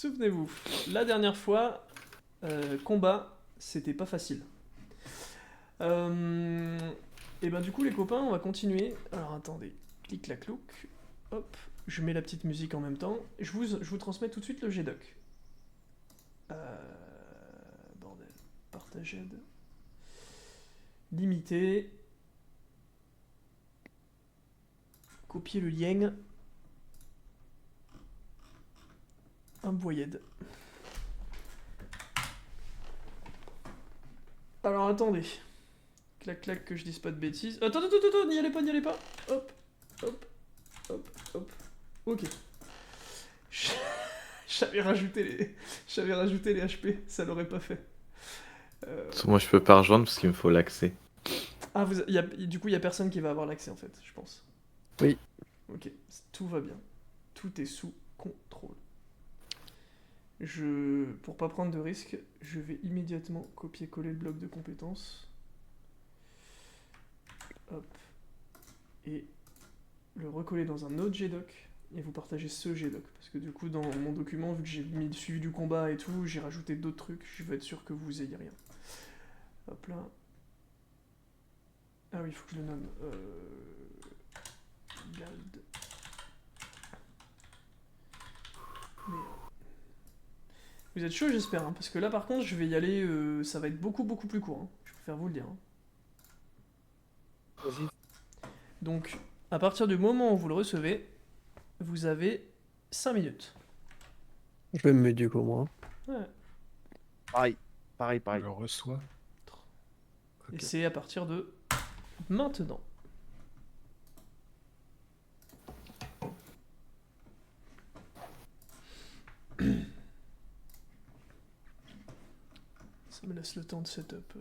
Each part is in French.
Souvenez-vous, la dernière fois, combat, c'était pas facile. Et ben du coup les copains, on va continuer. Alors attendez, clic clac clouc. Hop, je mets la petite musique en même temps. Je vous transmets tout de suite le GDoc. Bordel, partager. Limiter. Copier le lien. Unboyed. Alors attendez. Clac clac que je dise pas de bêtises. Attends, n'y allez pas, n'y allez pas. Hop, hop, hop, hop. Ok. J'avais rajouté les HP, ça l'aurait pas fait. Moi, je peux pas rejoindre parce qu'il me faut l'accès. Ah, du coup, il y a personne qui va avoir l'accès en fait, je pense. Oui. Ok, tout va bien. Tout est sous contrôle. Pour pas prendre de risques, je vais immédiatement copier-coller le bloc de compétences. Hop. Et le recoller dans un autre GDoc. Et vous partagez ce GDoc. Parce que du coup, dans mon document, vu que j'ai mis le suivi du combat et tout, j'ai rajouté d'autres trucs. Je veux être sûr que vous ayez rien. Hop là. Ah oui, il faut que je le nomme. Gald. Merde. Vous êtes chaud, j'espère, hein, parce que là, par contre, je vais y aller. Ça va être beaucoup plus court. Hein. Je préfère vous le dire. Hein. Vas-y. Donc, à partir du moment où vous le recevez, vous avez 5 minutes. Je vais me mettre du coup, moi. Ouais. Pareil. Je le reçois. Et Ok. c'est à partir de maintenant. Ça me laisse le temps de setup.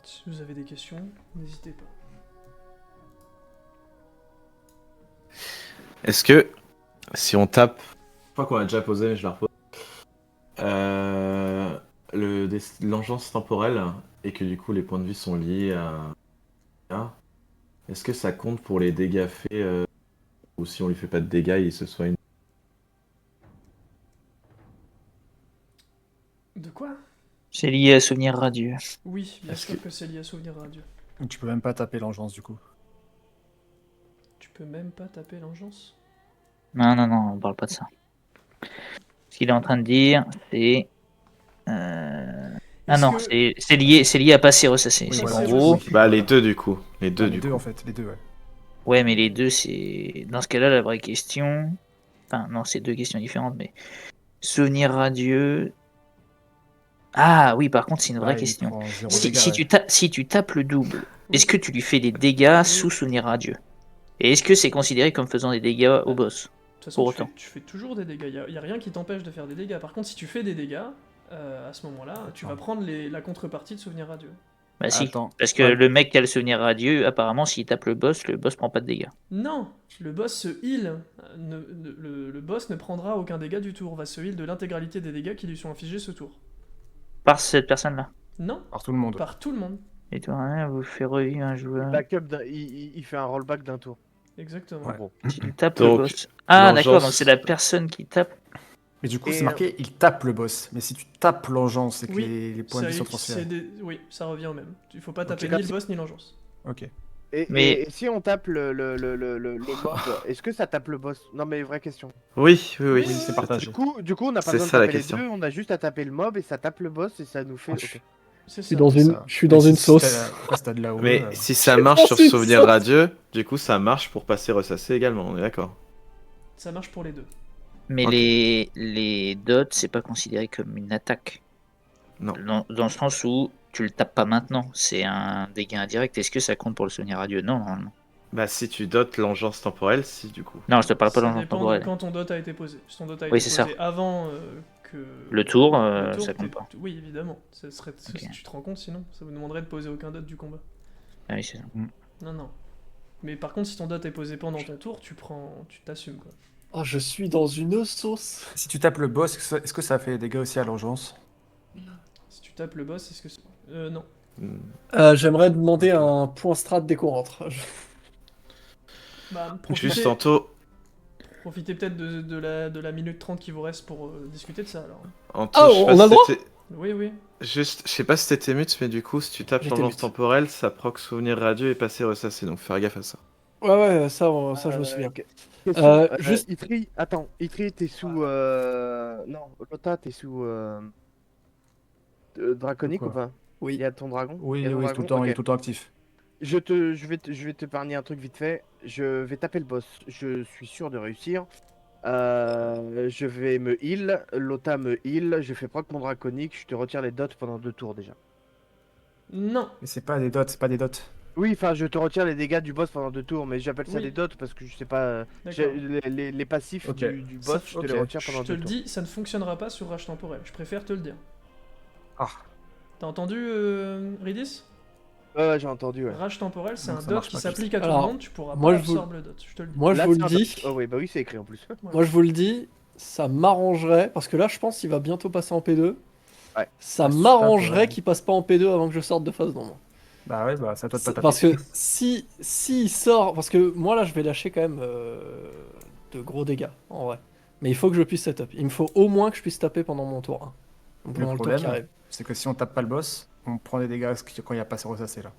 Si vous avez des questions, n'hésitez pas. Est-ce que si on tape, je crois qu'on a déjà posé, mais je la repose, l'engeance temporelle et que du coup les points de vie sont liés à... Est-ce que ça compte pour les dégâts faits ou si on lui fait pas de dégâts, il se soigne? De quoi? C'est lié à Souvenir Radieux. Oui, bien Est-ce sûr que- que c'est lié à Souvenir Radieux. Donc tu peux même pas taper l'engeance du coup. Tu peux même pas taper l'engeance? Non, on parle pas de ça. Ce qu'il est en train de dire, c'est. Ah Est-ce non, que- c'est lié à passer ressasser. Oui, C'est voilà, en c'est gros. vrai. Bah les deux du coup. Les deux Ah, du les deux coup. en fait, les deux, ouais. Ouais, mais les deux, c'est. Dans ce cas-là, la vraie question. Enfin, non, c'est deux questions différentes, mais. Souvenir radieux. Ah oui, par contre, c'est une vraie Ouais, il question. prend zéro Si, dégâts, si ouais. si tu tapes le double, Oui. est-ce que tu lui fais des dégâts sous Souvenir Radieux? Et est-ce que c'est considéré comme faisant des dégâts au boss? De toute façon, Pour tu autant. fais toujours des dégâts. Y a rien qui t'empêche de faire des dégâts. Par contre, si tu fais des dégâts, à ce moment-là, tu vas prendre la contrepartie de Souvenir Radieux. Bah si, Attends. parce que Ouais. le mec qui a le Souvenir Radieux, apparemment, s'il tape le boss prend pas de dégâts. Non, le boss se heal. Le boss ne prendra aucun dégât du tour. Va se heal de l'intégralité des dégâts qui lui sont infligés ce tour. Par cette personne-là. Non, Par tout le monde. par tout le monde. Et toi, hein, vous fait revivre un joueur. Backup il fait un rollback d'un tour. Exactement. Ouais. Bon. Si tu tapes Donc, le boss. Ah, d'accord, l'engeance- donc c'est la personne qui tape. Mais du coup, Et, c'est marqué, il tape le boss. Mais si tu tapes l'engeance, c'est que Oui, les points de vie sont transférés. Oui, ça revient au même. Il faut pas taper Ok. ni le boss ni l'engeance. Ok. Mais- Et si on tape le mob, est-ce que ça tape le boss? Non mais vraie question. Oui. Oui, c'est partagé. Du coup, on n'a pas C'est besoin de ça, la taper les question. deux, on a juste à taper le mob et ça tape le boss et ça nous fait. Ok. C'est Je suis ça. dans C'est une, ça. je suis dans Mais une si sauce. Après, si t'as de la houle, Mais si ça Je marche pense sur une souvenir sauce. radieux, du coup ça marche pour passer ressasser également, on est d'accord. Ça marche pour les deux. Mais Ok. les dots, c'est pas considéré comme une attaque. Non. Dans le sens où tu le tapes pas maintenant, c'est un dégât indirect. Est-ce que ça compte pour le souvenir radieux? Non, normalement. Bah si tu dotes l'engeance temporelle, si du coup. Non, je te parle pas Ça dans le dépend de temporel. quand ton dot a été posé. Si ton dot a Oui, été c'est ça. posé avant que Le tour, le tour, ça compte pas. oui, évidemment. Ça serait... Ok. Si tu te rends compte, sinon, ça vous demanderait de poser aucun dot du combat. Ah oui, c'est ça. Non, non. Mais par contre, si ton dot est posé pendant ton tour, tu t'assumes, quoi. Oh, je suis dans une sauce. Si tu tapes le boss, est-ce que ça fait des dégâts aussi à l'urgence? Si tu tapes le boss, est-ce que c'est... non. Hmm. J'aimerais demander un point strat dès qu'on rentre. Bah, Juste en taux, profitez peut-être de la minute 30 qui vous reste pour discuter de ça, alors. en Ah, taux, je sais on pas a si le droit c'était- Oui, oui. Juste, je sais pas si t'étais mute, mais du coup, si tu tapes J'étais l'engeance mute. temporelle, ça proc souvenir radieux et passer ressasser, donc faire gaffe à ça. Ouais, ça je me souviens. Question, Juste- Itri, attends, Itri, t'es sous... Non, Lota, t'es sous... draconique Quoi ou pas? Il Oui. y a ton dragon? Il y Oui, a ton oui, dragon. tout le temps, il est Ok. tout le temps actif. Je vais t'épargner un truc vite fait. Je vais taper le boss. Je suis sûr de réussir. Je vais me heal. Lota me heal. Je fais proc mon draconique. Je te retire les dots pendant 2 tours déjà. Non. Mais c'est pas des dots, c'est pas des dots. Oui, enfin, je te retire les dégâts du boss pendant 2 tours, mais j'appelle ça Oui. des dots parce que je sais pas. D'accord. Les passifs Ok. du boss, je te les ok. retire pendant Je te 2 le tours. dis, ça ne fonctionnera pas sur rage temporel. Je préfère te le dire. Ah, T'as entendu, Ridis? Ouais, j'ai entendu, ouais. Rage temporel, c'est Donc un ça dot marche qui pas, s'applique à tout Alors, le monde, tu pourras moi, pas je vous- absorber le dot, je te le dis. Moi, Là, je vous c'est le un dot. dis. Oh, oui, bah oui, c'est écrit en plus. Moi, je vous le dis. Ça m'arrangerait, parce que là, je pense qu'il va bientôt passer en P2. Ouais. Ça Ah, super, m'arrangerait ouais. qu'il passe pas en P2 avant que je sorte de phase d'ombre. bah ouais, bah c'est à toi de pas taper. Parce que si il sort, parce que moi là je vais lâcher quand même de gros dégâts en vrai. Mais il faut que je puisse setup. Il me faut au moins que je puisse taper pendant mon tour 1. Donc, pendant le tour qui problème, arrive. c'est que si on tape pas le boss, on prend des dégâts quand il y a pas ce ressassé là.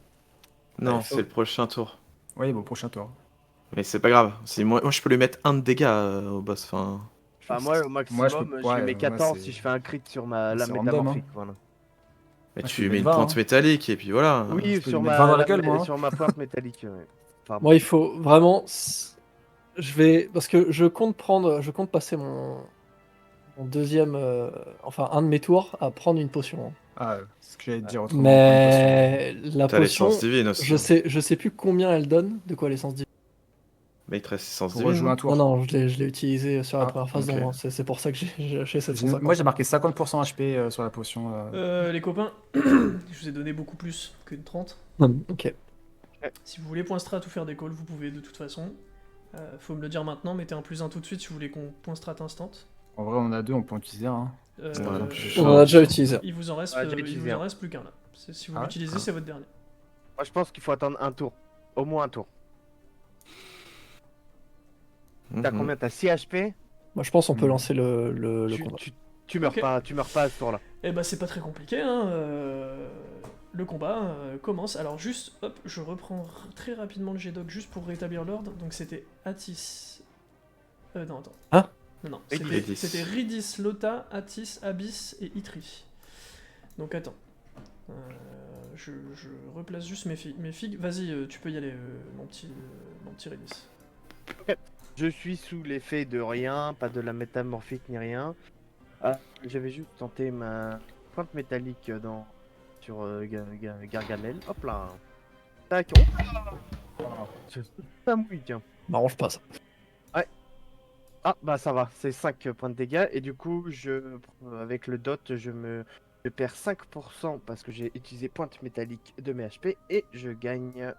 Non, il faut- c'est le prochain tour. Oui, bon, prochain tour. Mais c'est pas grave. Si moi, je peux lui mettre un de dégâts au boss. Enfin, Enfin, moi, au maximum, je peux- je ouais, lui mets moi, 14 c'est- si je fais un crit sur la c'est random, métamorphique. hein. Voilà. mais Ah, je tu peux mets une mettre 20, pointe hein. métallique et puis voilà. Oui, je peux sur lui mettre 20 dans la ma, gueule, moi, hein. sur ma pointe métallique. Ouais. Pardon. Moi il faut vraiment. Je vais. Parce que je compte passer mon deuxième. Enfin un de mes tours à prendre une potion. Ah, ce que j'allais te dire autrement. on prend une Mais la T'as potion. l'essence divine aussi. Je sais plus combien elle donne. De quoi l'essence divine. Mais il te reste essence potion divine. pour rejouer un tour. Non, je l'ai utilisé sur la Ah, première phase ok. d'ombre. C'est pour ça que j'ai lâché 750. Moi j'ai marqué 50% HP sur la potion. Les copains, je vous ai donné beaucoup plus qu'une 30. Ok. Si vous voulez point strat ou faire des calls, vous pouvez de toute façon. Faut me le dire maintenant, mettez un +1 tout de suite si vous voulez qu'on point strat instant. En vrai, on en a deux, on peut en utiliser un. Euh, Ouais, non, je- On en a déjà utilisé. il vous en reste, Ouais, j'ai il utilisé vous en un. reste plus qu'un là. Si vous Ah, l'utilisez, ah. c'est votre dernier. Moi, je pense qu'il faut attendre un tour. Au moins un tour. T'as Mhm. combien? T'as 6 HP? Moi, je pense qu'on peut Hmm. lancer le tu, combat. tu meurs Ok. pas, tu meurs pas à ce tour-là. Eh bah c'est pas très compliqué, hein. Le combat commence. Alors juste, hop, je reprends très rapidement le G-Doc juste pour rétablir l'ordre. Donc c'était Atis... non, attends. Hein? Non, Ridis. c'était Ridis, Lota, Atis, Abyss et Itri. Donc attends. Je replace juste mes figues. Vas-y, tu peux y aller, mon petit Ridis. Je suis sous l'effet de rien, pas de la métamorphique ni rien. J'avais juste tenté ma pointe métallique sur Gargamel. Hop là. Tac. Oh là. Ça mouille, tiens. M'arrange pas ça. Ah bah ça va, c'est 5 points de dégâts et du coup avec le dot je perds 5% parce que j'ai utilisé pointe métallique de mes HP et je gagne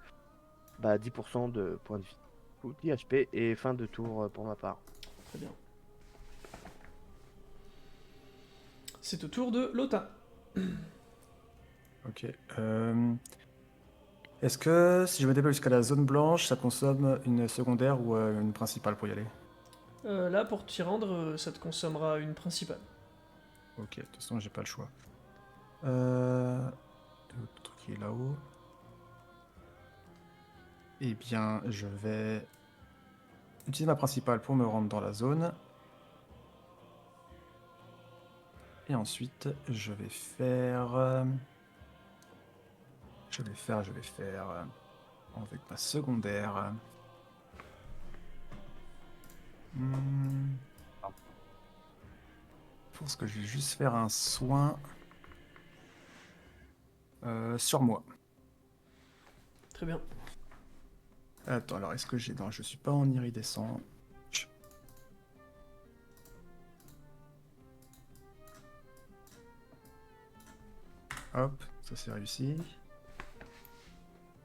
10% de points de vie. Du coup, 10 HP et fin de tour pour ma part. Très bien. C'est au tour de Lota. Ok. Est-ce que si je me déplace jusqu'à la zone blanche, ça consomme une secondaire ou une principale pour y aller? Là, pour t'y rendre, ça te consommera une principale. Ok, de toute façon, j'ai pas le choix. Le truc qui est là-haut. Eh bien, je vais utiliser ma principale pour me rendre dans la zone. Et ensuite, je vais faire Je vais faire avec ma secondaire. Je pense que je vais juste faire un soin sur moi. Très bien. Attends, alors est-ce que j'ai... Non, je suis pas en iridescent. Hop, ça c'est réussi.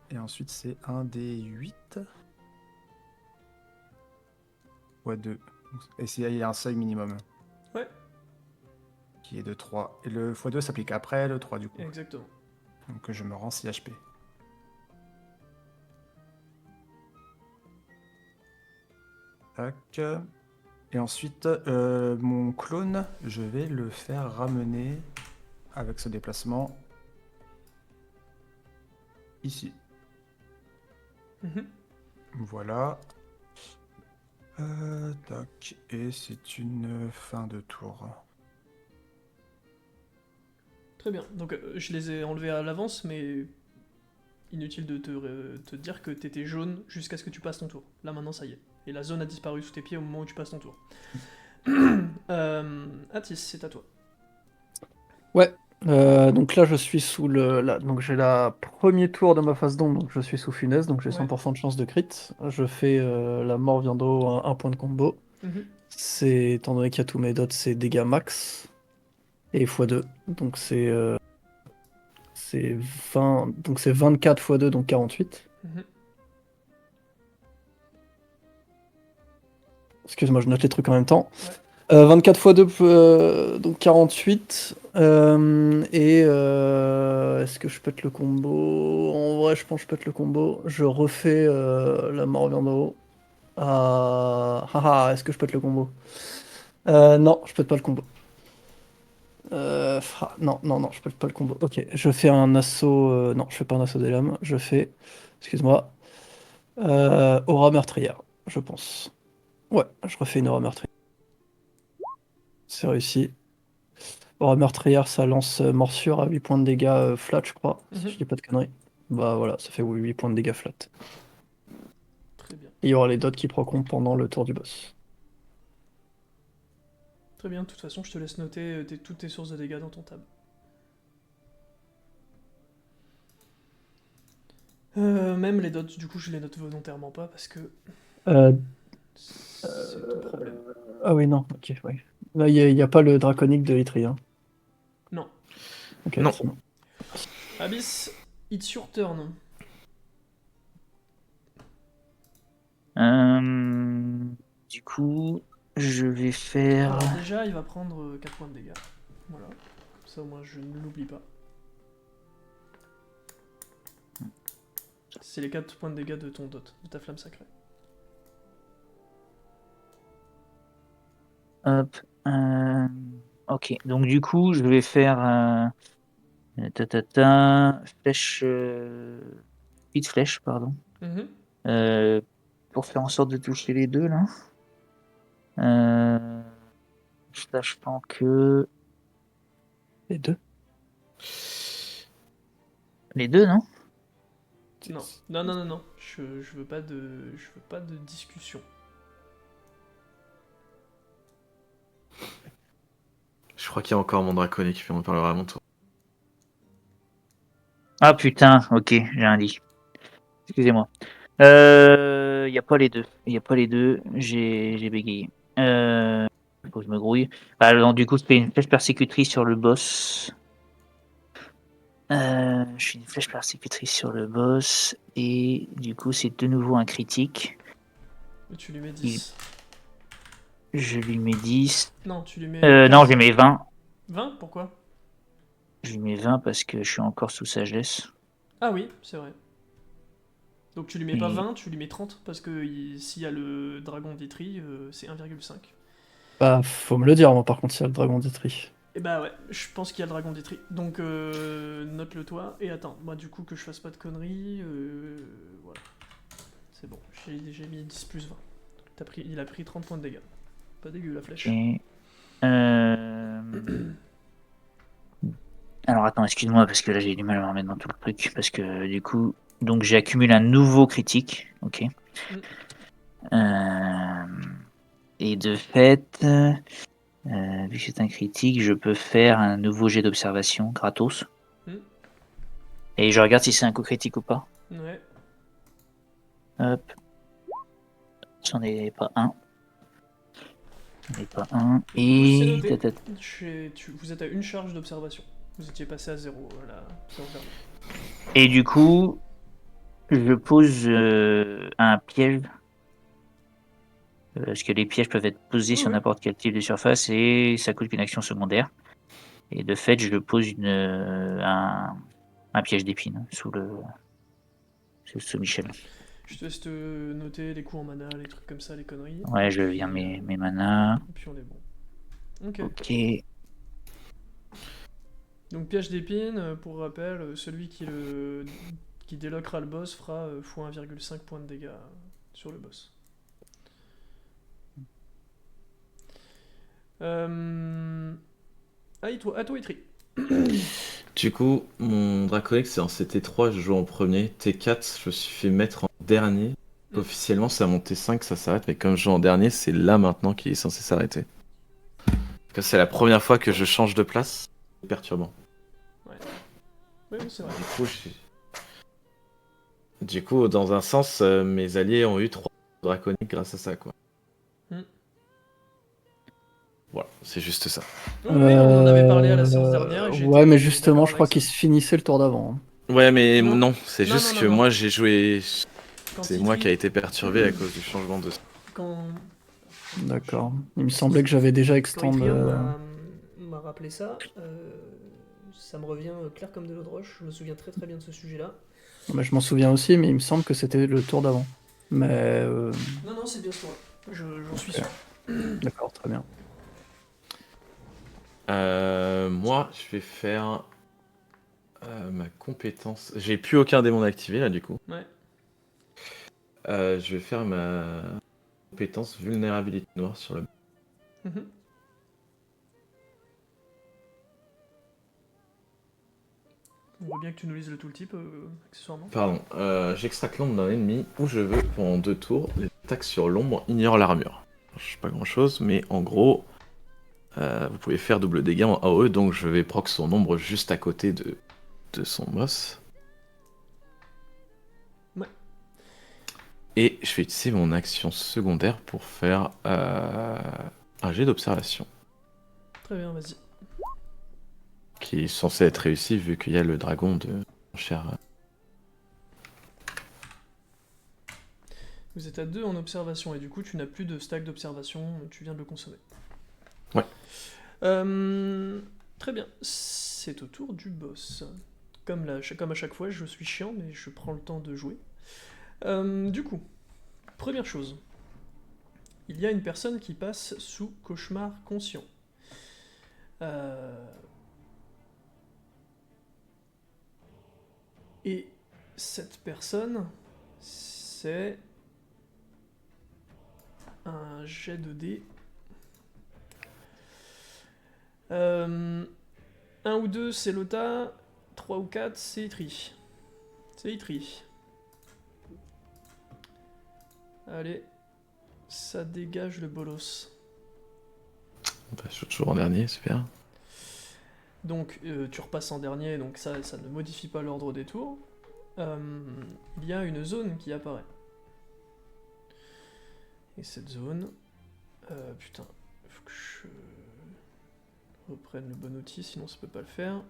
Et ensuite c'est un des 8 x 2. Et il y a un seuil minimum. Ouais. Qui est de 3. Et le x2 s'applique après le 3 du coup. Exactement. Donc je me rends 6 HP. Tac. Et ensuite, mon clone, je vais le faire ramener avec ce déplacement ici. Mhm. Voilà. Tac. Et c'est une fin de tour. Très bien. Donc je les ai enlevés à l'avance, mais inutile de te dire que t'étais jaune jusqu'à ce que tu passes ton tour. Là maintenant ça y est. Et la zone a disparu sous tes pieds au moment où tu passes ton tour. Atis, c'est à toi. Ouais. Donc là, je suis sous donc j'ai la premier tour de ma phase d'ombre, donc je suis sous Funeste, donc j'ai Ouais. 100% de chance de crit. Je fais la mort vient d'en haut, un point de combo. Mhm. C'est, étant donné qu'il y a tous mes dots, c'est dégâts max. Et x2. Donc c'est 20. Donc c'est 24 x2, donc 48. Mhm. Excuse-moi, je note les trucs en même temps. Ouais. 24 x 2, donc 48. Est-ce que je pète le combo? En vrai, je pense que je pète le combo. Je refais la mort vient d'en haut. Est-ce que je pète le combo? Non, je pète pas le combo. Non, je pète pas le combo. Ok, je fais un assaut. Non, je fais pas un assaut des lames. Je fais. Excuse-moi. Aura meurtrière, je pense. Ouais, je refais une aura meurtrière. C'est réussi. Aura meurtrière, ça lance morsure à 8 points de dégâts flat, je crois, si Mhm. je dis pas de conneries. Bah voilà, ça fait 8 points de dégâts flat. Très bien. Et il y aura les dots qui prendront pendant le tour du boss. Très bien, de toute façon, je te laisse noter toutes tes sources de dégâts dans ton tab. Même les dots, du coup, je les note volontairement pas parce que Euh, c'est ton problème. Ah oui, non, ok, ouais. Là, il y a pas le draconique de Hitri, hein. Non. Ok, Non. c'est bon. Abyss, it's your turn. Du coup, je vais faire. Alors déjà, il va prendre 4 points de dégâts. Voilà. Comme ça, au moins, je ne l'oublie pas. C'est les 4 points de dégâts de ton dot, de ta flamme sacrée. Hop. Ok, donc du coup, je vais faire. Flèche. Petite flèche, pardon. Mhm. Euh, pour faire en sorte de toucher les deux, là. Sachant que. Les deux. Les deux, non? Non, non. Je veux pas de discussion. Je crois qu'il y a encore mon draconique, puis on en parlera à mon tour. Ah putain, ok, j'ai un lit. Excusez-moi. Y a pas les deux. Y a pas les deux. J'ai bégayé. Faut que je me grouille. Alors, du coup, je fais une flèche persécutrice sur le boss. Je fais une flèche persécutrice sur le boss. Et du coup, c'est de nouveau un critique. Et tu lui mets 10. Je lui mets 10. Non, tu lui mets. Non, 15. je lui mets 20. 20, pourquoi? Je lui mets 20 parce que je suis encore sous sagesse. Ah oui, c'est vrai. Donc tu lui mets pas Et 20, tu lui mets 30, parce que s'il y a le dragon d'Itri, c'est 1,5. Bah, faut me le dire, moi, par contre, s'il y a le dragon d'Itri. Et bah ouais, je pense qu'il y a le dragon d'Itri. Donc note-le toi, et attends, moi du coup que je fasse pas de conneries, voilà. C'est bon, j'ai mis 10 plus 20. Il a pris 30 points de dégâts. Pas dégueu la flèche. ok. Alors, Alors attends, excuse-moi, parce que là j'ai du mal à me remettre dans tout le truc, parce que du coup, donc j'accumule un nouveau critique, ok. Euh, Et de fait, vu que c'est un critique, je peux faire un nouveau jet d'observation gratos. Hmm. Et je regarde si c'est un coup critique ou pas. Ouais. Hop. J'en ai pas un. J'en ai pas un. Du coup, c'est Et... noté. tatat. Vous êtes à une charge d'observation. Vous étiez passé à 0 à la pièce verte. Et du coup, je pose un piège. Parce que les pièges peuvent être posés sur Oui. n'importe quel type de surface et ça coûte une action secondaire. Et de fait, je pose un piège d'épine sous Michel. Je te laisse te noter les coups en mana, les trucs comme ça, les conneries. Ouais, je Et puis, viens mes manas. Et puis on est bon. Ok. Ok. Donc piège d'épine, pour rappel, celui qui déloquera le boss fera x 1,5 points de dégâts sur le boss. À toi, Itri. Du coup, mon Draconic, c'est en CT3, je joue en premier. T4, je me suis fait mettre en dernier. Officiellement, c'est à mon T5 que ça s'arrête, mais comme je joue en dernier, c'est là maintenant qu'il est censé s'arrêter. Parce que c'est la première fois que je change de place. C'est perturbant. Ouais. Oui, c'est vrai. Du coup, dans un sens, mes alliés ont eu 3 Draconiques grâce à ça, quoi. Voilà, c'est juste ça. Oui, on en avait parlé à la séance dernière. Et j'ai Ouais, été mais justement, d'accord je crois avec qu'il ça. se finissait le tour d'avant. Hein. Ouais, mais Non. non, c'est Non, juste non, que non. moi j'ai joué. Quand C'est Itri- moi qui a été perturbé à cause du changement de. Quand... D'accord. Il me semblait que j'avais déjà Quand extend. Itrium m'a rappelé ça, ça me revient clair comme de l'eau de roche. Je me souviens très très bien de ce sujet-là. Bah, je m'en souviens aussi, mais il me semble que c'était le tour d'avant. Mais. Non, c'est bien ce tour-là. J'en suis Ok. sûr. D'accord, très bien. Moi, je vais faire ma compétence. J'ai plus aucun démon activé là, du coup. Ouais. Je vais faire ma compétence vulnérabilité noire sur le. Mhm. On voit bien que tu nous lises le tooltip, accessoirement. Pardon, j'extracte l'ombre d'un ennemi où je veux pendant 2 tours. Les attaques sur l'ombre ignorent l'armure. Ça change pas grand chose, mais en gros, vous pouvez faire double dégâts en AOE, donc je vais proc son ombre juste à côté de son boss. Ouais. Et je vais utiliser mon action secondaire pour faire un jet d'observation. Très bien, vas-y. Qui est censé être réussi vu qu'il y a le dragon de mon cher. Vous êtes à 2 en observation et du coup tu n'as plus de stack d'observation, tu viens de le consommer. Ouais. Très bien, c'est au tour du boss. Comme à chaque fois, je suis chiant, mais je prends le temps de jouer. Du coup, première chose, il y a une personne qui passe sous cauchemar conscient. Et cette personne, c'est un jet de dés. 1 ou 2, c'est Lota. 3 ou 4, c'est Itri. C'est Itri. Allez, ça dégage le bolos. Bah, je suis toujours en dernier, super. Donc, tu repasses en dernier, donc ça ne modifie pas l'ordre des tours. Il y a une zone qui apparaît. Et cette zone... putain, faut que je reprenne le bon outil, sinon ça peut pas le faire.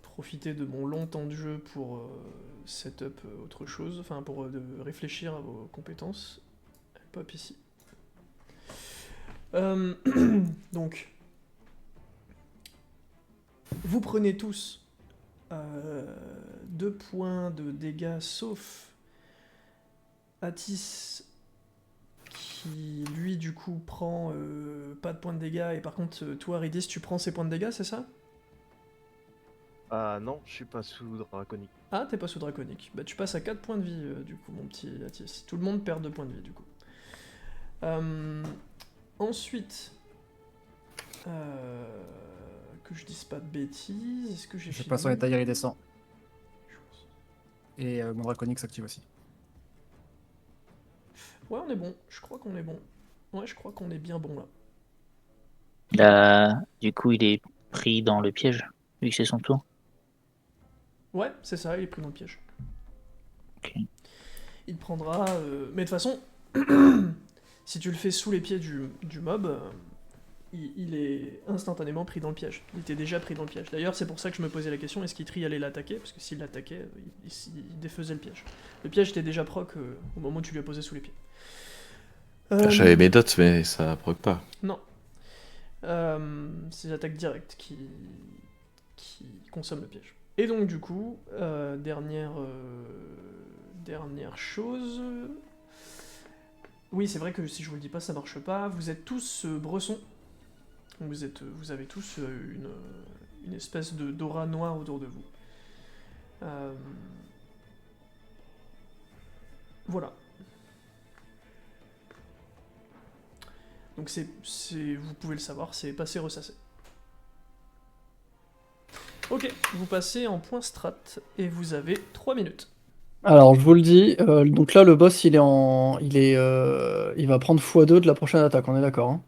Profitez de mon long temps de jeu pour setup autre chose, enfin pour réfléchir à vos compétences. Pop ici. Donc, vous prenez tous 2 points de dégâts, sauf Atis, qui lui du coup prend pas de points de dégâts, et par contre toi Ridis tu prends ses points de dégâts, c'est ça? Ah non, je suis pas sous draconique. Ah, t'es pas sous draconique. Bah tu passes à 4 points de vie du coup mon petit Atis. Tout le monde perd 2 points de vie du coup. Ensuite, que je dise pas de bêtises. Est-ce que j'ai Je fini passe en état iridescent. Et mon draconique s'active aussi. Ouais, on est bon. Je crois qu'on est bon. Ouais, je crois qu'on est bien bon là. Du coup, il est pris dans le piège, vu que c'est son tour. Ouais, c'est ça, il est pris dans le piège. Ok. Il prendra... Mais de toute façon, si tu le fais sous les pieds du mob, il est instantanément pris dans le piège. Il était déjà pris dans le piège. D'ailleurs, c'est pour ça que je me posais la question, est-ce qu'Itri allait l'attaquer? Parce que s'il l'attaquait, il défaisait le piège. Le piège était déjà proc au moment où tu lui as posé sous les pieds. J'avais mes dots, mais ça proc pas. Non. C'est l'attaque directe qui consomme le piège. Et donc du coup, dernière chose... Oui, c'est vrai que si je vous le dis pas, ça marche pas. Vous êtes tous bressons. Donc vous avez tous une espèce d'aura noire autour de vous. Voilà. Donc vous pouvez le savoir, c'est passé ressasser. Ok, vous passez en point strat et vous avez 3 minutes. Alors, je vous le dis, donc là, le boss, il va prendre x2 de la prochaine attaque, on est d'accord, hein?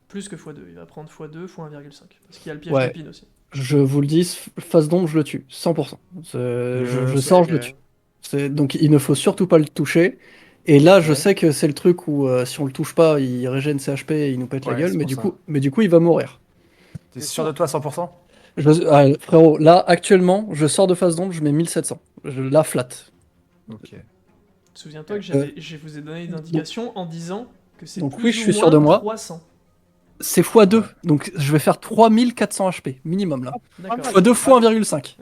Plus que x2, il va prendre x2, x 1,5. Parce qu'il y a le piège Ouais. d'épine aussi. Je vous le dis, face d'ombre, je le tue, 100%. Je sais sors, je que- le tue. Donc, il ne faut surtout pas le toucher. Et là, je Ouais. sais que c'est le truc où, si on le touche pas, il régène ses HP et il nous pète la Ouais, gueule, c'est mais pour du ça. coup, il va mourir. T'es C'est sûr ça. de toi à 100%? Frérot, là, actuellement, je sors de face d'ombre, je mets 1700. Je la flatte. Ok. Souviens-toi que je vous ai donné une donc- indication en disant que c'est donc plus oui, je ou suis moins sûr de moi. 300. C'est x2, Ouais. donc je vais faire 3400 HP, minimum là. D'accord. x2 x 1,5.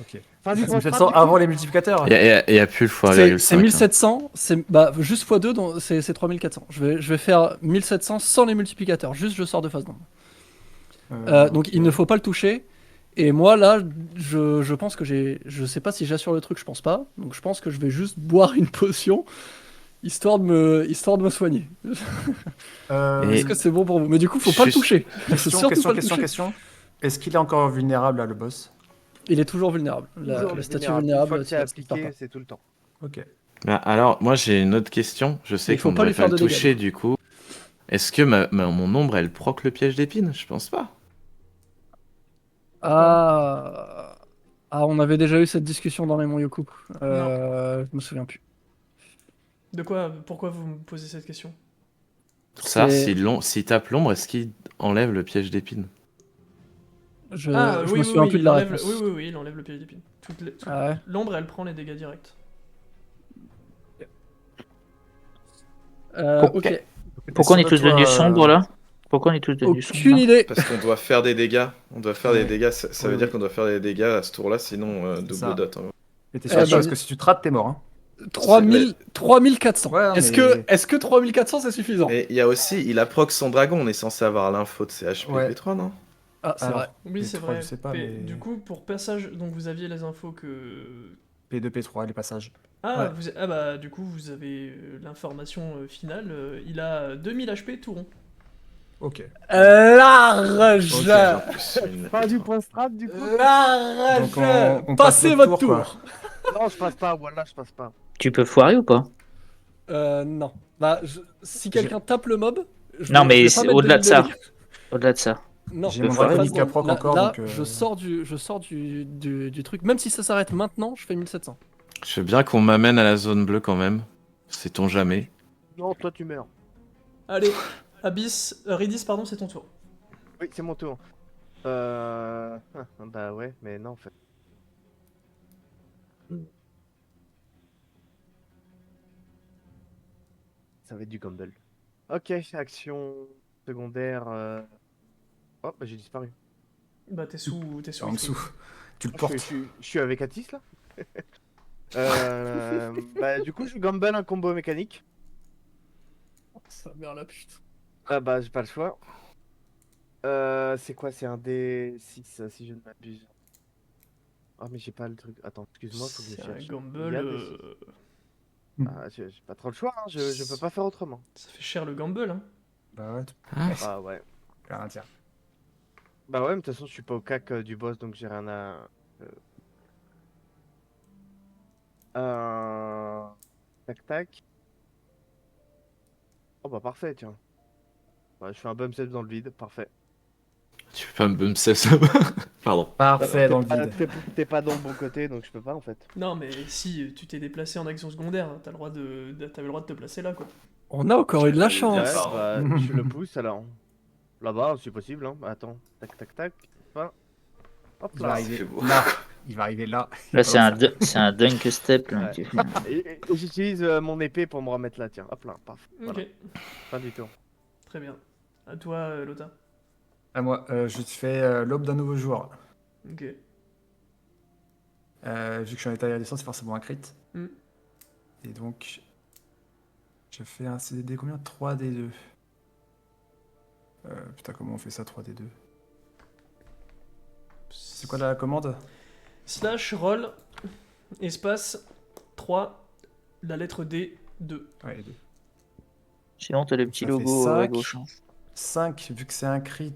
Ok. Vas-y, C'est 1700 avant les multiplicateurs. Il y a plus le x1,5. C'est 1700, juste x2, donc c'est 3400. Je vais faire 1700 sans les multiplicateurs, juste je sors de face d'ombre. Donc Ok. il ne faut pas le toucher. Et moi là, je pense que je sais pas si j'assure le truc, je pense pas. Donc je pense que je vais juste boire une potion, histoire de me soigner. Et- Est-ce que c'est bon pour vous? Mais du coup, faut pas le Juste- toucher. Question, Surtout question, pas le question, toucher. question. Est-ce qu'il est encore vulnérable là, le boss? Il est toujours vulnérable. Toujours Le statut Une vulnérable, fois que c'est ça part appliqué, pas. c'est tout le temps. Ok. Bah, alors, moi j'ai une autre question. Je sais Il faut qu'on ne pas lui devrait pas faire le de dégâts, toucher du du coup. Est-ce que mon ombre elle proc le piège d'épine? Je pense pas. Ah... on avait déjà eu cette discussion dans les Monts Yoku. Je me souviens plus. De quoi? Pourquoi vous me posez cette question? Pour savoir C'est- s'il tape l'ombre, est-ce qu'il enlève le piège d'épine? Je Oui, me souviens plus de la réponse. Oui, il enlève le piège d'épine. Ah ouais. L'ombre, elle prend les dégâts directs. Ok. T'es Pourquoi on sûr est de tous toi, devenus sombres là? Pourquoi on est tous devenus sombres Aucune là idée. Parce qu'on doit faire des dégâts. On doit faire des Ouais. dégâts. Ça veut Oui, dire oui. qu'on doit faire des dégâts à ce tour-là, sinon C'est double ça. dot. Hein. Et t'es sûr de Eh toi, ben, parce que si tu te rates, t'es mort. Hein. 3400. Ouais, Est-ce que 3400 c'est suffisant? Mais il y a aussi, il a proc son dragon. On est censé avoir l'info de ses HP Ouais. P3, non? Ah, c'est Alors, vrai. Oui, c'est P3, vrai. je sais pas, Mais mais- du coup, pour passage, donc vous aviez les infos que... P2, P3, les passages. Ah, Ouais. bah du coup, vous avez l'information finale. Il a 2000 HP tout rond. Ok. Large. Ok. En plus, une Pas du P3. point strat du coup Large. Donc, on passe Passez notre votre tour, tour. quoi. Non, je passe pas, voilà, je passe pas. Tu peux foirer ou pas? Non. Bah, si quelqu'un tape le mob, Non, je mais vais pas c'est mettre au-delà de mille ça. dégâts. Au-delà de ça. Non, J'ai peux mon foirer. draconique à proc Là, encore, là, donc... je sors du truc. Même si ça s'arrête maintenant, je fais 1700. Je veux bien qu'on m'amène à la zone bleue quand même. Sait-on jamais. Non, toi tu meurs. Allez, Abyss, Ridis, pardon, c'est ton tour. Oui, c'est mon tour. Bah ouais, mais non en fait. Ça va être du gamble. Ok, action secondaire. Oh, bah j'ai disparu. Bah t'es sous en Ifrit. dessous. Tu le Ah, portes. je suis avec Atis là. Bah du coup je gamble un combo mécanique. Ça merde la pute. Ah bah j'ai pas le choix. C'est quoi? C'est un D6 si je ne m'abuse. Ah mais j'ai pas le truc. Attends, excuse-moi, faut que je C'est un cherche. gamble, Il y a des- Ah, j'ai pas trop le choix, hein. Je peux pas faire autrement. ça fait cher le gamble, hein. Bah ouais, Ah, Ah ouais. tu as un tiers. Bah ouais, mais de toute façon, je suis pas au cac du boss, donc j'ai rien à. Tac tac. Oh bah parfait, tiens. Bah, je fais un bump step dans le vide, parfait. Tu fais pas me bump ça. Pardon. Parfait dans le Ah, vide. t'es pas dans le bon côté, donc je peux pas en fait. Non, mais si tu t'es déplacé en action secondaire, t'avais le droit de te placer là, quoi. On a encore eu de la J'allais dire Ouais, chance. ça. bah je le pousse alors. Là-bas, c'est possible, hein. Attends, tac tac tac. Enfin, hop Il va là. arriver fait beau. là. Il va arriver là. Là, c'est Comme ça. c'est un dunk step. Là, Ouais. que tu fais. Et j'utilise mon épée pour me remettre là, tiens. Hop là, paf. Voilà, Ok, fin du tour. très bien. À toi, Lota. À moi, je te fais l'aube d'un nouveau jour. Ok. Vu que je suis en état iridescent, c'est forcément un crit. Hmm. Et donc, je fais un CDD combien? 3D2. Putain, comment on fait ça, 3D2? C'est quoi la commande? Slash, roll, espace, 3, la lettre D, 2. Ouais, les deux. Sinon, t'as le petit Ça fait logo à 5. gauche. Hein. 5, vu que c'est un crit,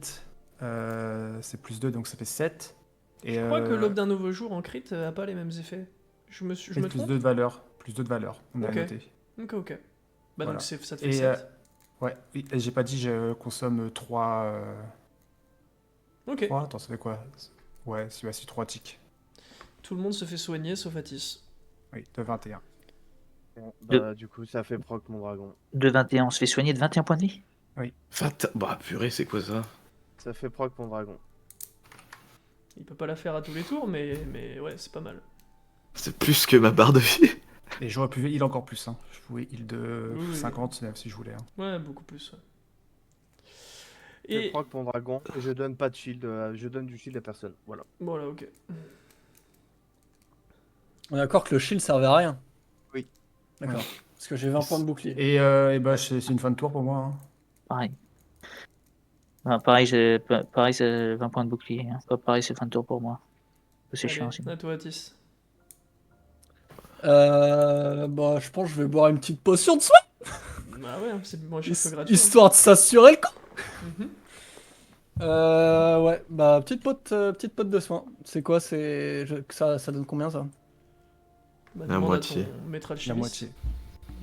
c'est plus 2, donc ça fait 7. Et Je crois que l'aube d'un nouveau jour en crit a pas les mêmes effets. Je me plus trompe? 2 de valeur. Plus 2 de valeur, on a Ok. noté. Ok, ok. Bah Voilà. donc ça te fait Et 7. ouais, oui, et j'ai pas dit, je consomme 3. Ok. 3, attends, ça fait quoi? Ouais, c'est 3 tics. Tout le monde se fait soigner sauf Atis. Oui, de 21. Bon, bah du coup, ça fait proc mon dragon. De 21, on se fait soigner de 21 points de vie. Bah purée, c'est quoi ça? Ça fait proc mon dragon. Il peut pas la faire à tous les tours, mais ouais, c'est pas mal. C'est plus que ma barre de vie. Et j'aurais pu heal encore plus, hein. Je pouvais heal de Oui, oui. 50 même si je voulais. Hein. Ouais, beaucoup plus. Ouais. Je fais Et proc mon dragon et je donne pas de shield, je donne du shield à personne. Voilà. voilà, ok. On est d'accord que le shield servait à rien. Oui. D'accord. Parce que j'ai 20 points de bouclier. Et bah, c'est une fin de tour pour moi. Hein. Pareil. Pareil, c'est 20 points de bouclier. Hein. Pas pareil, c'est fin de tour pour moi. C'est chiant Allez, sinon. à toi, Atis. Bah, je pense que je vais boire une petite potion de soin, Bah ouais, c'est moins cher que gratuit. histoire de s'assurer le coup. Mhm. Ouais, bah, petite pote de soin. C'est quoi, ça donne combien, ça? Bah, La demande moitié. à ton maître La alchimiste. moitié.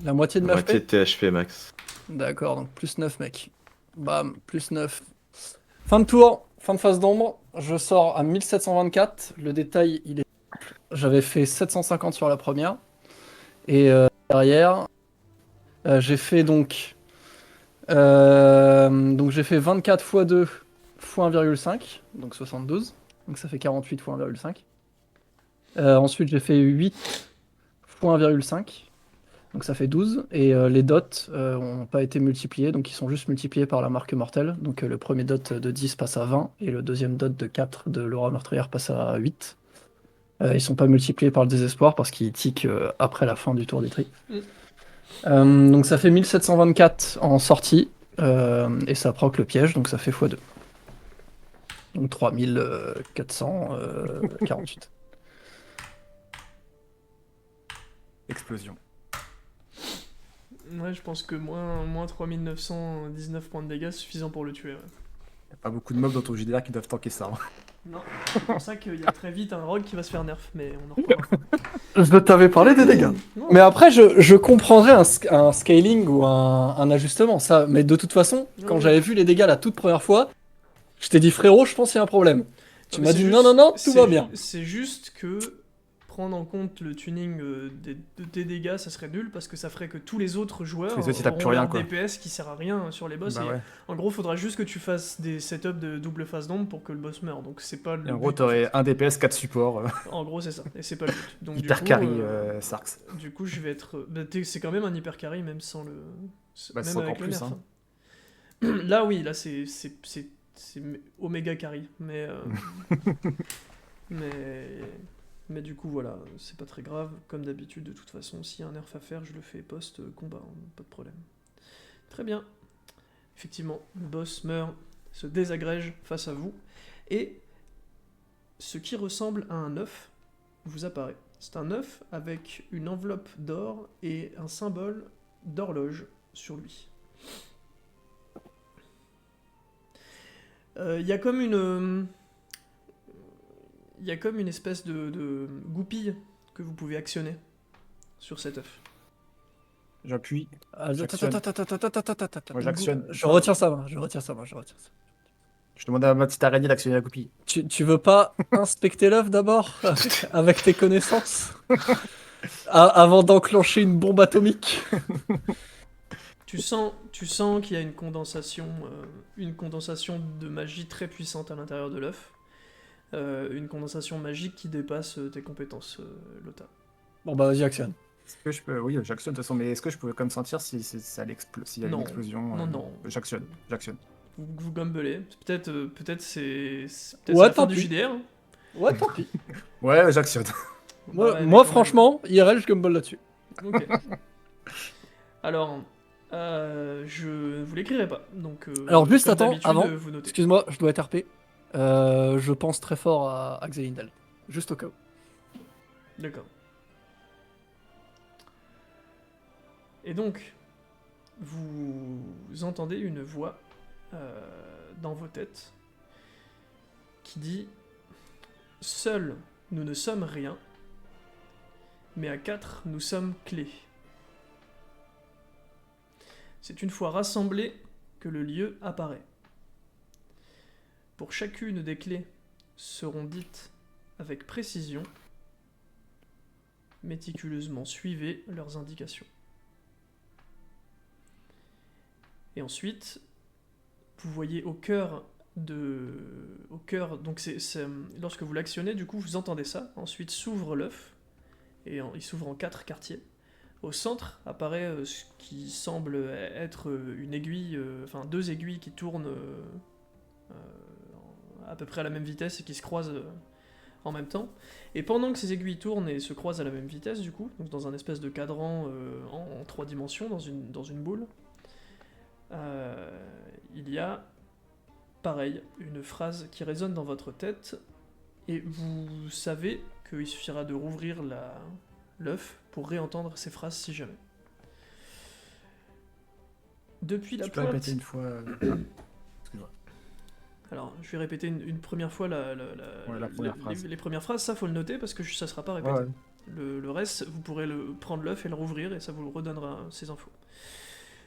La moitié de La ma moitié de THP max. D'accord, donc plus 9, mec. Bam, plus 9. Fin de tour, fin de phase d'ombre. Je sors à 1724. Le détail, il est. J'avais fait 750 sur la première. Et derrière, j'ai fait donc j'ai fait 24 x 2 x 1,5, donc 72. Donc ça fait 48 x 1,5. Ensuite, j'ai fait 8 x 1,5. Donc ça fait 12. Et les dots n'ont pas été multipliés, donc ils sont juste multipliés par la marque mortelle. Donc le premier dot de 10 passe à 20 et le deuxième dot de 4 de l'aura meurtrière passe à 8. Ils sont pas multipliés par le désespoir parce qu'ils tiquent après la fin du tour des tri. Donc ça fait 1724 en sortie et ça proc le piège, donc ça fait x2. Donc 3448. Explosion. Ouais, je pense que moins 3919 points de dégâts, c'est suffisant pour le tuer. Ouais. Y a pas beaucoup de mobs dans ton JDR qui doivent tanker ça. Hein. Non, c'est pour ça qu'il y a très vite un rogue qui va se faire nerf, mais on en reparlera. Je t'avais parlé des dégâts. Non, Mais après, je comprendrais un scaling ou un ajustement, ça. Mais de toute façon, quand Ouais. j'avais vu les dégâts la toute première fois, je t'ai dit frérot, je pense qu'il y a un problème. Tu mais m'as c'est dit juste- non, non, non, tout c'est va ju- bien. C'est juste que prendre en compte le tuning de tes dégâts, ça serait nul parce que ça ferait que tous les autres joueurs Tous les autres, ils tapent auront plus rien, leur quoi. DPS qui sert à rien sur les boss. Bah et ouais. En gros, faudra juste que tu fasses des setups de double phase d'ombre pour que le boss meure. Donc c'est pas le Et en but, gros, t'aurais un DPS, 4 supports. En gros, c'est ça. Et c'est pas le but. Donc, Hyper du coup, carry Sarx. du coup, je vais être. Bah, c'est quand même un hyper carry, même sans le. Bah, c'est même avec encore le plus, nerf. hein. hein. Là, oui, là, c'est Omega carry. Mais. Mais du coup, voilà, c'est pas très grave. Comme d'habitude, de toute façon, s'il y a un nerf à faire, je le fais post-combat, hein, pas de problème. Très bien. Effectivement, le boss meurt, se désagrège face à vous, et ce qui ressemble à un œuf vous apparaît. C'est un œuf avec une enveloppe d'or et un symbole d'horloge sur lui. Il y a comme une... Il y a comme une espèce de goupille que vous pouvez actionner sur cet œuf. J'appuie. Attends. Moi, j'actionne. Je retire ça, moi. Je retire ça. Je demande à ma petite araignée d'actionner la goupille. Tu veux pas inspecter l'œuf d'abord avec tes connaissances avant d'enclencher une bombe atomique? Tu sens qu'il y a une condensation de magie très puissante à l'intérieur de l'œuf. Une condensation magique qui dépasse tes compétences, Lota. Bon bah vas-y, actionne. Est-ce que je peux... Oui, j'actionne de toute façon, mais est-ce que je peux comme sentir si s'il y a Non. une explosion Non. J'actionne. Vous gumblez. Peut-être c'est peut-être Ouais, la fin tant du pis. JDR. Hein. Ouais, tant pis. Ouais, j'actionne. Moi, Ouais, mais moi quand franchement, IRL, je gumball là-dessus. même. Ok. Alors, je vous l'écrirai pas. Donc, Alors juste comme attends, d'habitude, avant, vous notez. excuse-moi, je dois être RP. Je pense très fort à Xelindel. Juste au cas où. D'accord. Et donc, vous entendez une voix dans vos têtes qui dit « Seuls, nous ne sommes rien, mais à 4, nous sommes clés. C'est une fois rassemblés que le lieu apparaît. Pour chacune des clés seront dites avec précision, méticuleusement suivez leurs indications. Et ensuite, vous voyez au cœur, donc lorsque vous l'actionnez, du coup, vous entendez ça. Ensuite s'ouvre l'œuf, et il s'ouvre en 4 quartiers. Au centre apparaît ce qui semble être une aiguille, enfin 2 aiguilles qui tournent à peu près à la même vitesse et qui se croisent en même temps. Et pendant que ces aiguilles tournent et se croisent à la même vitesse, du coup, donc dans un espèce de cadran en 3 dimensions, dans une boule, il y a, pareil, une phrase qui résonne dans votre tête, et vous savez qu'il suffira de rouvrir l'œuf pour réentendre ces phrases si jamais. Depuis la Tu peux pointe... répéter une fois. Excuse-moi. Alors, je vais répéter une première fois la première phrase. les premières phrases, ça faut le noter parce que ça sera pas répété. Ouais. Le reste, vous pourrez prendre l'œuf et le rouvrir et ça vous redonnera ces infos.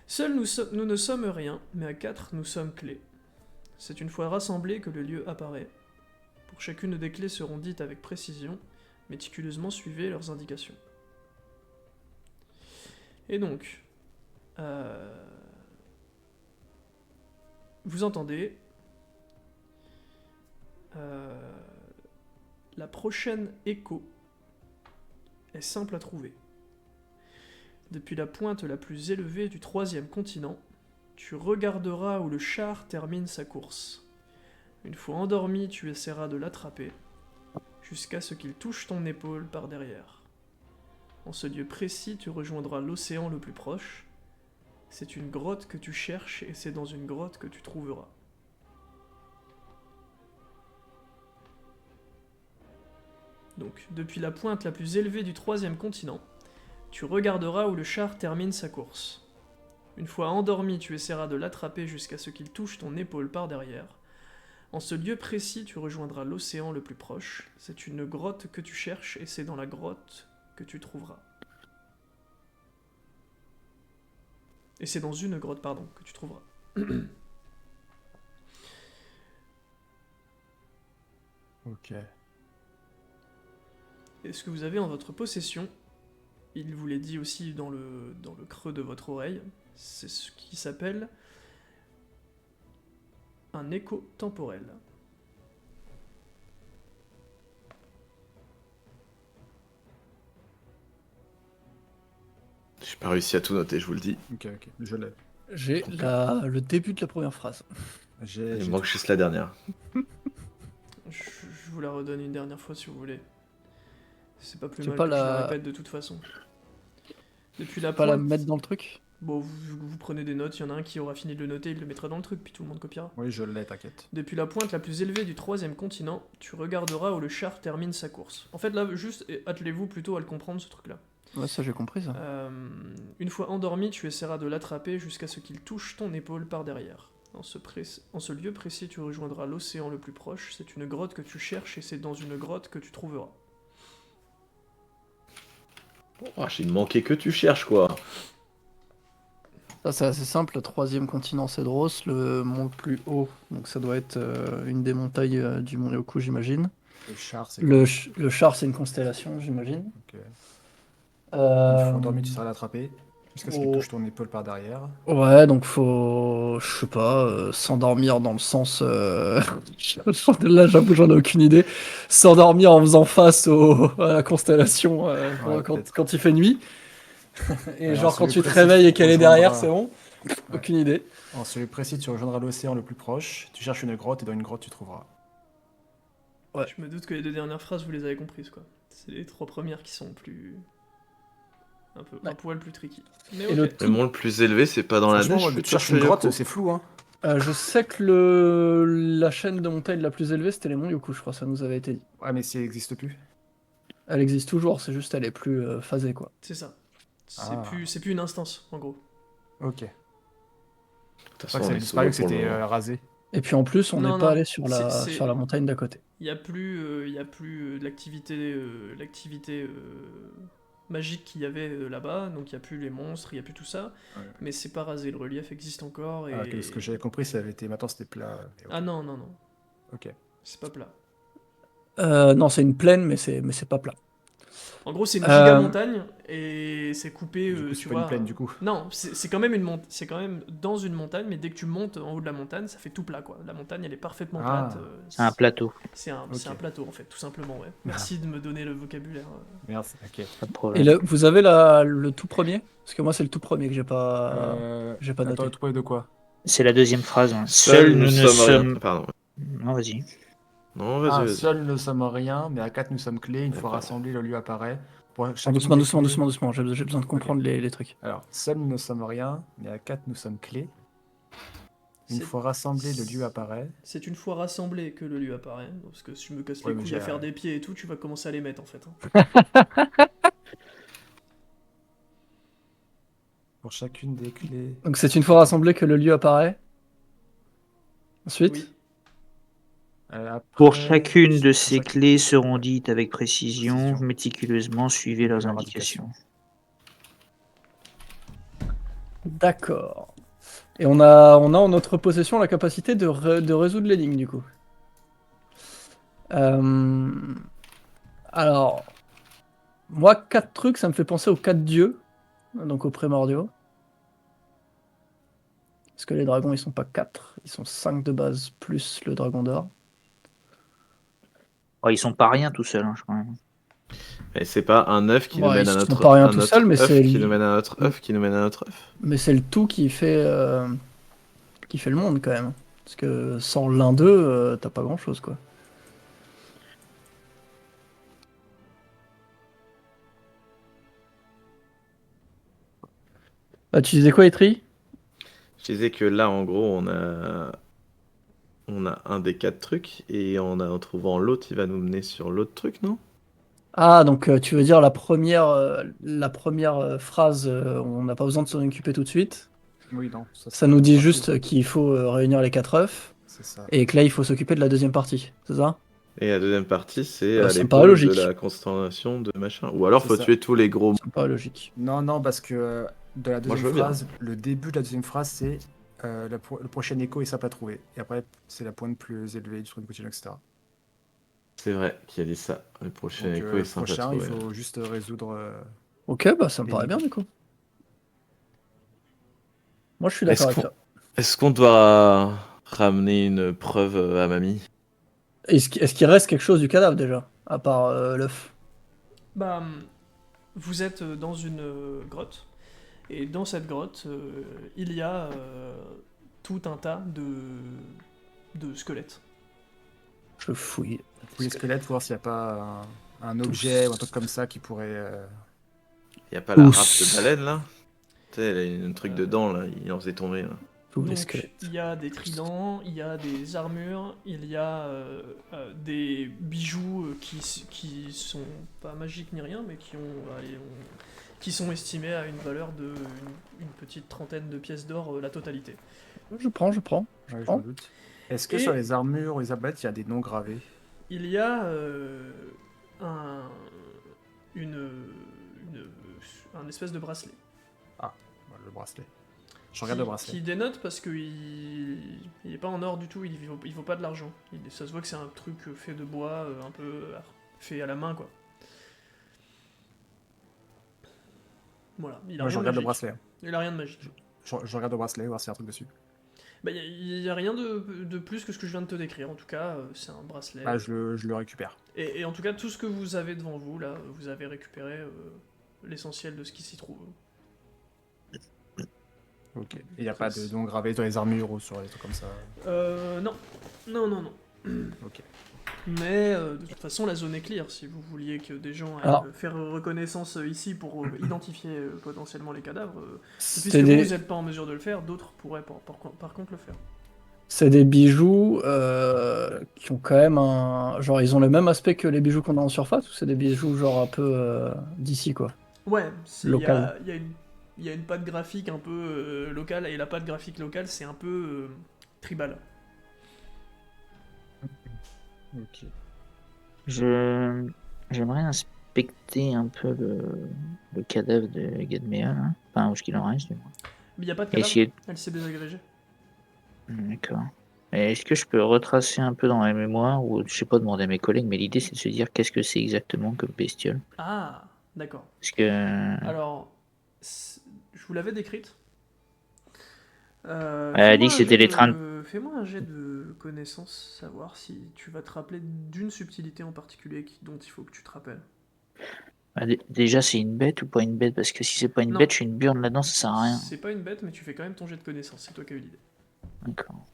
Seuls nous ne sommes rien, mais à 4 nous sommes clés. C'est une fois rassemblés que le lieu apparaît. Pour chacune des clés seront dites avec précision, méticuleusement suivez leurs indications. Et donc, vous entendez la prochaine écho est simple à trouver. Depuis la pointe la plus élevée du 3e continent, tu regarderas où le char termine sa course. Une fois endormi, tu essaieras de l'attraper, jusqu'à ce qu'il touche ton épaule par derrière. En ce lieu précis, tu rejoindras l'océan le plus proche. C'est une grotte que tu cherches et c'est dans une grotte que tu trouveras. Donc, depuis la pointe la plus élevée du 3e continent, tu regarderas où le char termine sa course. Une fois endormi, tu essaieras de l'attraper jusqu'à ce qu'il touche ton épaule par derrière. En ce lieu précis, tu rejoindras l'océan le plus proche. C'est une grotte que tu cherches et c'est dans la grotte que tu trouveras. Et c'est dans une grotte, pardon, que tu trouveras. Ok. Et ce que vous avez en votre possession, il vous l'a dit aussi dans le creux de votre oreille, c'est ce qui s'appelle un écho temporel. J'ai pas réussi à tout noter, je vous le dis. Ok, je l'ai. J'ai le début de la première phrase. Il me manque juste la dernière. Je vous la redonne une dernière fois si vous voulez. C'est pas plus Tu mal peux que pas je la la- répète de toute façon. Depuis la Pas la pointe... mettre dans le truc? Bon, vous prenez des notes, il y en a un qui aura fini de le noter, il le mettra dans le truc, puis tout le monde copiera. Oui, je l'ai, t'inquiète. Depuis la pointe la plus élevée du 3e continent, tu regarderas où le char termine sa course. En fait, là, juste attelez-vous plutôt à le comprendre, ce truc-là. Ouais, ça j'ai compris ça. Une fois endormi, tu essaieras de l'attraper jusqu'à ce qu'il touche ton épaule par derrière. En ce lieu précis, tu rejoindras l'océan le plus proche. C'est une grotte que tu cherches et c'est dans une grotte que tu trouveras. Oh, il ne manquait que tu cherches, quoi. Ça, c'est assez simple. Le troisième continent, c'est Dros, le mont le plus haut. Donc ça doit être une des montagnes du mont Yoku, j'imagine. Le char, c'est Le char, c'est une constellation, j'imagine. Ok. Une Euh, fois endormi, tu seras l'attrapé. Jusqu'à ce qu'il oh. touche ton épaule par derrière. Ouais, donc faut, je sais pas, s'endormir dans le sens. Là, j'avoue, j'en ai aucune idée. S'endormir en faisant face à la constellation Ouais, quand, peut-être. quand il fait nuit. Et Alors, genre, quand celui tu te précis, réveilles et tu qu'elle est rejoindras- derrière, c'est bon? Ouais. Aucune idée. En celui précis, tu rejoindras l'océan le plus proche. Tu cherches une grotte et dans une grotte, tu trouveras. Ouais. Je me doute que les 2 dernières phrases, vous les avez comprises, quoi. C'est les 3 premières qui sont plus... un Ouais. poil plus tricky. Mais Et ok. le Le mont le plus élevé, c'est pas dans la Franchement, neige. moi, je tu suis cherches une sûr, grotte, Yoko. c'est flou, hein. Je sais que la chaîne de montagne la plus élevée, c'était les monts Yoku, je crois, ça nous avait été dit. Ouais, mais si elle n'existe plus. Elle existe toujours, c'est juste elle est plus phasée, quoi. C'est ça. C'est Ah. plus une instance, en gros. Ok. De toute C'est façon, pas que on ça a est disparu, solo que pour le c'était moment. rasé. Et puis en plus, on Non, n'est pas non, allé sur c'est- sur la montagne d'à côté. Il n'y a plus, de l'activité magique qu'il y avait là-bas, donc il n'y a plus les monstres, il n'y a plus tout ça, Ouais. mais c'est pas rasé, le relief existe encore. Et... Ah, ok, ce que j'avais compris, ça avait été. Maintenant, c'était plat. Mais ok. Ah non, non, non, Ok. c'est pas plat. Non, c'est une plaine, mais c'est pas plat. En gros, c'est une Euh, giga montagne et c'est coupé, Du coup, c'est tu pas une vois. plaine, du coup. Non, c'est quand même c'est quand même dans une montagne, mais dès que tu montes en haut de la montagne, ça fait tout plat, quoi. La montagne, elle est parfaitement Ah. plate. C'est un plateau, c'est un Ok. plateau, en fait, tout simplement, ouais. Merci de me donner le vocabulaire. Merci. Ok. pas de Et problème. vous avez le tout premier? Parce que moi, c'est le tout premier que j'ai pas Attends, noté. tu parlais de quoi? C'est la deuxième phrase. Hein. Seuls nous ne sommes rien. sommes. Pardon. Non, vas-y. Non, vas-y, Ah, vas-y. seuls ne sommes rien, mais à 4 nous sommes clés. Une fois D'accord. rassemblés, le lieu apparaît. Pour chacune Doucement, des doucement, clés- doucement, doucement. J'ai besoin de comprendre les trucs. Alors, seuls nous ne sommes rien, mais à 4 nous sommes clés. Une C'est- fois rassemblés, le lieu apparaît. C'est une fois rassemblé que le lieu apparaît. Parce que si je me casse Ouais, les mais couilles à j'ai- faire des pieds et tout, tu vas commencer à les mettre en fait. Hein. Pour chacune des clés. Donc c'est une fois rassemblé que le lieu apparaît. Ensuite, Oui. Pour Après, chacune de pour ces chaque- clés seront dites avec précision, Précision. méticuleusement, suivez leurs Leurs indications. d'accord. Et on a en notre possession la capacité de résoudre l'énigme du coup. Alors, moi, 4 trucs, ça me fait penser aux 4 dieux, donc aux primordiaux. Parce que les dragons, ils sont pas 4, ils sont 5 de base, plus le dragon d'or. Oh, ils sont pas rien tout seuls, hein, je crois. Et c'est pas un œuf qui nous Ouais, mène ils à sont notre pas rien un tout autre seuls, mais œuf c'est qui nous mène à notre œuf qui nous mène à notre œuf. Mais c'est le tout qui fait le monde quand même. Parce que sans l'un d'eux, t'as pas grand chose quoi. Bah, tu disais quoi, Etri? Je disais que là, en gros, on a un des 4 trucs et en trouvant l'autre, il va nous mener sur l'autre truc, non? Ah, donc tu veux dire la première phrase, on n'a pas besoin de s'en occuper tout de suite. Oui, non. Ça nous dit c'est juste qu'il faut réunir les 4 œufs C'est ça. et que là il faut s'occuper de la deuxième partie, c'est ça? Et la deuxième partie, c'est Ah, à ça me paraît l'épaule de logique. la constellation de machin. Ou alors, C'est faut ça. tuer tous les gros. Ça me paraît logique. Non, non, parce que de la Moi, je deuxième veux bien. phrase, le début de la deuxième phrase, c'est le prochain écho est simple à trouver. Et après, c'est la pointe plus élevée du truc continu, etc. C'est vrai qui a dit ça. Le prochain Donc, écho le est simple à prochain, il trouver. faut juste résoudre. Ok, bah ça me paraît bien du coup. Moi je suis d'accord avec toi. Est-ce qu'on doit ramener une preuve à mamie? Est-ce qu'il reste quelque chose du cadavre déjà? À part l'œuf? Bah, vous êtes dans une grotte, et dans cette grotte, il y a tout un tas de squelettes. Je fouille. Pour les squelettes, voir s'il n'y a pas un objet ou un truc comme ça qui pourrait. Y a pas la Tous. râpe de baleine là? Tu sais, elle a un truc dedans là, il en faisait tomber là. Tous les Donc, squelettes. il y a des tridents, il y a des armures, il y a des bijoux qui sont pas magiques ni rien, mais qui ont qui sont estimés à une valeur de une petite trentaine de pièces d'or la totalité. Je prends. Ouais, je me doute. Est-ce que Et- sur les armures ou les arbalètes, il y a des noms gravés? Il y a une, un espèce de bracelet. Bah, le bracelet. Je regarde le bracelet. Qui dénote parce qu'il il est pas en or du tout, il vaut pas de l'argent. Ça se voit que c'est un truc fait de bois, un peu fait à la main, quoi. Voilà, il a Ouais, rien je de regarde le magique. bracelet. Il a rien de magique. Je regarde le bracelet, voir s'il y a un truc dessus. Bah, il y a rien de plus que ce que je viens de te décrire. En tout cas, c'est un bracelet. Bah, je le récupère. Et en tout cas, tout ce que vous avez devant vous, là, vous avez récupéré l'essentiel de ce qui s'y trouve. Ok. Et il n'y a pas de noms gravés sur les armures ou sur les trucs comme ça? Non. Non. Ok. Mais de toute façon, la zone est clear. Si vous vouliez que des gens aillent Alors- faire reconnaissance ici pour identifier potentiellement les cadavres, puisque C'est vous des... n'êtes pas en mesure de le faire, d'autres pourraient par contre le faire. C'est des bijoux qui ont quand même un... Genre, ils ont le même aspect que les bijoux qu'on a en surface, ou c'est des bijoux genre un peu d'ici, quoi? Ouais, Local. il y a une patte graphique un peu locale, et la patte graphique locale, c'est un peu tribal. Ok. J'aimerais inspecter un peu le cadavre de Gadmea, là. Enfin, où est-ce qu'il en reste, du moins. Mais il n'y a pas de Et cadavre, essayer... elle s'est désagrégée. D'accord. Et est-ce que je peux retracer un peu dans la mémoire, ou je sais pas, demander à mes collègues, mais l'idée c'est de se dire qu'est-ce que c'est exactement comme bestiole. Ah, d'accord. Parce que... Alors, je vous l'avais décrite. Elle a dit que c'était les trains Fais-moi un jet de connaissance, savoir si tu vas te rappeler d'une subtilité en particulier dont il faut que tu te rappelles. Déjà, c'est une bête ou pas une bête? Parce que si c'est pas une Non. bête, je suis une burne là-dedans, ça sert à rien. C'est pas une bête, mais tu fais quand même ton jet de connaissance, c'est toi qui as eu l'idée. D'accord.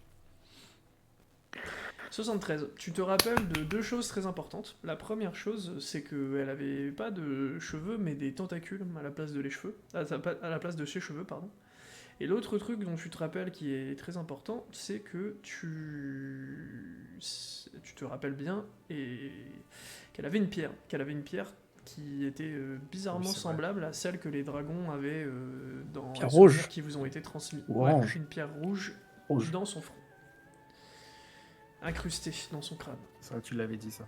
73. Tu te rappelles de deux choses très importantes. La première chose, c'est qu'elle avait pas de cheveux, mais des tentacules à la place de les cheveux. À la place de ses cheveux, pardon. Et l'autre truc dont tu te rappelles qui est très important, c'est que tu te rappelles bien et qu'elle avait une pierre. Qui était bizarrement Oui, c'est vrai. semblable à celle que les dragons avaient dans Pierre les souvenirs rouge. qui vous ont été transmis. Ou Ouais, orange. une pierre rouge Rouge. dans son front. Incrustée dans son crâne. Ça, tu l'avais dit, ça.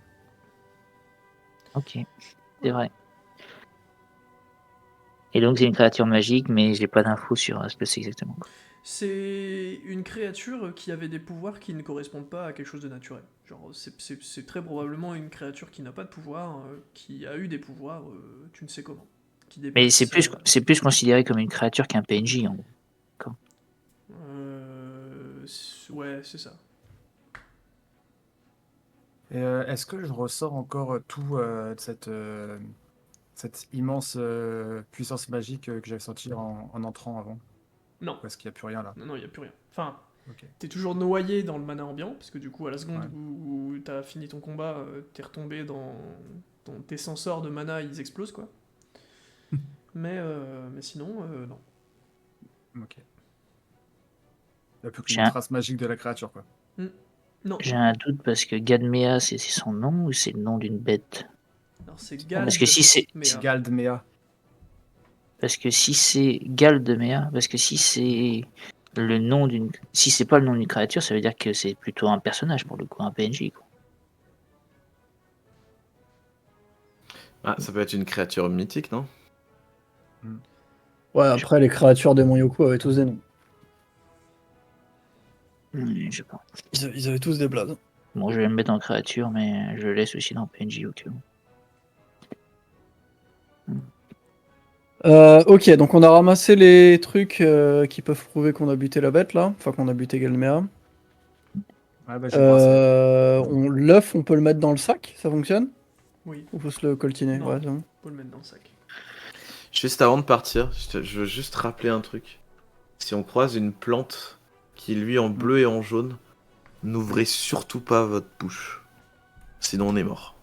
Ok, c'est vrai. Et donc c'est une créature magique, mais j'ai pas d'infos sur ce que c'est exactement. C'est une créature qui avait des pouvoirs qui ne correspondent pas à quelque chose de naturel. Genre, c'est très probablement une créature qui n'a pas de pouvoir, qui a eu des pouvoirs, tu ne sais comment. Qui Mais dépassent, c'est plus considéré comme une créature qu'un PNJ en gros. ouais, c'est ça. Et, est-ce que je ressors encore tout de cette immense puissance magique que j'avais sentie en entrant avant? Non, Ou est-ce qu'il n'y a plus rien là? non, il n'y a plus rien. Enfin, Ok. t'es toujours noyé dans le mana ambiant, parce que du coup, à la seconde Ouais. où t'as fini ton combat, t'es retombé dans tes sensors de mana, ils explosent, quoi. mais sinon, non. Ok. Il n'y a plus J'ai qu'une un- trace magique de la créature, quoi. Non, J'ai un doute parce que Gadmea, c'est son nom ou c'est le nom d'une bête? alors c'est Gald, Parce que si c'est mais, Tigald Mea. parce que si c'est Galdmea, parce que si c'est le nom d'une si c'est pas le nom d'une créature, ça veut dire que c'est plutôt un personnage pour le coup, un PNJ quoi. Ah, ça peut être une créature mythique, non? Ouais, après, les créatures des Monyoku avaient tous des noms. Je sais pas. Ils avaient tous des blades. Bon, je vais me mettre en créature, mais je le laisse aussi dans PNJ au cas où. Ok, donc on a ramassé les trucs qui peuvent prouver qu'on a buté la bête, là. Enfin, qu'on a buté Galmea. Ouais, bah, j'ai le bracelet. L'œuf, on peut le mettre dans le sac, ça fonctionne? oui, Ou faut se le coltiner? Non. Ouais, c'est bon. faut le mettre dans le sac. Juste avant de partir, je veux juste rappeler un truc. Si on croise une plante qui est lui en bleu et en jaune, n'ouvrez surtout pas votre bouche. Sinon on est mort.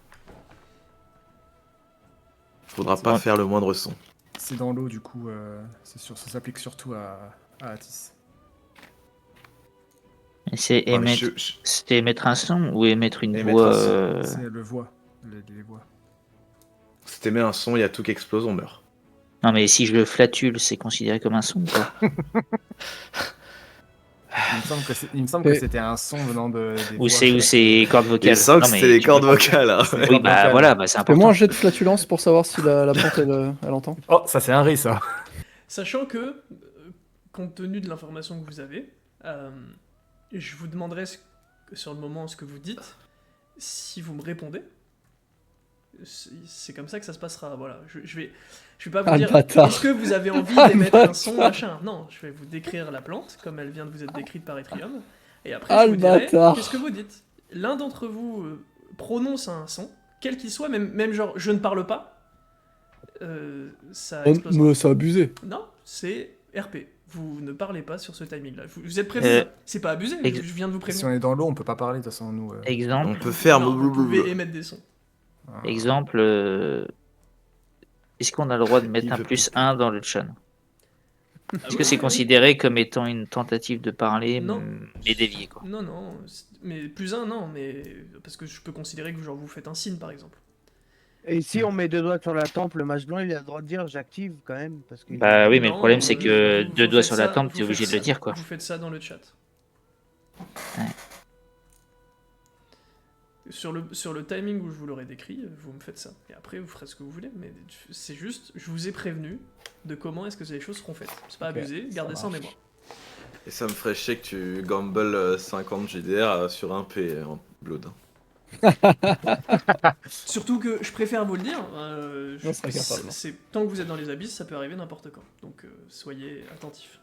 Faudra pas Ouais. faire le moindre son. C'est dans l'eau, du coup, c'est sûr, ça s'applique surtout à Atis. Et c'est Ouais, mais émettre, c'est émettre un son ou émettre une Émettre voix un son. C'est le voix, les voix. Si t'émets un son, il y a tout qui explose, on meurt. Non, mais si je flatule, c'est considéré comme un son ou pas? Il me semble que Et- c'était un son venant des Ou voix. c'est cordes Il vocales? semble que Non, mais c'était les tu peux cordes pas- vocales. Hein. C'est Oui, cordes bah vocales. voilà, bah, c'est Fais-moi important. un jet de flatulence pour savoir si la plante elle entend. Oh, ça c'est un riz, ça. Sachant que, compte tenu de l'information que vous avez, je vous demanderai sur le moment ce que vous dites. Si vous me répondez, c'est comme ça que ça se passera. Voilà, je vais pas vous Ah, le dire bâtard. est-ce que vous avez envie Ah, le d'émettre un bâtard. son machin. Non, je vais vous décrire la plante comme elle vient de vous être décrite par Etrium, et après Ah, je vous le dirai bâtard. qu'est-ce que vous dites. L'un d'entre vous prononce un son, quel qu'il soit, même genre je ne parle pas, ça explosera. Mais c'est abusé. Non, c'est RP. Vous ne parlez pas sur ce timing-là. Vous êtes prévenus. C'est pas abusé, ex- je viens de vous Si prévenir. on est dans l'eau, on peut pas parler de toute façon, nous. Exemple, On peut faire. Non, vous pouvez émettre des sons. exemple, est-ce qu'on a le droit de mettre Il un veut plus péter. 1 dans le chat? Ah Est-ce que c'est considéré comme étant une tentative de parler, Non. mais déviée, quoi? Non, non, mais plus un, non, mais parce que je peux considérer que genre vous faites un signe par exemple. Et si on met 2 doigts sur la tempe, le mage blanc il a le droit de dire j'active quand même parce que Bah oui, mais le Non, problème, c'est que vous 2 doigts faites sur la ça- tempe, vous t'es obligé faites de le ça- dire, quoi. Vous faites ça dans le chat. Ouais. Sur le timing où je vous l'aurais décrit, vous me faites ça. Et après, vous ferez ce que vous voulez, mais c'est juste, je vous ai prévenu de comment est-ce que les choses seront faites. C'est pas Ok, abusé, gardez ça en marche. mémoire. Et ça me ferait chier que tu gambles 50 GDR sur un P en Blood. Surtout que je préfère vous le dire, Non, c'est capable. tant que vous êtes dans les abysses, ça peut arriver n'importe quand. Donc soyez attentifs.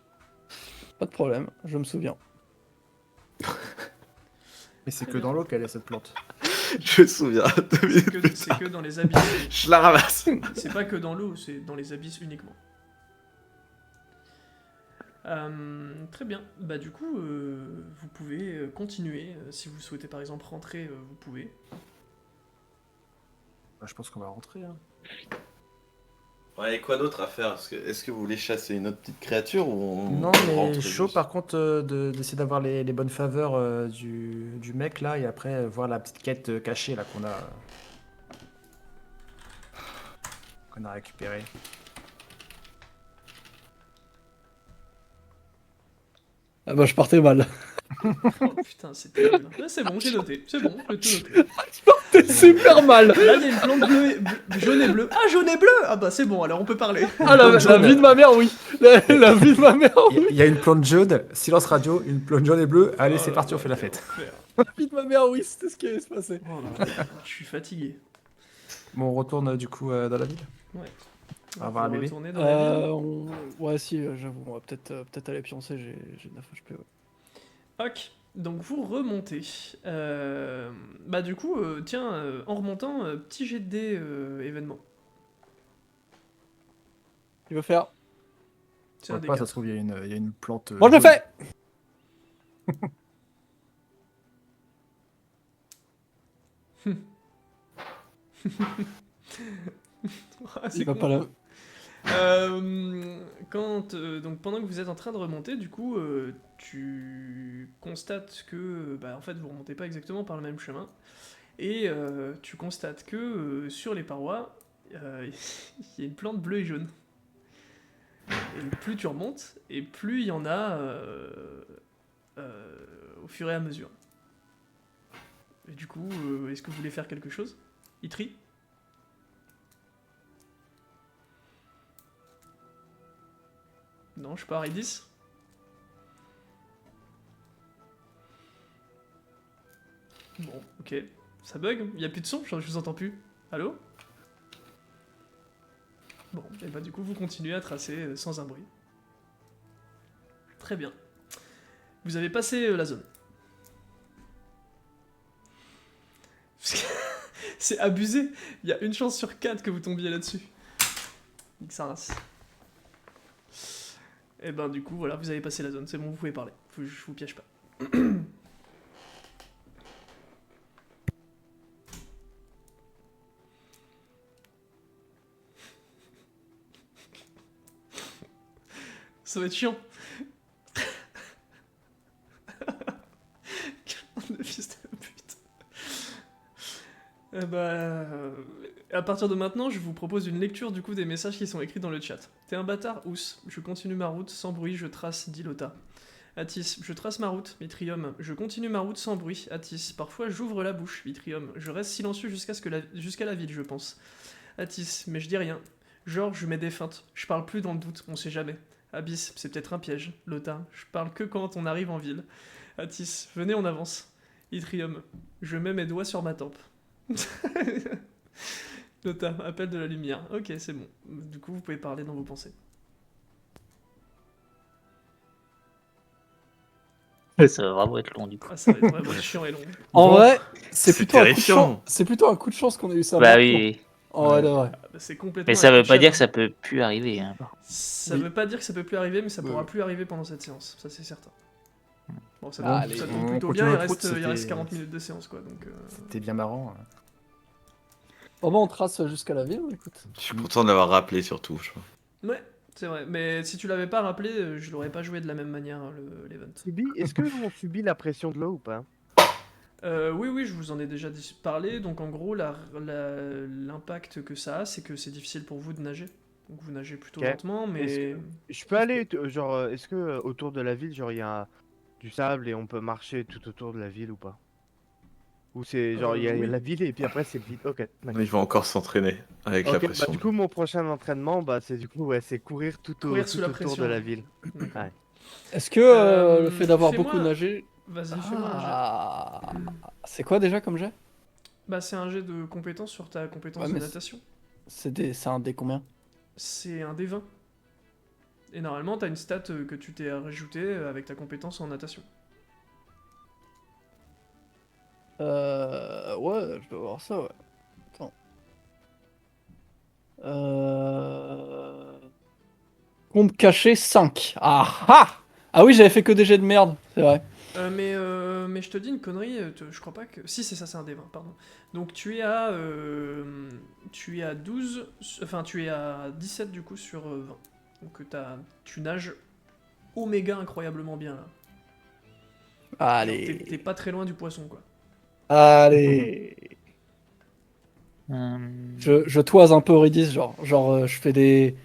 Pas de problème, je me souviens. Mais c'est que dans l'eau qu'elle est cette plante. Je me souviens. 2 minutes plus C'est tard, que dans les abysses. je la ramasse. C'est pas que dans l'eau, c'est dans les abysses uniquement. Très bien. Bah du coup, vous pouvez continuer. Si vous souhaitez par exemple rentrer, vous pouvez. Bah, je pense qu'on va rentrer. Hein. Ouais, et quoi d'autre à faire? Est-ce que vous voulez chasser une autre petite créature ou on Non, rentre mais chaud juste par contre d'essayer d'avoir les bonnes faveurs du mec là et après voir la petite quête cachée là qu'on a récupérée. Ah bah je partais mal. Oh putain, c'est terrible. Là, c'est bon, j'ai noté. C'est bon, j'ai tout noté. T'es super mal. Là, il y a une plante jaune et bleue. Ah, jaune et bleu. Ah bah c'est bon, alors on peut parler. Ah la vie de ma mère, oui. La vie de ma mère, oui. Il y a une plante jaune, silence radio, une plante jaune et bleue. Allez, c'est Oh, parti, on fait la fête. La vie de ma mère, oui, c'était ce qui allait se passer. Oh là là, je suis fatigué. Bon, on retourne du coup dans la ville. Ouais. On va voir un Faut bébé. retourner dans la ville. Ouais, si, j'avoue, on va peut-être aller pioncer, j'ai 9 HP. Ouais. Ok, donc vous remontez. Bah du coup, tiens, en remontant, petit jet de dés événement. Tu veux faire? C'est un Ouais, des pas, ça quatre. se trouve, il y a une plante. Moi je le jaune. fais. Ah, c'est Il va con. pas là. Donc pendant que vous êtes en train de remonter, du coup, tu constates que, bah, en fait, vous remontez pas exactement par le même chemin, et tu constates que sur les parois, il y a une plante bleue et jaune. Et plus tu remontes, et plus il y en a au fur et à mesure. Et du coup, est-ce que vous voulez faire quelque chose, Itri? Non, je sais pas, Raidis? Bon, ok. Ça bug? Il y a plus de son? Je vous entends plus. Allô? Bon, et bah du coup, vous continuez à tracer sans un bruit. Très bien. Vous avez passé la zone. C'est abusé. Il y a une chance sur 4 que vous tombiez là-dessus. Nique sa race. Et ben du coup, voilà, vous avez passé la zone. C'est bon, vous pouvez parler. Je vous piège pas. Ça va être chiant. Quel bande de fils de pute. Eh bah, Et à partir de maintenant, je vous propose une lecture du coup des messages qui sont écrits dans le chat. T'es un bâtard, Ous. Je continue ma route, sans bruit, je trace, dit Lota. Atis, je trace ma route, Mitrium. Je continue ma route sans bruit, Atis. Parfois j'ouvre la bouche, Mitrium. Je reste silencieux jusqu'à la ville, je pense. Atis, mais je dis rien. Genre, je mets des feintes. Je parle plus dans le doute, on sait jamais. Abyss, c'est peut-être un piège. Lota, je parle que quand on arrive en ville. Atis, venez, on avance. Itrium, je mets mes doigts sur ma tempe. Lota, appel de la lumière. Ok, c'est bon. Du coup, vous pouvez parler dans vos pensées. Ça va vraiment être long du coup. Ah, ça va être vraiment chiant et long. En Bon, vrai, c'est c'est plutôt un coup de terrifiant. chance. C'est plutôt un coup de chance qu'on ait eu ça. Bah maintenant. oui, En vrai, de Ouais. vrai. Ah, bah, c'est complètement. mais ça un veut coup de pas dire que chat, ça peut plus arriver. Hein. Ça Oui. veut pas dire que ça peut plus arriver, mais ça pourra Ouais. plus arriver pendant cette séance, ça c'est certain. Bon, ça Allez, tombe on plutôt continue bien, notre route, il reste c'était- 40 minutes de séance quoi, donc... C'était bien marrant. Bon, bah, on trace jusqu'à la ville, écoute. Je suis content de l'avoir rappelé surtout. Je crois. Ouais, c'est vrai, mais si tu l'avais pas rappelé, je l'aurais pas joué de la même manière, l'event. Est-ce que on subit la pression de l'eau ou pas? Oui, je vous en ai déjà parlé, donc en gros, l'impact que ça a, c'est que c'est difficile pour vous de nager. Donc vous nagez plutôt Ok. lentement, mais... Est-ce Je peux aller, genre, est-ce que autour de la ville, genre, il y a du sable et on peut marcher tout autour de la ville ou pas? Ou c'est genre, il y a oui. la ville et puis après c'est le vide. Ok, Mais d'accord. il va encore s'entraîner avec la Ok, bah pression. du coup, mon prochain entraînement, bah c'est du coup, ouais, c'est courir Courir tout sous la autour pression, de la ouais. ville. D'accord. Ouais. Est-ce que le fait d'avoir fais-moi- beaucoup nagé. Vas-y, fais-moi un jet. Ah. C'est quoi déjà comme jet? Bah c'est un jet de compétence sur ta compétence Ouais, de mais natation. c'est un dé combien? C'est un D20. Et normalement, t'as une stat que tu t'es rajoutée avec ta compétence en natation. Ouais, je dois voir ça, ouais. Attends. Compte caché 5. Ah ah! Ah oui, j'avais fait que des jets de merde, c'est vrai. Mais je te dis une connerie, je crois pas que... Si, c'est ça, c'est un D20, pardon. Donc tu es à 12... Enfin, tu es à 17 du coup sur 20. Donc tu nages oméga incroyablement bien là. Genre, t'es Allez. pas très loin du poisson quoi. Allez. Hum, Je toise un peu Eurydice, genre je fais des.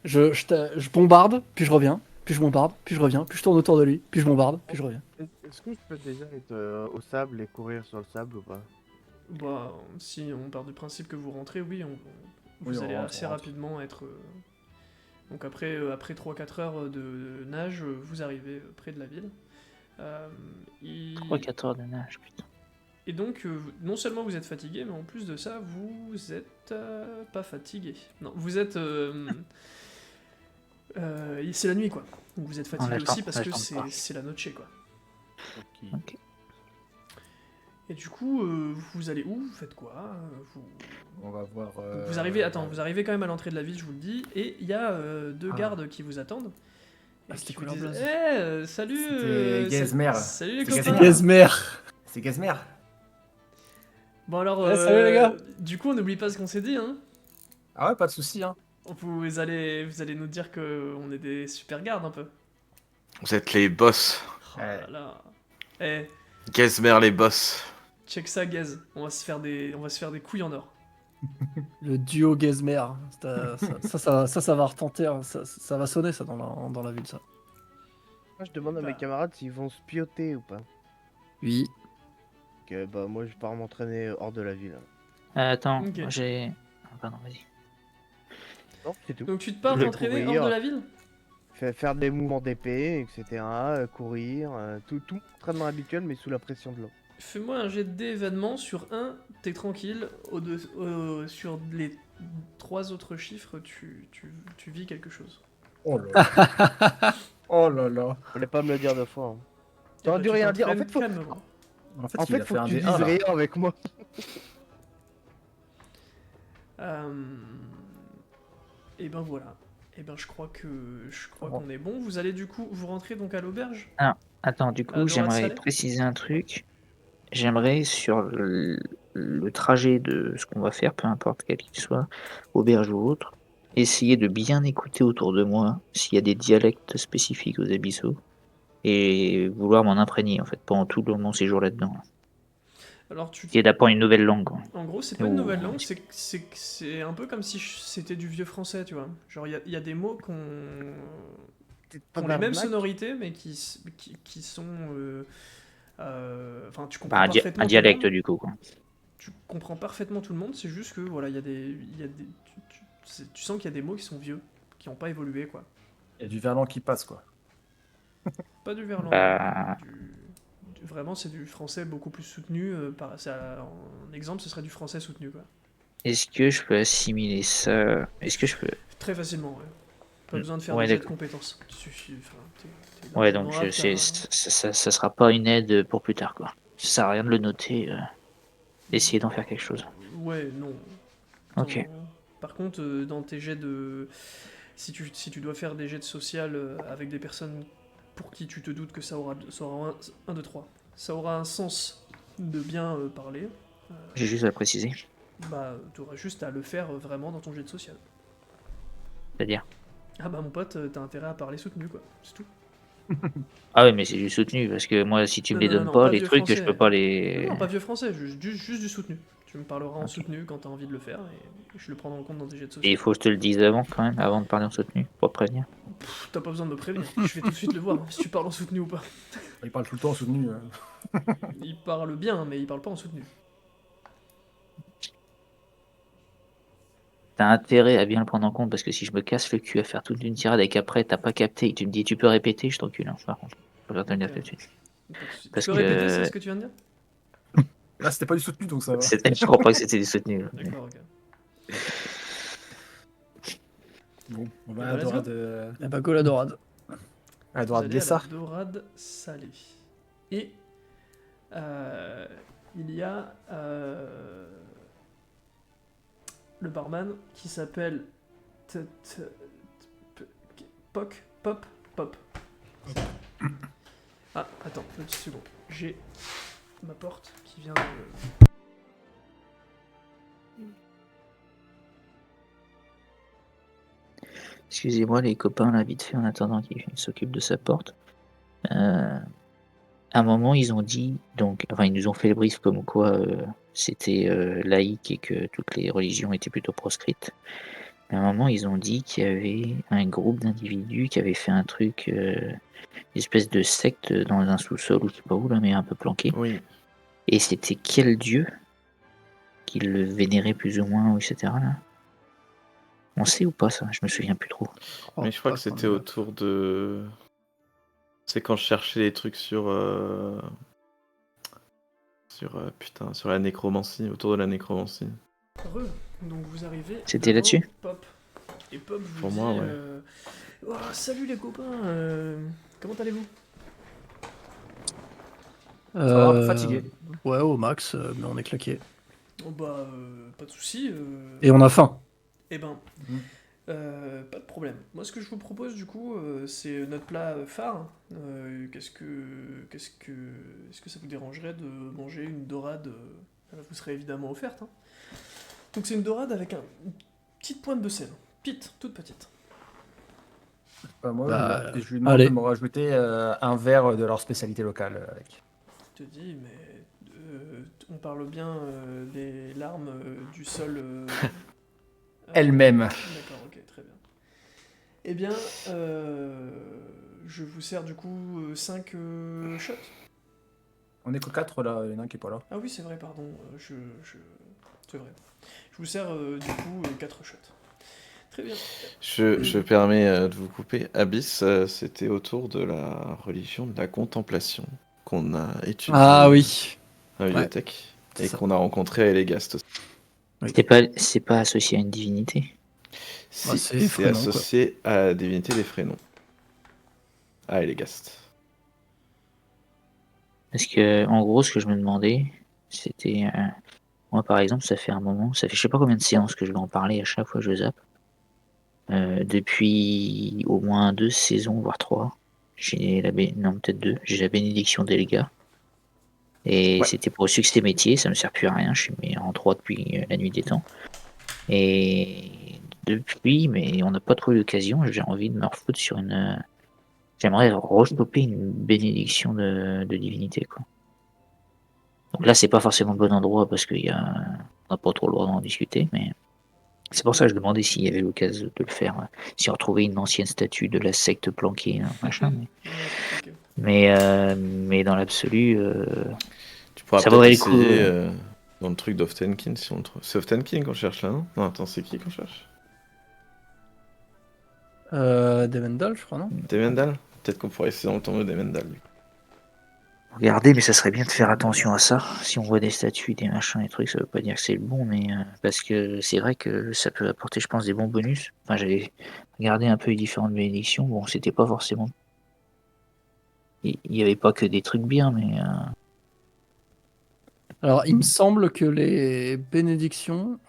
Je bombarde, puis je reviens, puis je bombarde, puis je reviens, puis je tourne autour de lui, puis je bombarde, puis je reviens. Est-ce que je peux déjà être au sable et courir sur le sable ou pas? Bah, si on part du principe que vous rentrez, oui, vous Oui, on allez rentre, assez on rentre. rapidement être... Donc après 3-4 heures de nage, vous arrivez près de la ville. Il- 3-4 heures de nage, putain. Et donc, non seulement vous êtes fatigué, mais en plus de ça, vous êtes pas fatigué. Non, vous êtes... c'est la nuit, quoi. Donc vous êtes fatigué attend- aussi parce on que attend pas. c'est la noche, quoi. Ok. Ok. Et du coup, vous allez où? Vous faites quoi? On va voir. Vous arrivez, vous arrivez quand même à l'entrée de la ville, je vous le dis, et il y a deux Ah. gardes qui vous attendent. Et Ah, qui c'était vous quoi leur disent, blaze? salut C'était Gezmer. Salut les C'est copains Gezmer. C'est Gezmer. Bon alors, Ouais, salut, les gars. du coup on n'oublie pas ce qu'on s'est dit, hein. Ah ouais, pas de souci, hein. Vous allez nous dire que on est des super gardes un peu. Vous êtes les boss. Oh Ouais. là là. Eh, Gezmer les boss. check ça Gaz, on va se faire des couilles en or. Le duo Gezmer. Ça va retenter, hein. Ça va sonner ça dans la ville, ça. Moi, je demande à mes Bah. camarades s'ils vont se pioter ou pas. Oui. Que bah moi je pars m'entraîner hors de la ville. Attends, Ok. j'ai. Ah, pardon, vas-y. Non, c'est tout. Donc tu te pars Je vais t'entraîner courir. hors de la ville? Faire des mouvements d'épée, etc. Courir, tout entraînement habituel mais sous la pression de l'eau. Fais-moi un jet d'événement sur 1, t'es tranquille, sur les 3 autres chiffres, tu vis quelque chose. Oh là là. Oh là là. Fallait pas me le dire deux fois. Hein. T'aurais Bah, dû tu rien dire. En t'entraînes fait, faut, calmement. En fait, en il fait, a faut fait que un tu des dises 1 là. rien avec moi. Et ben voilà. Et ben je crois Bon. qu'on est bon. Vous allez du coup, vous rentrez donc à l'auberge? Attends, du Ah, coup, Laura j'aimerais Saleh préciser un truc. J'aimerais sur le trajet de ce qu'on va faire, peu importe quel qu'il soit, auberge ou autre, essayer de bien écouter autour de moi s'il y a des dialectes spécifiques aux abyssaux et vouloir m'en imprégner en fait pendant tout mon séjour là-dedans. Alors, tu... Qui est d'apprendre une nouvelle langue, quoi. En gros, c'est pas une nouvelle Ouh, langue, c'est un peu comme si c'était du vieux français, tu vois. Genre, il y a des mots C'est qui pas ont les mêmes d'arnaque. sonorités, mais qui sont... Enfin, tu comprends Bah, un parfaitement tout le dialecte, monde. du coup, quoi. Tu comprends parfaitement tout le monde, c'est juste que, voilà, tu sens qu'il y a des mots qui sont vieux, qui n'ont pas évolué, quoi. Il y a du verlan qui passe, quoi. Pas du verlan, Bah, vraiment, c'est du français beaucoup plus soutenu. En exemple, ce serait du français soutenu, quoi. est-ce que je peux assimiler ça? Est-ce que je peux... Très facilement, ouais. Pas besoin de faire Ouais, des jets de d'accord. compétences. Il suffit, enfin, t'es Ouais, largement donc apte à... ça sera pas une aide pour plus tard, quoi. Ça sert à rien de le noter, d'essayer d'en faire quelque chose. Ouais, non. Ok. Attends, par contre, dans tes jets de... Si tu dois faire des jets de social avec des personnes pour qui tu te doutes que ça aura un, 2, 3. Ça aura un sens de bien parler. J'ai juste à le préciser. Bah, tu auras juste à le faire vraiment dans ton jet de social. C'est-à-dire. Ah bah mon pote, t'as intérêt à parler soutenu, quoi. C'est tout. Ah ouais, mais c'est du soutenu, parce que moi, si tu me les donnes pas, les vieux trucs, je français. peux pas Non, les... non, pas vieux français, juste du soutenu. Tu me parleras en Ok. soutenu quand t'as envie de le faire et je le prendrai en compte dans tes jets de Et social. il faut que je te le dise avant, quand même, avant de parler en soutenu, pour prévenir. T'as pas besoin de me prévenir, je vais tout de suite le voir si tu parles en soutenu ou pas. Il parle tout le temps soutenu. Il parle bien, mais il parle pas en soutenu. T'as intérêt à bien le prendre en compte, parce que si je me casse le cul à faire toute une tirade et qu'après t'as pas capté et que tu me dis tu peux répéter, je t'encule, hein, par contre. Je vais te le dire Ok. tout de suite. Pas de soucis. Tu Parce peux répéter, c'est que ce que tu viens de dire? Là, c'était pas du soutenu, donc ça va. je crois pas que c'était du soutenu. D'accord, ok. Bon, on Bah, va à let's Dorade. go. Eh bah, go la dorade. À Vous Dorade allez à la Dessa. dorade salée. Et il y a le barman qui s'appelle Poc, Pop, Pop. Ah, attends, une petite seconde. J'ai ma porte qui vient de... Excusez-moi les copains, là, vite fait, en attendant qu'il s'occupe de sa porte. À un moment, ils ont dit, donc, enfin, ils nous ont fait le brief comme quoi c'était laïque et que toutes les religions étaient plutôt proscrites. Mais à un moment, ils ont dit qu'il y avait un groupe d'individus qui avait fait un truc, une espèce de secte dans un sous-sol ou je sais pas où, là, mais un peu planqué. Oui. Et c'était quel dieu qu'ils le vénéraient plus ou moins, etc. Là. On sait ou pas ça? Je me souviens plus trop. Mais je crois que c'était autour de. C'est quand je cherchais les trucs sur. Sur la nécromancie, autour de la nécromancie. Donc vous arrivez. C'était devant là-dessus? Pop. Et Pop vous Pour dit moi, ouais. Oh, salut les copains, comment allez-vous? Ça va, un peu fatigué. Ouais, au max, mais on est claqué. Oh bah, pas de soucis. Et on a faim. Eh ben, pas de problème. Moi, ce que je vous propose, du coup, c'est notre plat phare. Est-ce que ça vous dérangerait de manger une dorade? Elle vous serait évidemment offerte. Hein. Donc, c'est une dorade avec une petite pointe de sel. Toute petite. Moi, Bah, je lui demande allez. de me rajouter un verre de leur spécialité locale avec. Je te dis, mais on parle bien des larmes du sol. Elle-même. D'accord, ok, très bien. Eh bien, je vous sers du coup 5 shots. On est que 4 là, il y en a un qui est pas là. Ah oui, c'est vrai, pardon. C'est vrai. Je vous sers du coup 4 shots. Très bien. Je permets de vous couper. Abyss, c'était autour de la religion de la contemplation qu'on a étudiée Ah oui. à la bibliothèque c'est et ça. qu'on a rencontré à Elegast aussi. C'est pas associé à une divinité? Si, Bah, c'est c'est Frénon, quoi. associé à la divinité des Frénons. À Elegast. Parce que, en gros, ce que je me demandais, c'était. Moi, par exemple, ça fait un moment, ça fait je sais pas combien de séances que je vais en parler à chaque fois que je zappe. Depuis au moins 2 saisons, voire 3. Non, peut-être 2. J'ai la bénédiction des légat. Et Ouais. c'était pour le succès métier, ça me sert plus à rien. Je suis en 3 depuis la nuit des temps. Et depuis, mais on n'a pas trouvé l'occasion, j'ai envie de me refoutre sur une. J'aimerais restoper une bénédiction de divinité, quoi. Donc là, c'est pas forcément le bon endroit parce qu'on n'a pas trop le droit d'en discuter, mais c'est pour ça que je demandais s'il y avait l'occasion de le faire, si on retrouvait une ancienne statue de la secte planquée, machin. Ouais, ok. Mais dans l'absolu, Tu pourras ça peut-être vaudrait le coup. essayer dans le truc d'Oftenkin si on le trouve. C'est Oftenkin qu'on cherche là, non? Non, attends, c'est qui qu'on cherche? Devendal, je crois, non? Demendal? Peut-être qu'on pourrait essayer dans le tournoi Demendal. Regardez, mais ça serait bien de faire attention à ça. Si on voit des statues, des machins, des trucs, ça veut pas dire que c'est le bon, mais parce que c'est vrai que ça peut apporter, je pense, des bons bonus. Enfin, j'avais regardé un peu les différentes bénédictions. Bon, c'était pas forcément. Il y avait pas que des trucs bien, mais Alors, il me semble que les bénédictions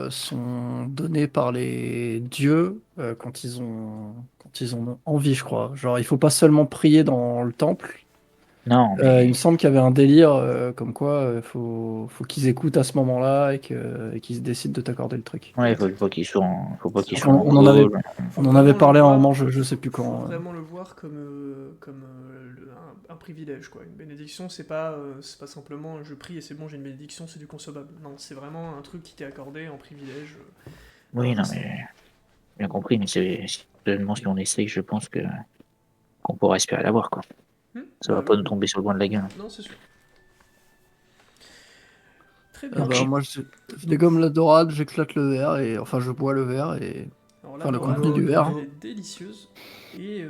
sont données par les dieux quand ils ont envie, je crois. Genre, il faut pas seulement prier dans le temple. non, Il mais me semble qu'il y avait un délire comme quoi faut qu'ils écoutent à ce moment-là et qu'ils décident de t'accorder le truc. ouais, faut pas qu'ils soient faut pas qu'ils Faut soient en On en avait, call. Faut on en avait vraiment parlé le à un voir- moment, je sais plus Faut quand. vraiment le voir comme, un privilège, quoi. Une bénédiction, c'est pas simplement je prie et c'est bon, j'ai une bénédiction, c'est du consommable. Non, c'est vraiment un truc qui t'est accordé en privilège. Oui, non, Forcément. mais bien compris, mais c'est seulement si on essaye, je pense que qu'on pourra espérer l'avoir, quoi. Ça va Bah pas oui. nous tomber sur le coin de la gueule. Non, c'est sûr. Très bien. Bah, moi, je dégomme la dorade, j'éclate le verre et enfin je bois le verre et Alors la enfin le dorade, contenu du verre. elle est délicieuse. Et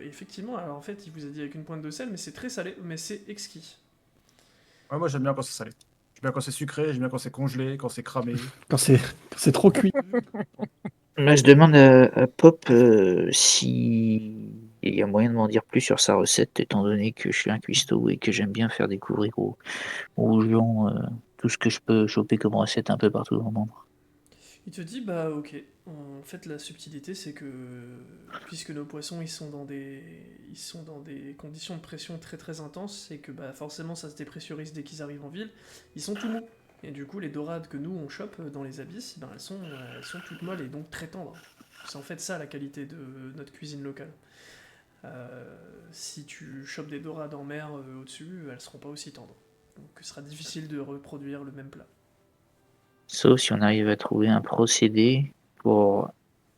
effectivement, alors en fait, il vous a dit avec une pointe de sel, mais c'est très salé, mais c'est exquis. Ouais, moi, j'aime bien quand c'est salé. J'aime bien quand c'est sucré, j'aime bien quand c'est congelé, quand c'est cramé. Quand c'est trop cuit. Là, je demande à Pop si il y a moyen de m'en dire plus sur sa recette, étant donné que je suis un cuistot et que j'aime bien faire découvrir aux gens tout ce que je peux choper comme recette un peu partout dans le monde. Il te dit, bah ok, en fait la subtilité c'est que puisque nos poissons ils sont dans des conditions de pression très très intenses, et que bah forcément ça se dépressurise dès qu'ils arrivent en ville, ils sont tout mous. Et du coup les dorades que nous on chope dans les abysses, ben, elles sont toutes molles et donc très tendres. C'est en fait ça la qualité de notre cuisine locale. Si tu chopes des dorades en mer au-dessus, elles seront pas aussi tendres. Donc ce sera difficile de reproduire le même plat. Sauf si on arrive à trouver un procédé pour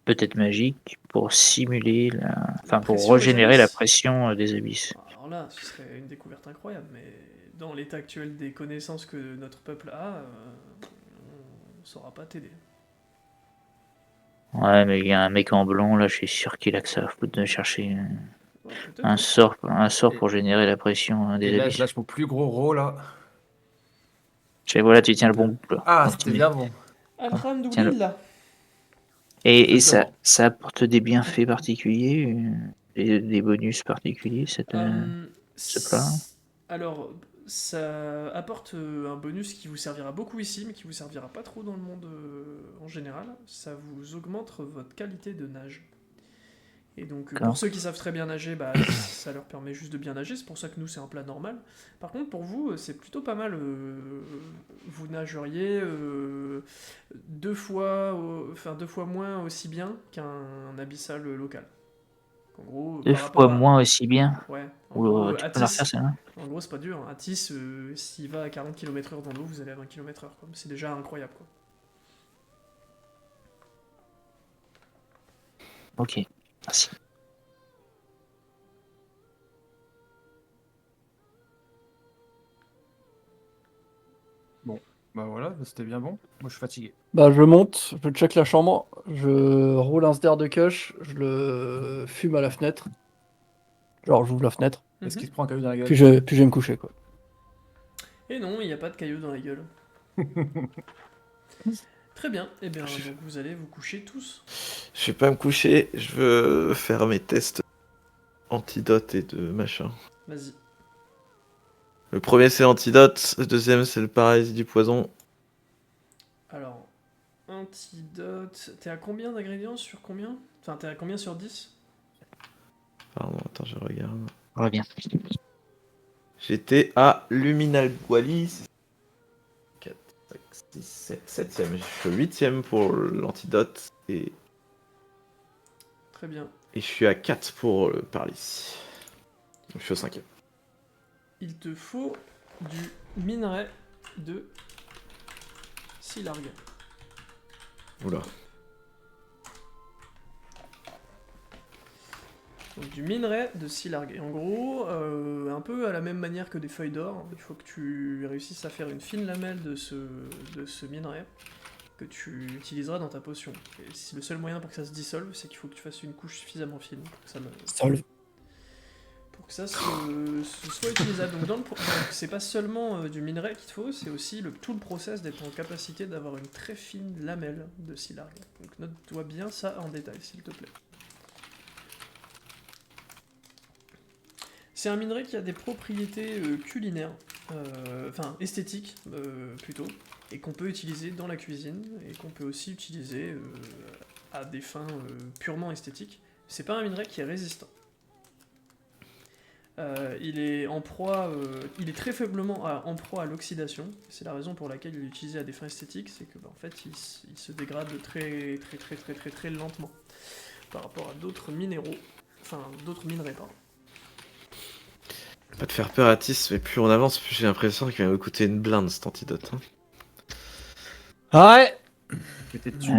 peut-être magique pour simuler La pour pression des régénérer la abysses. pression des abysses. Alors là, ce serait une découverte incroyable, mais dans l'état actuel des connaissances que notre peuple a, on ne saura pas t'aider. Ouais, mais il y a un mec en blanc là, je suis sûr qu'il a que ça à foutre de chercher Ouais, peut-être, hein. un sort Et- pour générer la pression Et des là, abysses. je lâche mon plus gros rôle là. Voilà, tu tiens le bon bout là. Ah, c'était Continue. bien bon. Tiens le. Alhamdoulilah. Et ça, Exactement. ça apporte des bienfaits particuliers, des bonus particuliers, Euh, ce plat. alors, ça apporte un bonus qui vous servira beaucoup ici, mais qui vous servira pas trop dans le monde en général. Ça vous augmente votre qualité de nage. Et donc, D'accord. pour ceux qui savent très bien nager, bah, ça leur permet juste de bien nager. C'est pour ça que nous, c'est un plat normal. Par contre, pour vous, c'est plutôt pas mal. Vous nageriez deux fois moins aussi bien qu'un abyssal local. En gros, Deux par rapport fois à. moins aussi bien. Ouais, en Ou gros, tu peux la refaire celle-là? en gros, c'est pas dur. Atis, s'il va à 40 km/h dans l'eau, vous allez à 20 km/h. C'est déjà incroyable, quoi. Ok, merci. Bah voilà, c'était bien bon. Moi, je suis fatigué. Bah je monte, je check la chambre, je roule un sdare de kush, je le fume à la fenêtre. Genre j'ouvre la fenêtre, Est-ce Mhm. qu'il se prend un caillou dans la gueule? puis je vais me coucher quoi. Et non, il n'y a pas de cailloux dans la gueule. Très bien. Eh bien, donc vous allez vous coucher tous. Je vais pas me coucher, je veux faire mes tests antidote et de machin. Vas-y. Le premier c'est l'antidote, le deuxième c'est le paralysie du poison. Alors, antidote. T'es à combien d'ingrédients sur combien? Enfin, t'es à combien sur 10? Pardon, attends, je regarde. Reviens. J'étais à Luminal Gualis. 4, 5, 6, 7, 7ème. Je suis au 8ème pour l'antidote et Très bien. je suis à 4 pour le paralysie. Donc je suis au 5ème. Il te faut du minerai de Silargue. Oula. Donc du minerai de Silargue. Et en gros, un peu à la même manière que des feuilles d'or, il faut que tu réussisses à faire une fine lamelle de ce minerai que tu utiliseras dans ta potion. Et le seul moyen pour que ça se dissolve, c'est qu'il faut que tu fasses une couche suffisamment fine pour que ça soit utilisable. Donc c'est pas seulement du minerai qu'il te faut, c'est aussi tout le process d'être en capacité d'avoir une très fine lamelle de Silargue. Donc note-toi bien ça en détail, s'il te plaît. C'est un minerai qui a des propriétés culinaires, enfin esthétiques plutôt, et qu'on peut utiliser dans la cuisine, et qu'on peut aussi utiliser à des fins purement esthétiques. C'est pas un minerai qui est résistant. Il est très faiblement en proie à l'oxydation. C'est la raison pour laquelle il est utilisé à des fins esthétiques, c'est que en fait il se dégrade très lentement par rapport à d'autres minéraux, enfin d'autres minerais pardon. Pas te faire peur, Atis, mais plus on avance, plus j'ai l'impression qu'il va me coûter une blinde cet antidote. Hein. Ouais. Peut-être tu.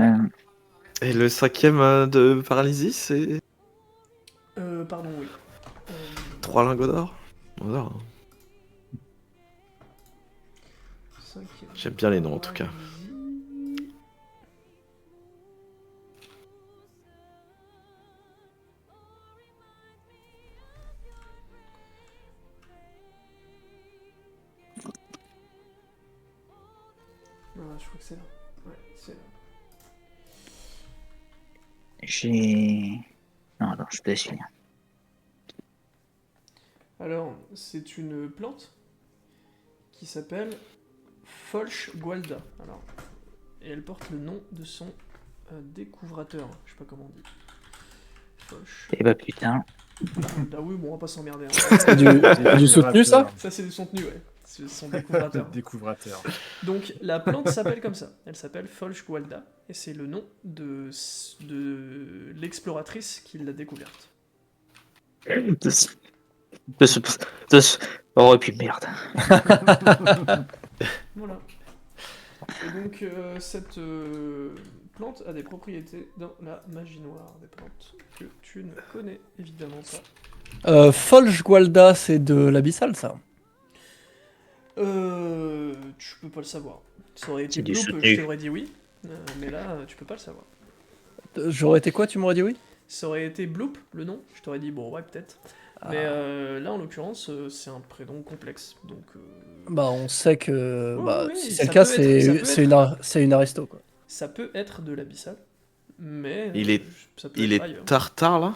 Et le 5ème de paralysie, c'est Pardon, oui. 3 lingots d'or. On verra, hein. J'aime bien les noms en tout cas. Je crois que c'est là. Ouais, c'est là. Non, attends, je te laisse finir. Alors, c'est une plante qui s'appelle Folch Gualda. Alors, et elle porte le nom de son découvrateur. Je sais pas comment on dit. Folch. Eh bah putain. Ah oui, bon, on va pas s'emmerder. Hein. C'est du soutenu, ça? Ça, c'est du contenu, ouais. C'est son découvrateur. Découvrateur. Donc, la plante s'appelle comme ça. Elle s'appelle Folch Gualda. Et c'est le nom de l'exploratrice qui l'a découverte. Oh, et puis merde. Voilà. Et donc, cette plante a des propriétés dans la magie noire, des plantes que tu ne connais évidemment pas. Folch Gualda, c'est de l'abyssal, ça. Tu peux pas le savoir. Ça aurait été C'est du Bloop, soutenu. je t'aurais dit oui, mais là, tu peux pas le savoir. J'aurais été quoi, tu m'aurais dit oui? Ça aurait été Bloop, le nom, je t'aurais dit bon, ouais, peut-être. Mais là, en l'occurrence, c'est un prénom complexe, donc... Bah, on sait que oui, si ça c'est le cas, peut être- c'est une aristo, quoi. Ça peut être de l'abyssal, mais ça peut Il être est ailleurs. tartare là.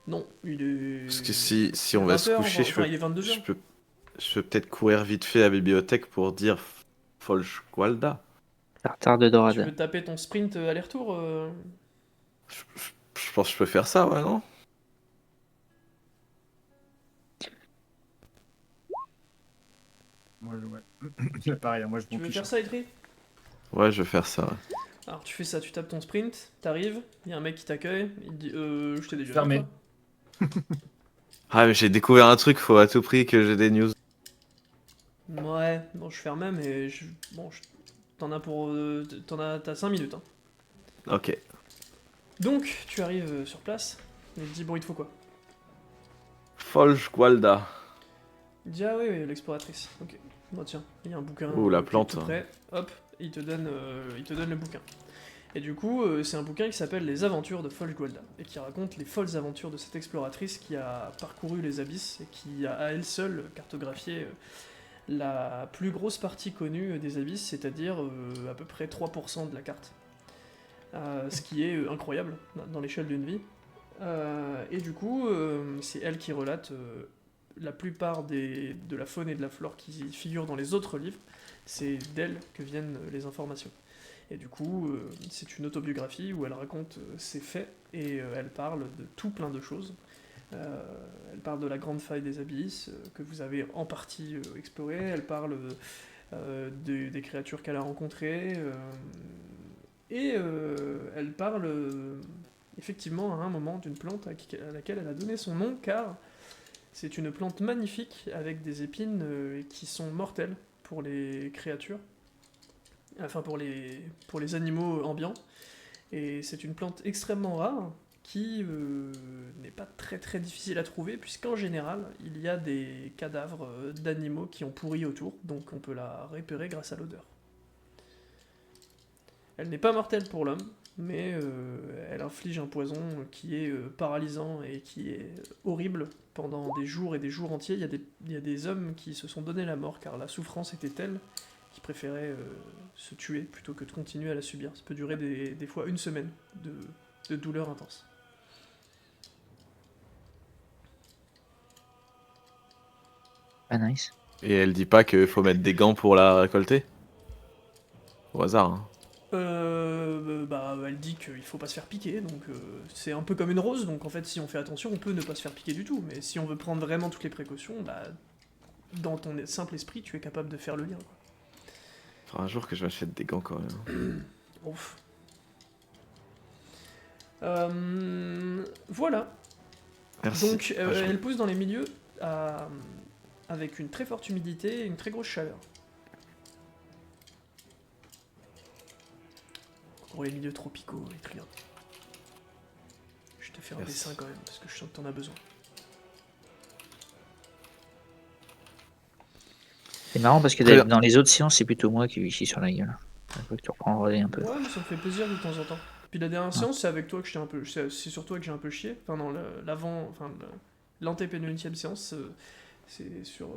Non, il est... Parce que si on va se 20 heures, coucher, enfin, il est 22 je heures. peux peut-être courir vite fait à la bibliothèque pour dire Folch Gualda. Tartare de Tu dorade. veux taper ton sprint aller-retour Je pense que je peux faire ça, ouais, non? Moi, ouais. Pareil, moi je Tu m'en veux fiche. faire ça, Etri? Ouais, je vais faire ça. Ouais. Alors tu fais ça, tu tapes ton sprint, t'arrives, il y a un mec qui t'accueille, il te dit je t'ai déjà Fermé. vu, toi. Ah, mais j'ai découvert un truc, faut à tout prix que j'ai des news. Ouais, bon je ferme mais t'en as pour... t'as 5 minutes. Hein. Ok. Donc tu arrives sur place, il te dit bon il te faut quoi? Folch Gualda. Il dit ah oui, l'exploratrice, ok. Bon tiens, il y a un bouquin Oh, la qui est plante. tout prêt, hop, il te donne le bouquin. Et du coup, c'est un bouquin qui s'appelle Les Aventures de Folch Gualda, et qui raconte les folles aventures de cette exploratrice qui a parcouru les abysses, et qui a à elle seule cartographié la plus grosse partie connue des abysses, c'est-à-dire à peu près 3% de la carte. Ce qui est incroyable dans l'échelle d'une vie. Et du coup, c'est elle qui relate la plupart de la faune et de la flore qui figurent dans les autres livres. C'est d'elle que viennent les informations. Et du coup, c'est une autobiographie où elle raconte ses faits et elle parle de tout plein de choses. Elle parle de la grande faille des abysses que vous avez en partie explorée. Elle parle des créatures qu'elle a rencontrées. Et elle parle effectivement à un moment d'une plante à laquelle elle a donné son nom car C'est une plante magnifique avec des épines qui sont mortelles pour les créatures, enfin pour les animaux ambiants. Et c'est une plante extrêmement rare qui n'est pas très très difficile à trouver, puisqu'en général, il y a des cadavres d'animaux qui ont pourri autour, donc on peut la repérer grâce à l'odeur. Elle n'est pas mortelle pour l'homme, mais elle inflige un poison qui est paralysant et qui est horrible pendant des jours et des jours entiers. Il y a des hommes qui se sont donné la mort car la souffrance était telle qu'ils préféraient se tuer plutôt que de continuer à la subir. Ça peut durer des fois une semaine de douleur intense. Ah, nice. Et elle dit pas qu'il faut mettre des gants pour la récolter? Au hasard, hein. Elle dit qu'il faut pas se faire piquer, donc c'est un peu comme une rose, donc en fait si on fait attention on peut ne pas se faire piquer du tout, mais si on veut prendre vraiment toutes les précautions, bah dans ton simple esprit tu es capable de faire le lien, quoi. Faudra un jour que je m'achète des gants quand même. Ouf. Voilà. Merci. Donc Vachement. elle pousse dans les milieux avec une très forte humidité et une très grosse chaleur. Pour les milieux tropicaux et triens. Je te fais un Merci. dessin quand même, parce que je sens que t'en as besoin. C'est marrant parce que Très bien. dans les autres séances, c'est plutôt moi qui lui chie sur la gueule. Il faut que tu reprends relais un peu. Ouais, mais ça me fait plaisir de temps en temps. Puis la dernière séance, c'est avec toi que j'étais un peu. C'est sur toi que j'ai un peu chié. Enfin, non, l'antépénultième séance, c'est sur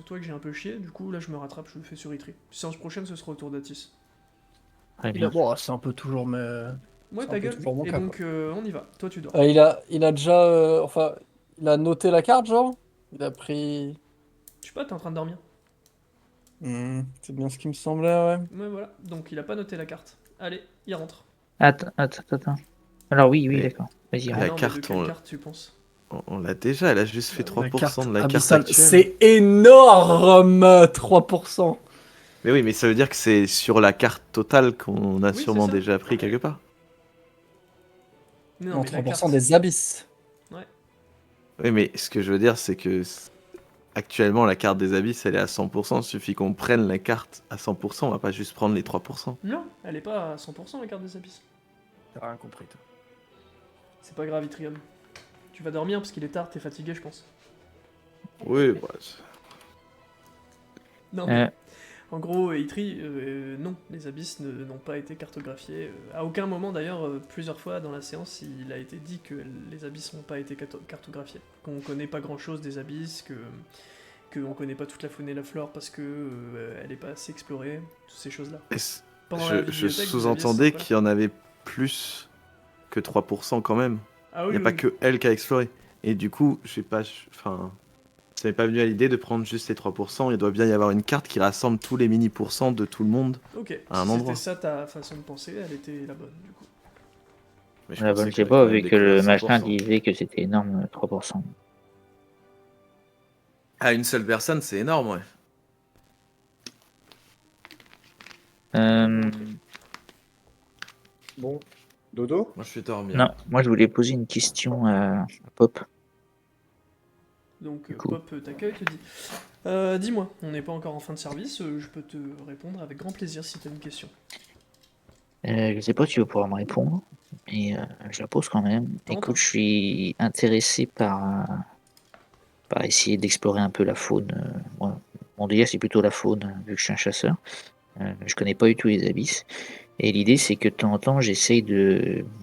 toi que j'ai un peu chié. Du coup, là, je me rattrape, je le fais sur Itri. Séance prochaine, ce sera au tour d'Atis. Très bien. Bon, c'est un peu toujours mais Ouais, C'est ta un peu gueule. toujours mon Et cas, donc, on y va. Toi, tu dors. il a déjà enfin il a noté la carte genre? Il a pris Je sais pas, t'es en train de dormir. C'est bien ce qui me semblait, ouais. Ouais, voilà. Donc, il a pas noté la carte. Allez, il rentre. Attends. Alors oui, Et- d'accord. Vas-y, La Ah rentre. non, mais carte, de quelle carte tu penses? on l'a déjà, elle a juste fait La 3% de la carte abyssale, actuelle. c'est énorme 3%. Mais oui, mais ça veut dire que c'est sur la carte totale qu'on a Oui, sûrement c'est ça. déjà pris quelque part. Non, Non, mais la 3% carte. des abysses. Oui, mais ce que je veux dire, c'est que actuellement, la carte des abysses, elle est à 100%. Il suffit qu'on prenne la carte à 100%. On va pas juste prendre les 3%. Non, elle est pas à 100% la carte des abysses. T'as rien compris, toi. C'est pas grave, Itrium. Tu vas dormir parce qu'il est tard, t'es fatigué, je pense. Oui, bah, Non, Euh, mais en gros, Itri, non, les abysses n'ont pas été cartographiés. À aucun moment, d'ailleurs, plusieurs fois dans la séance, il a été dit que les abysses n'ont pas été cartographiés. Qu'on connaît pas grand-chose des abysses, qu'on connaît pas toute la faune et la flore parce que elle est pas assez explorée, toutes ces choses-là. Pendant la je bibliothèque, des sous-entendais abysses, qu'il y en avait plus que 3% quand même. Ah Il oui, n'y a pas oui. que elle qui a exploré. Et du coup, je sais pas, enfin, ça m'est pas venu à l'idée de prendre juste les 3%. Il doit bien y avoir une carte qui rassemble tous les mini pourcents de tout le monde. Ok, à un si endroit. c'était ça ta façon de penser, elle était la bonne, du coup. Mais la pensais bonne, que je sais j'avais pas, quand même vu que le découvert machin 100%. disait que c'était énorme, 3%. À une seule personne, c'est énorme, ouais. Euh, Bon, dodo? Moi, je vais dormir. non, moi je voulais poser une question à Pop. Donc Du coup. Pop t'accueille, te dit dis-moi, on n'est pas encore en fin de service, je peux te répondre avec grand plaisir si tu as une question. Je sais pas si tu vas pouvoir me répondre, mais je la pose quand même. T'entends. Écoute, je suis intéressé par essayer d'explorer un peu la faune. Moi, mon délire, c'est plutôt la faune, vu que je suis un chasseur. Je connais pas du tout les abysses. Et l'idée, c'est que de temps en temps, j'essaye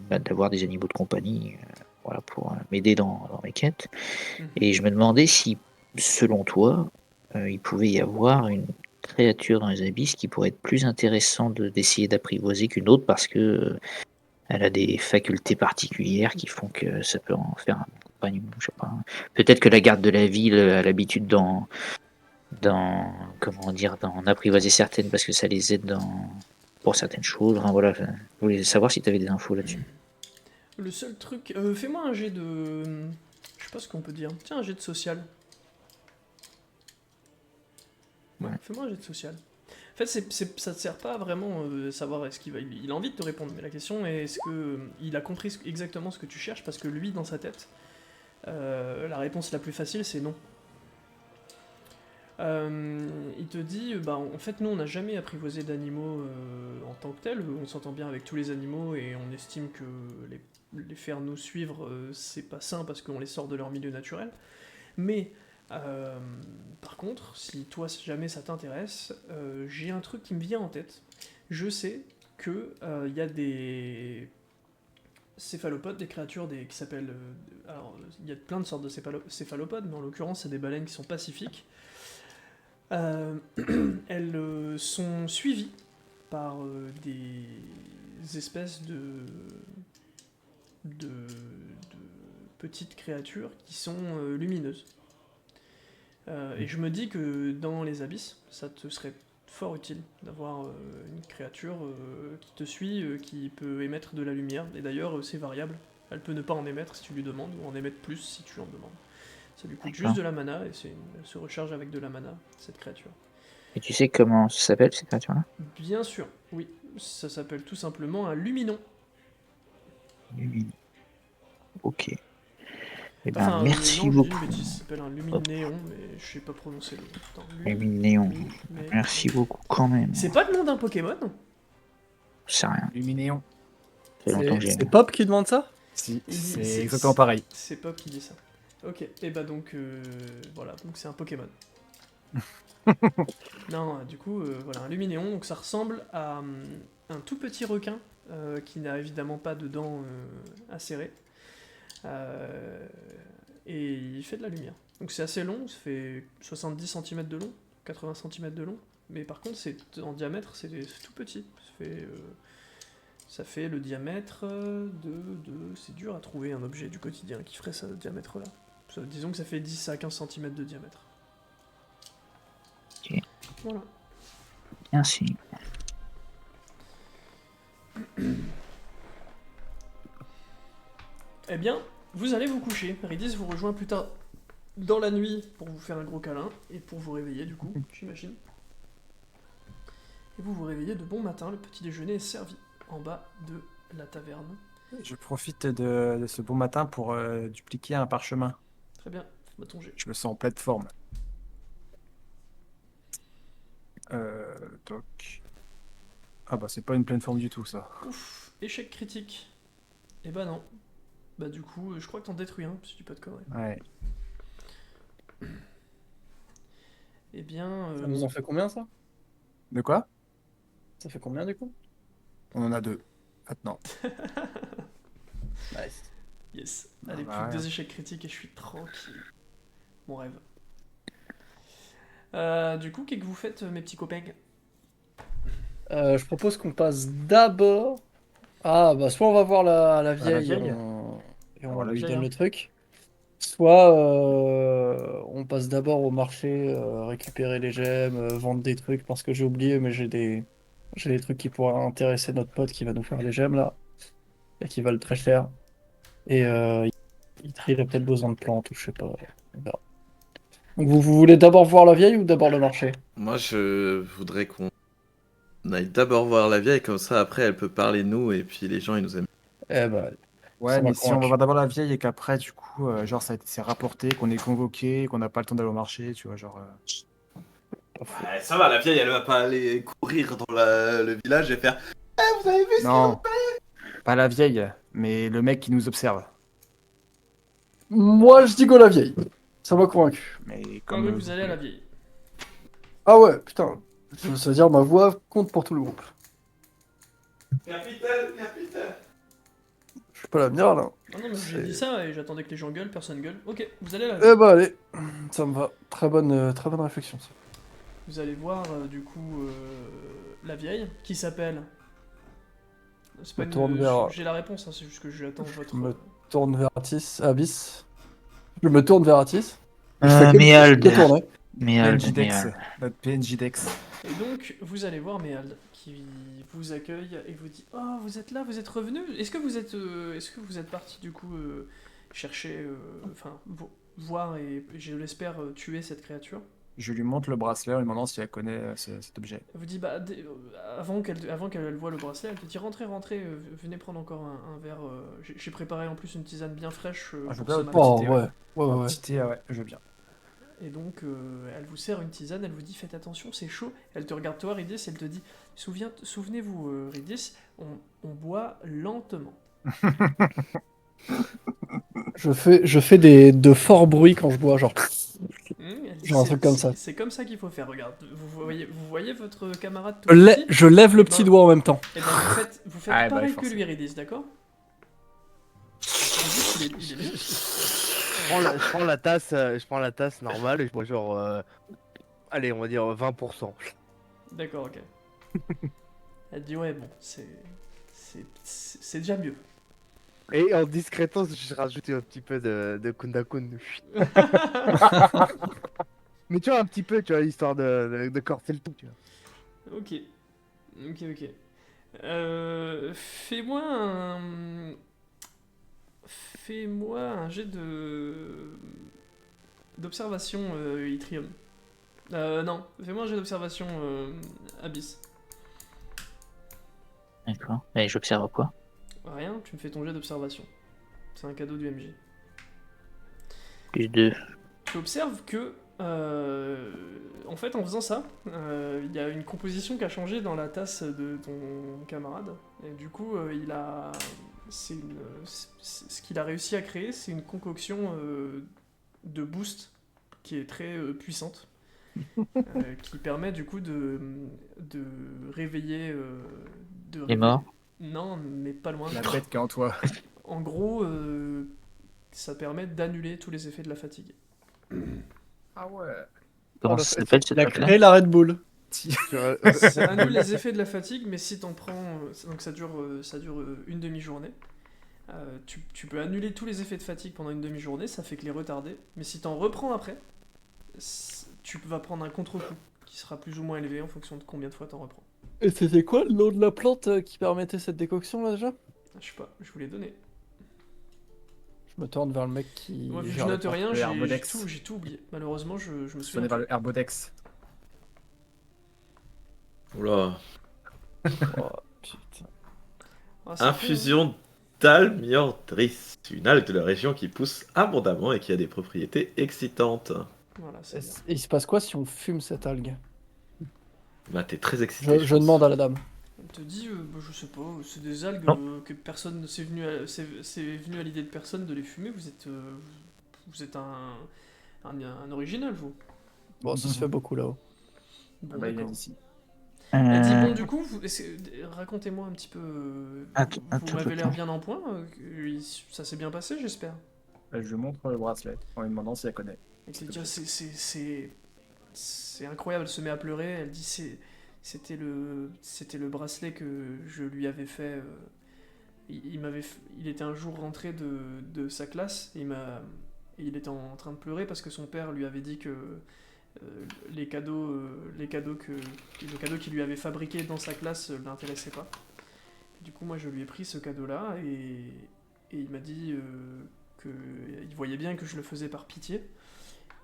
d'avoir des animaux de compagnie voilà, pour m'aider dans mes quêtes. Mhm. Et je me demandais si, selon toi, il pouvait y avoir une créature dans les abysses qui pourrait être plus intéressante d'essayer d'apprivoiser qu'une autre parce que elle a des facultés particulières qui font que ça peut en faire un compagnon. Je sais pas. Peut-être que la garde de la ville a l'habitude comment dire, d'en apprivoiser certaines parce que ça les aide pour certaines choses. Enfin, voilà, je voulais savoir si tu avais des infos là-dessus. Le seul truc, fais-moi un jet de... Je sais pas ce qu'on peut dire. Tiens, un jet de social. Ouais, Ouais. fais-moi un jet de social. En fait, ça te sert pas à vraiment savoir est-ce qu'il va... Il a envie de te répondre, mais la question est est-ce que il a compris exactement ce que tu cherches, parce que lui, dans sa tête, La réponse la plus facile, c'est non. Il te dit, en fait, nous, on n'a jamais apprivoisé d'animaux en tant que tels. On s'entend bien avec tous les animaux et on estime que les faire nous suivre, c'est pas sain parce qu'on les sort de leur milieu naturel. Mais, par contre, si toi, jamais ça t'intéresse, j'ai un truc qui me vient en tête. Je sais que il y a des céphalopodes, des créatures qui s'appellent... alors, il y a plein de sortes de céphalopodes, mais en l'occurrence, c'est des baleines qui sont pacifiques. Elles sont suivies par des espèces de petites créatures qui sont lumineuses. Et je me dis que dans les abysses, ça te serait fort utile d'avoir une créature qui te suit, qui peut émettre de la lumière. Et d'ailleurs, c'est variable. Elle peut ne pas en émettre si tu lui demandes, ou en émettre plus si tu en demandes. Ça lui coûte juste de la mana, et elle se recharge avec de la mana, cette créature. Et tu sais comment ça s'appelle, ces créatures-là? Bien sûr, oui. Ça s'appelle tout simplement un luminon. Luminon. Ok. Eh ben, Enfin, merci non, je dis beaucoup. une bêtise, ça s'appelle un luminéon, mais je sais pas prononcer le nom. Attends, Luminéon. mais- Merci beaucoup quand même. C'est pas le nom d'un Pokémon? Je sais rien. Luminéon. Ça fait longtemps que j'ai. C'est Pop qui demande ça? Si, Il dit- c'est exactement pareil. C'est Pop qui dit ça. Ok, et bah donc, voilà, donc c'est un Pokémon. Non, du coup, voilà, un Luminéon, donc ça ressemble à un tout petit requin qui n'a évidemment pas de dents acérées. Et il fait de la lumière. Donc c'est assez long, ça fait 70 cm de long, 80 cm de long, mais par contre, en diamètre, c'est tout petit. Ça fait le diamètre c'est dur à trouver un objet du quotidien qui ferait ce diamètre-là. Disons que ça fait 10 à 15 cm de diamètre. Ok. Voilà. Merci. Eh bien, vous allez vous coucher. Ridis vous rejoint plus tard dans la nuit pour vous faire un gros câlin et pour vous réveiller du coup, j'imagine. Et vous vous réveillez de bon matin, le petit déjeuner est servi en bas de la taverne. Je profite de ce bon matin pour dupliquer un parchemin. Très bien, fais-moi ton jet. Je me sens en pleine forme. Donc. Ah bah c'est pas une pleine forme du tout ça. Ouf, échec critique. Eh bah non. Bah du coup, je crois que t'en détruis un, si tu dis pas de conneries. Ouais. Eh bien... Ça nous en fait combien ça? De quoi? Ça fait combien du coup? On en a 2. Maintenant. Nice. Yes. Ah Allez, bah plus que ouais. 2 échecs critiques et je suis tranquille. Mon rêve. Du coup, qu'est-ce que vous faites, mes petits copains? Je propose qu'on passe d'abord. Ah, bah, soit on va voir la vieille, vieille. et On on va la lui vieille, donne hein. le truc. Soit on passe d'abord au marché, récupérer les gemmes, vendre des trucs, parce que j'ai oublié, mais j'ai des trucs qui pourraient intéresser notre pote qui va nous faire les gemmes là, et qui valent très cher. Et il a peut-être besoin de plantes, ou je sais pas. On verra. Donc vous voulez d'abord voir la vieille ou d'abord le marché? Moi, je voudrais qu'on aille d'abord voir la vieille, comme ça, après, elle peut parler de nous, et puis les gens, ils nous aiment. Eh ben, Ouais, ça m'a mais si on va convaincu. voir d'abord la vieille et qu'après, du coup, genre, c'est rapporté, qu'on est convoqué, qu'on n'a pas le temps d'aller au marché, tu vois, genre. Ouais, ça va, la vieille, elle va pas aller courir dans le village et faire Eh, vous avez vu ce qu'ils ont Non, pas la vieille, mais le mec qui nous observe. Moi je dis go la vieille. Ça m'a convaincu. Mais Ah comme. oui, vous allez à la vieille. Ah ouais, putain. Ça veut dire ma voix compte pour tout le groupe. Capitaine, capitaine. Je suis pas la mienne là. Non, non, mais j'ai C'est- dit ça et j'attendais que les gens gueulent, personne gueule. Ok, vous allez à la vieille. Eh bah allez, ça me va. Très bonne réflexion ça. Vous allez voir du coup la vieille qui s'appelle. C'est pas Me tourne vers- J'ai la réponse, hein, c'est juste que j'attends votre. me- Tourne vers Abyss. Je me tourne vers Atis. Méald. Que tourner. Méald, PNJ Dex. Méald. Notre PNJ Dex. Et donc vous allez voir Méald qui vous accueille et vous dit oh vous êtes là, vous êtes revenu. Est-ce que vous êtes parti du coup chercher, enfin voir et je l'espère tuer cette créature? Je lui montre le bracelet en lui demandant si elle connaît cet objet. Elle vous dit, avant qu'elle voie le bracelet, elle te dit rentrez, venez prendre encore un verre. J'ai préparé en plus une tisane bien fraîche Ah, je veux pour ce bien matin. Oh, thé, ouais. Ouais, Un ouais. petit thé, ouais, je veux bien. Et donc, elle vous sert une tisane, elle vous dit faites attention, c'est chaud. Elle te regarde toi, Ridis, elle te dit souvenez-vous, Ridis, on boit lentement. Je fais de forts bruits quand je bois, genre. Elle dit, Genre un truc comme ça. c'est comme ça qu'il faut faire. Regarde, vous voyez votre camarade tout petit. Je lève le Eh petit ben, doigt en même temps. Et ben vous faites Ah, bah, pareil que forcément. lui, Ridis, d'accord? Ridis, il est bien. Je prends la tasse normale et je bois genre, allez, on va dire 20%. D'accord, ok. Elle dit ouais, bon, c'est déjà mieux. Et en discrétant, je rajoute un petit peu de Kunda-kun. Mais tu vois, un petit peu, tu vois, histoire de corser le tout, tu vois. Ok, ok. Fais-moi un jet d'observation, Yttrium. Non, fais-moi un jet d'observation, Abyss. D'accord. Et j'observe quoi? Rien, tu me fais ton jet d'observation. C'est un cadeau du MJ. Plus 2. Tu observes que, en fait, en faisant ça, il y a une composition qui a changé dans la tasse de ton camarade. Et du coup, ce qu'il a réussi à créer, c'est une concoction de boost qui est très puissante, qui permet du coup de réveiller, Les morts. Non, mais pas loin. La bête qui est en toi. En gros, ça permet d'annuler tous les effets de la fatigue. Ah ouais. Comment ça s'appelle cette Il a map-là? créé la Red Bull. Ça annule les effets de la fatigue, mais si t'en prends, donc ça dure une demi-journée. Tu peux annuler tous les effets de fatigue pendant une demi-journée, ça fait que les retarder. Mais si t'en reprends après, tu vas prendre un contre-coup qui sera plus ou moins élevé en fonction de combien de fois t'en reprends. Et c'était quoi le nom de la plante qui permettait cette décoction là déjà? Je sais pas, je vous l'ai donné. Je me tourne vers le mec qui. Moi, vu que je gère le note parc. rien, le j'ai Herbodex. j'ai tout oublié. Malheureusement, je me Je souviens venais vers plus. le Herbodex. Oula. Oh, putain. Ah, c'est con, hein. Infusion d'Almiordris, une algue de la région qui pousse abondamment et qui a des propriétés excitantes. Voilà, c'est bien. Et il se passe quoi si on fume cette algue? Bah, t'es très excité, Je pense. demande à la dame. On te dit, je sais pas, c'est des algues Non. que personne c'est venu à l'idée de personne de les fumer. Vous êtes un original, vous. Bon, ça se fait beaucoup là-haut. Bon, Ah bah, il a d'accord. dit si. Elle dit bon, du coup, racontez-moi un petit peu. Vous m'avez l'air Attends. bien en point. Ça s'est bien passé, j'espère. Je lui montre le bracelet en lui demandant si elle connaît. Elle te dit, c'est incroyable. Elle se met à pleurer. Elle dit c'était le bracelet que je lui avais fait. Il était un jour rentré de sa classe et il était en train de pleurer parce que son père lui avait dit que le cadeau qu'il lui avait fabriqué dans sa classe l'intéressait pas. Du coup, moi, je lui ai pris ce cadeau-là et il m'a dit qu'il voyait bien que je le faisais par pitié.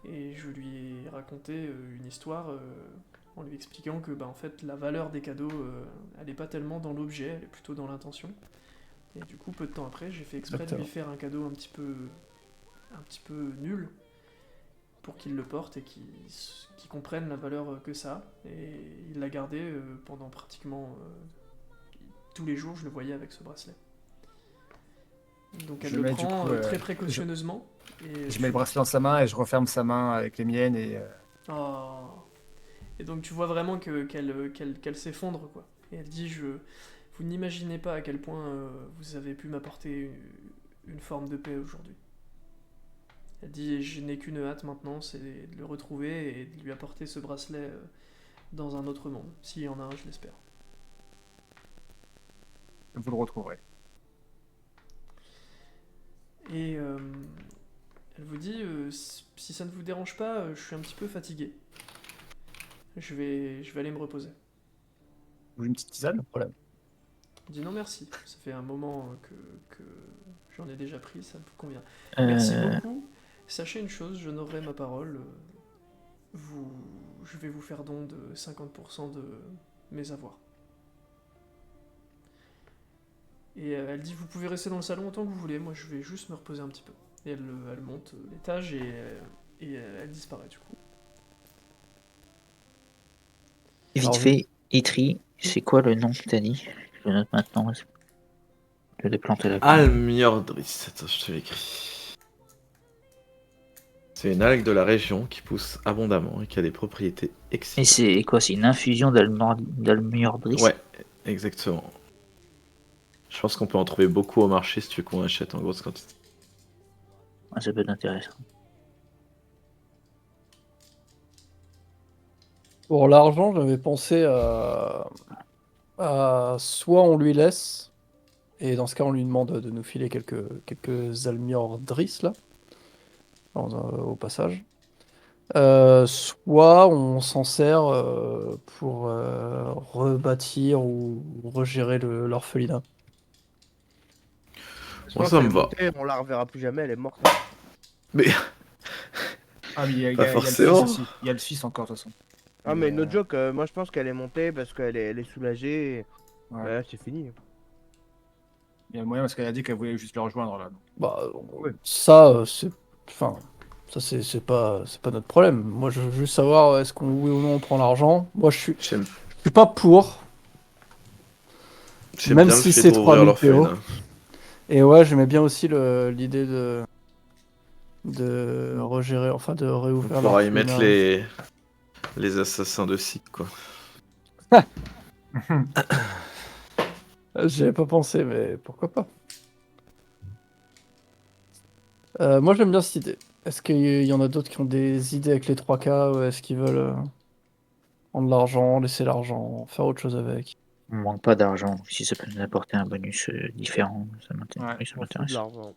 Et je lui ai raconté une histoire en lui expliquant que en fait, la valeur des cadeaux, elle n'est pas tellement dans l'objet, elle est plutôt dans l'intention. Et du coup, peu de temps après, j'ai fait exprès de lui faire un cadeau un petit peu nul pour qu'il le porte et qu'il comprenne la valeur que ça a. Et il l'a gardé pendant pratiquement tous les jours, je le voyais avec ce bracelet. Donc elle Je le mets, du prend coup, très précautionneusement. Et Je mets le bracelet dans sa main et je referme sa main avec les miennes et Oh. Et donc tu vois vraiment qu'elle s'effondre, quoi. Et elle dit, vous n'imaginez pas à quel point vous avez pu m'apporter une forme de paix aujourd'hui. Elle dit, je n'ai qu'une hâte maintenant, c'est de le retrouver et de lui apporter ce bracelet dans un autre monde. S'il y en a un, je l'espère. vous le retrouverez. Et elle vous dit, si ça ne vous dérange pas, je suis un petit peu fatigué. Je vais aller me reposer. Vous voulez une petite tisane? Problème. Elle dit non merci, ça fait un moment que j'en ai déjà pris, ça me convient. Merci beaucoup. Sachez une chose, j'honorerai ma parole. je vais vous faire don de 50% de mes avoirs. Et elle dit, vous pouvez rester dans le salon autant que vous voulez, moi je vais juste me reposer un petit peu. Et elle monte l'étage et elle disparaît du coup. Vite Alors, fait, Itri, c'est quoi le nom que t'as dit? Je le note maintenant. Je vais planter la carte. Almjordris, attends, je te l'écris. C'est une algue de la région qui pousse abondamment et qui a des propriétés Et excitantes. c'est quoi? C'est une infusion d'Almjordris? Ouais, exactement. Je pense qu'on peut en trouver beaucoup au marché si tu veux qu'on achète en grosse quantité. Ah, ça peut être intéressant. pour l'argent, j'avais pensé soit on lui laisse, et dans ce cas, on lui demande de nous filer quelques almiordris, là, au passage. Soit on s'en sert pour rebâtir ou regérer l'orphelinat. Je Moi, pense ça qu'elle me est va. montée, on la reverra plus jamais, elle est morte. Mais Ah, mais Pas il y a le fils forcément. aussi. Il y a le fils encore, de toute façon. Ah, mais no euh, joke, moi je pense qu'elle est montée parce elle est soulagée. ouais. Bah, c'est fini. Il y a moyen parce qu'elle a dit qu'elle voulait juste le rejoindre là. Bah, Ouais. ça, c'est, enfin, ça c'est pas notre problème. Moi, je veux juste savoir est-ce qu'on oui ou non on prend l'argent. Moi, J'aime je suis pas pour, même bien le si fait c'est de rouvrir 3000 PO. l'orphelinat. Et ouais, j'aimais bien aussi l'idée de regérer, enfin de On réouvrir pourra y mettre l'orphelinat. les assassins de Sith, quoi. J'y avais pas pensé, mais pourquoi pas. Moi, j'aime bien cette idée. Est-ce qu'il y en a d'autres qui ont des idées avec les 3K ou est-ce qu'ils veulent prendre l'argent, laisser l'argent, faire autre chose avec? On manque pas d'argent. Si ça peut nous apporter un bonus différent, Ouais. oui, ça On fout de m'intéresse. l'argent.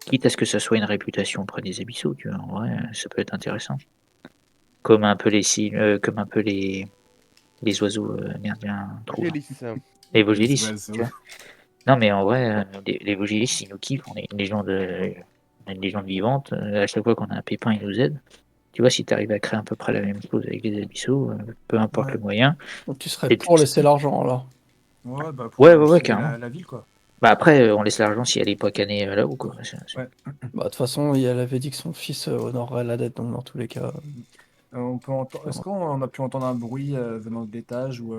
Quitte à ce que ça soit une réputation auprès des abyssaux, tu vois. En vrai, ça peut être intéressant. Comme un peu comme un peu les oiseaux, merde, j'ai un trou. Gélis. Les Les Vogilis, oiseaux. tu vois. Non, mais en vrai, les Vogilis, ils nous kiffent. On est une légende vivante. À chaque fois qu'on a un pépin, ils nous aident. Tu vois, si tu arrives à créer à peu près la même chose avec les abyssaux, peu importe Ouais. le moyen. Donc tu serais et- pour laisser l'argent alors. Ouais, bah Ouais, pour ouais, ouais, sauver carrément. la ville, quoi. Bah après, on laisse l'argent si elle est pas cannée là-haut, quoi. Ouais. Bah, de toute façon, elle avait dit que son fils honorerait la dette, donc dans tous les cas. On peut entendre... Est-ce qu'on a pu entendre un bruit venant de l'étage ou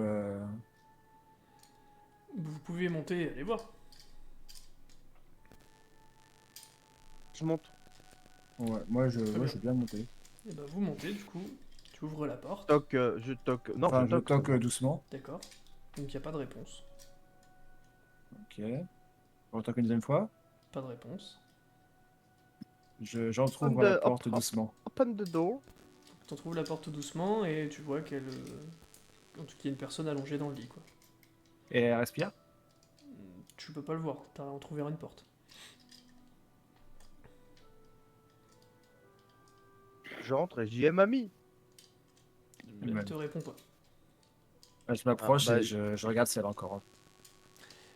Vous pouvez monter et aller voir. Je monte. Ouais, moi je Très bien. veux bien monter. Et bah vous montez du coup, tu ouvres la porte. Je toque. Non, Enfin, je je toque. toque seulement. doucement. D'accord. Donc il n'y a pas de réponse. Ok. On toque une deuxième fois. Pas de réponse. J'entrouvre la porte doucement. Open the door. T'en trouves la porte tout doucement et tu vois qu'elle. En tout cas, il y a une personne allongée dans le lit quoi. Et elle respire. Tu peux pas le voir, t'as entrouvert une porte. J'entre et j'y ai mamie. Elle Ouais. te répond pas. Je m'approche Ah, bah, et je regarde si elle est encore.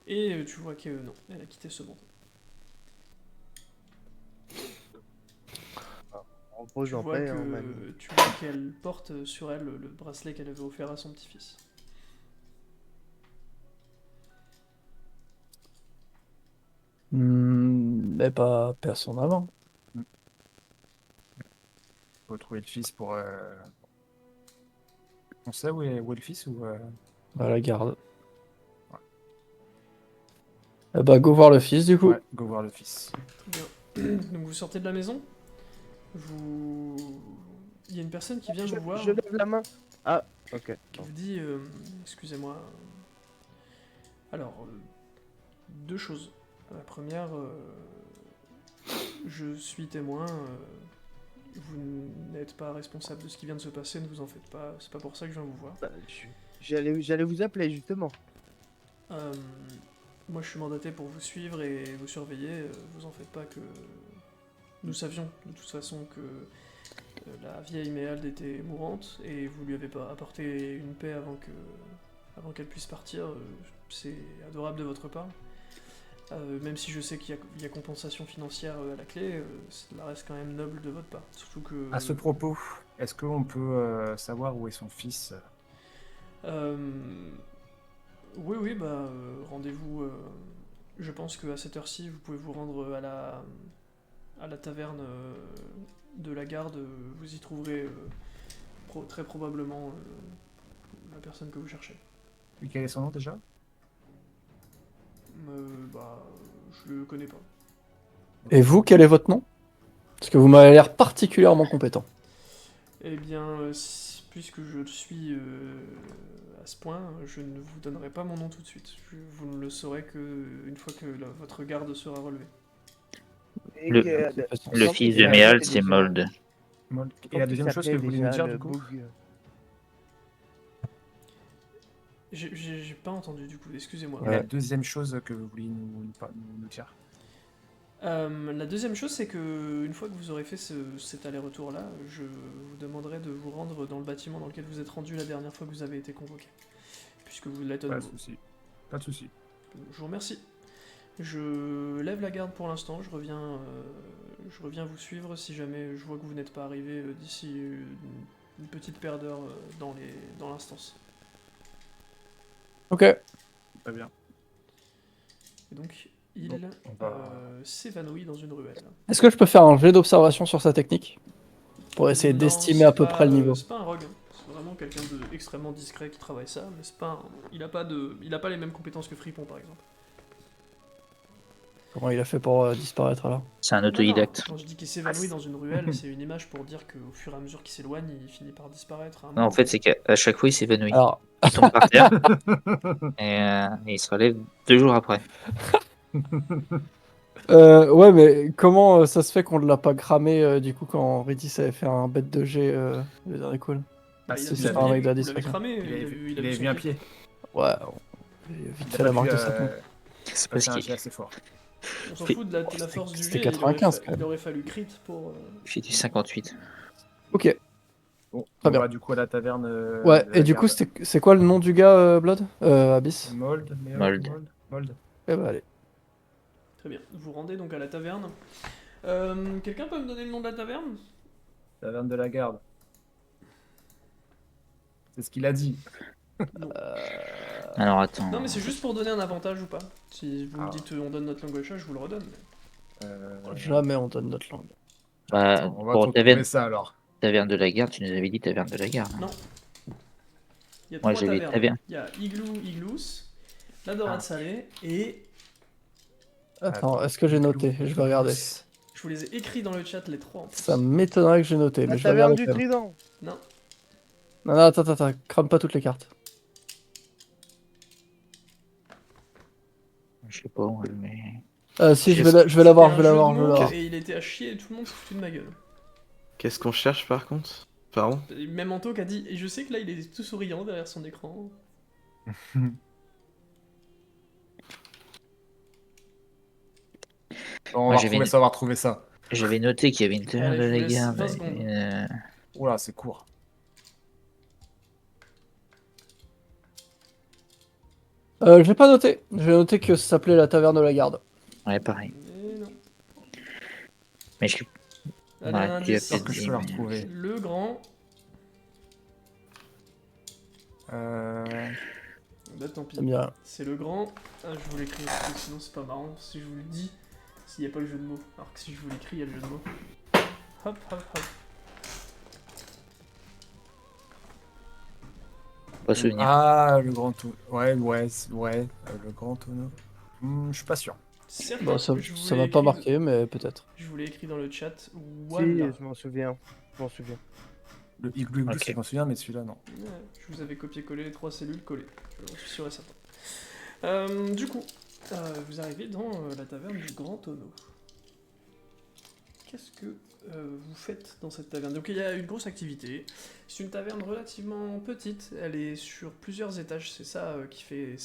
Et tu vois que non, elle a quitté ce monde. Repose Tu en vois paix, hein, mamie. qu'elle porte sur elle le bracelet qu'elle avait offert à son petit-fils. Mais pas personne avant. Faut trouver le fils pour. On sait où est le fils ou. À la garde. Bah, go voir le fils du coup. Ouais, go voir le fils. Très bien. Donc vous sortez de la maison. Il y a une personne qui vient vous voir. Je lève la main. Ah, ok. Qui vous dit excusez-moi. Alors, deux choses. La première, je suis témoin. Vous n'êtes pas responsable de ce qui vient de se passer, ne vous en faites pas. C'est pas pour ça que je viens vous voir. Bah, j'allais vous appeler justement. Moi, je suis mandaté pour vous suivre et vous surveiller. Vous en faites pas que nous savions de toute façon que la vieille Méalde était mourante et vous lui avez pas apporté une paix avant qu'elle puisse partir. C'est adorable de votre part. Même si je sais qu'il y a compensation financière à la clé, cela reste quand même noble de votre part. Surtout que... À ce propos, est-ce qu'on peut savoir où est son fils? Euh, oui, bah, rendez-vous... je pense qu'à cette heure-ci, vous pouvez vous rendre à la taverne de la garde. Vous y trouverez très probablement la personne que vous cherchez. Et quel est son nom déjà? Bah, je le connais pas. Et vous, quel est votre nom? Parce que vous m'avez l'air particulièrement compétent. Eh bien, puisque je suis à ce point, je ne vous donnerai pas mon nom tout de suite. Vous ne le saurez qu'une fois que votre garde sera relevée. Le Comment fils il de s'appelait Méald, c'est déjà Mold. Et Comment la il deuxième chose que s'appelait vous voulez nous déjà, dire le du coup? boug J'ai pas entendu du coup, excusez-moi. Et la deuxième chose que vous voulez nous dire? La deuxième chose, c'est que une fois que vous aurez fait cet aller-retour-là, je vous demanderai de vous rendre dans le bâtiment dans lequel vous êtes rendu la dernière fois que vous avez été convoqué. Puisque vous l'êtes à Pas de nouveau. souci. Pas de souci. Je vous remercie. Je lève la garde pour l'instant, je reviens vous suivre si jamais je vois que vous n'êtes pas arrivé d'ici une petite paire d'heures dans l'instance. Ok. Très bien. Et donc, il Bon, on va- s'évanouit dans une ruelle. Est-ce que je peux faire un jet d'observation sur sa technique? Pour essayer Non, d'estimer c'est à peu pas, près le niveau. c'est pas un rogue, hein. C'est vraiment quelqu'un d'extrêmement discret qui travaille ça, mais c'est pas il a pas les mêmes compétences que Fripon par exemple. Comment il a fait pour disparaître alors? C'est un Non, autodidacte. quand je dis qu'il s'évanouit dans une ruelle, c'est une image pour dire qu'au fur et à mesure qu'il s'éloigne, il finit par disparaître. À un Non, moment. en fait, c'est qu'à chaque fois, il s'évanouit. Alors, Il tombe par terre et il se relève 2 jours après. ouais, mais comment ça se fait qu'on ne l'a pas cramé du coup quand Redis avait fait un bête de G le dernier coup là? Bah, Ah, il si, a c'est vu pas un son mec de la pied, vous l'avez distraction. cramé, Il avait il a vu son vu un pied. pied. Ouais, j'ai vite Il fait a la pas marque pu, de sapin. C'est passer parce un qu'il jet assez fort. On s'en Fait- fout de la force du c'était jet, 95, quand même. il aurait fallu crit pour... fait du 58. Ok, Bon, Très on bien. va du coup à la taverne ouais, de et la du coup, garde. c'est quoi le nom du gars, Blood? Abyss? Mold. Mold. Eh bah allez. Très bien, vous rendez donc à la taverne. Quelqu'un peut me donner le nom de la taverne? Taverne de la garde. C'est ce qu'il a dit. Non. Alors attends. Non mais c'est juste pour donner un avantage ou pas. Si vous me Ah. dites on donne notre langue au chat, je vous le redonne. Jamais on donne notre langue. Bah, Attends, on va pour retrouver ça alors. taverne de la garde, tu nous avais dit taverne de la garde. Non. Il y a Moi, 3 j'avais tavernes. taverne. Il y a Igloo, la dorade salée et... Attends, est-ce que j'ai noté? Je vais regarder. Je vous les ai écrits dans le chat les 3 en plus. Ça m'étonnerait que j'ai noté, mais La je vais taverne regarder du quand même. trident. Non. Non, non, attends, crame pas toutes les cartes. Je sais pas, ouais, mais. Si, Je je vais l'avoir, je C'était vais un jeu l'avoir, de je vais mots l'avoir. et il était à chier et tout le monde se foutait de ma gueule. Qu'est-ce qu'on cherche par contre? Pardon? Et même Anto qui a dit, et je sais que là il est tout souriant derrière son écran. On Moi, va j'avais- retrouver ça. J'avais noté qu'il y avait une taverne Allez, de je vous la laisse garde. 20 secondes. Oula, c'est court. J'ai pas noté. J'ai noté que ça s'appelait la taverne de la garde. Ouais, pareil. Mais non. Mais je. Allez, Ouais, un tu as indice. peut-être Est-ce que je dit, peux la mais- retrouver? Le grand... Bah tant pis. Ça me dit rien. C'est le grand... Ah, je vous l'écris parce que sinon c'est pas marrant si je vous le dis, s'il n'y a pas le jeu de mots. Alors que si je vous l'écris, il y a le jeu de mots. Hop, hop, hop. Pas souvenir. Ah, le grand tonneau. Ouais, le grand tonneau. Je suis pas sûr. Certes, Bon, ça je vous ça l'ai m'a pas écrit- marqué, mais peut-être. Je vous l'ai écrit dans le chat. Si, Voilà. je m'en souviens. Je m'en souviens. Le igloo, Ok. je m'en souviens, mais celui-là, non. Ouais, je vous avais copié-collé les 3 cellules collées. Je suis sûr et certain. Du coup, vous arrivez dans la taverne du Grand Tonneau. Qu'est-ce que vous faites dans cette taverne? Donc il y a une grosse activité. C'est une taverne relativement petite. Elle est sur plusieurs étages. C'est ça qui fait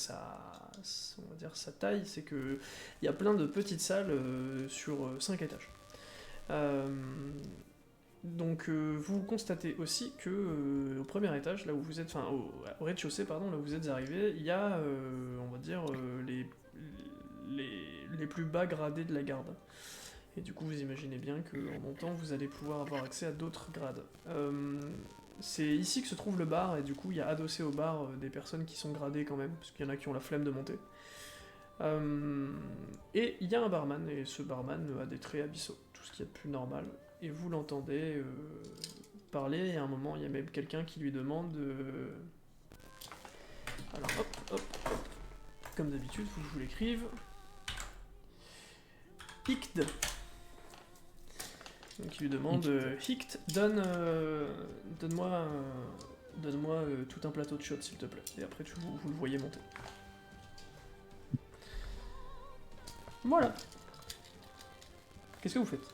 on va dire sa taille. C'est que il y a plein de petites salles sur 5 étages. Donc vous constatez aussi que au premier étage, là où vous êtes, enfin au rez-de-chaussée, pardon, là où vous êtes arrivé, il y a, on va dire, les plus bas gradés de la garde. Et du coup, vous imaginez bien qu'en montant, vous allez pouvoir avoir accès à d'autres grades. C'est ici que se trouve le bar, et du coup, il y a adossé au bar des personnes qui sont gradées quand même, parce qu'il y en a qui ont la flemme de monter. Et il y a un barman, et ce barman a des traits abyssaux, tout ce qui est de plus normal. Et vous l'entendez parler, et à un moment, il y a même quelqu'un qui lui demande... Alors, hop, hop, hop. Comme d'habitude, faut que je vous l'écrive. Hict. Donc il lui demande Hict, donne-moi tout un plateau de shots s'il te plaît. Et après vous le voyez monter. Voilà. Qu'est-ce que vous faites?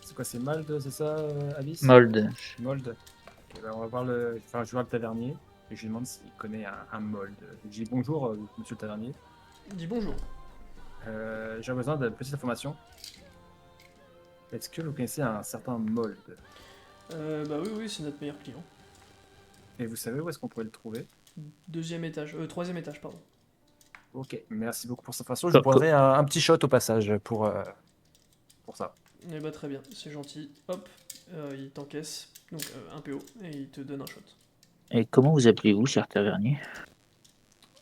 C'est quoi, c'est Mold, c'est ça, Abyss? Mold. Mold. Ok, bah, on va voir le. Enfin, je vais voir le tavernier et je lui demande s'il connaît un Mold. Je dis bonjour, monsieur le tavernier. Dis bonjour. J'ai besoin de petites informations. Est-ce que vous connaissez un certain Mold? Bah oui, c'est notre meilleur client. Et vous savez où est-ce qu'on pourrait le trouver? Troisième étage, pardon. Ok, merci beaucoup pour cette information. Je vous prendrai un petit shot au passage pour ça. Eh bah très bien, c'est gentil. Hop, il t'encaisse, donc un PO, et il te donne un shot. Et comment vous appelez-vous, cher tavernier?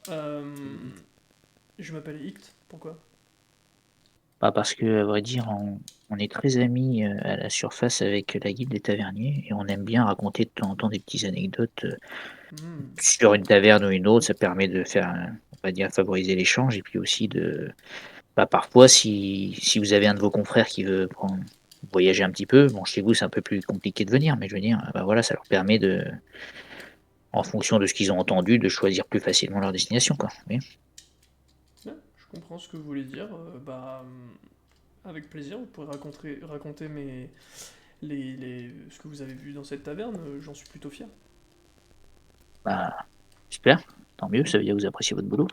Je m'appelle Hict, pourquoi? Bah parce que, à vrai dire, on est très amis à la surface avec la guilde des taverniers et on aime bien raconter de temps en temps des petites anecdotes sur une taverne ou une autre. Ça permet de faire, on va dire, favoriser l'échange et puis aussi de. Bah, parfois, si vous avez un de vos confrères qui veut voyager un petit peu, bon, chez vous, c'est un peu plus compliqué de venir, mais je veux dire, bah voilà, ça leur permet de, en fonction de ce qu'ils ont entendu, de choisir plus facilement leur destination, quoi. Oui. Ouais, je comprends ce que vous voulez dire. Avec plaisir, vous pourrez raconter ce que vous avez vu dans cette taverne, j'en suis plutôt fier. Bah, super, tant mieux, ça veut dire que vous appréciez votre boulot,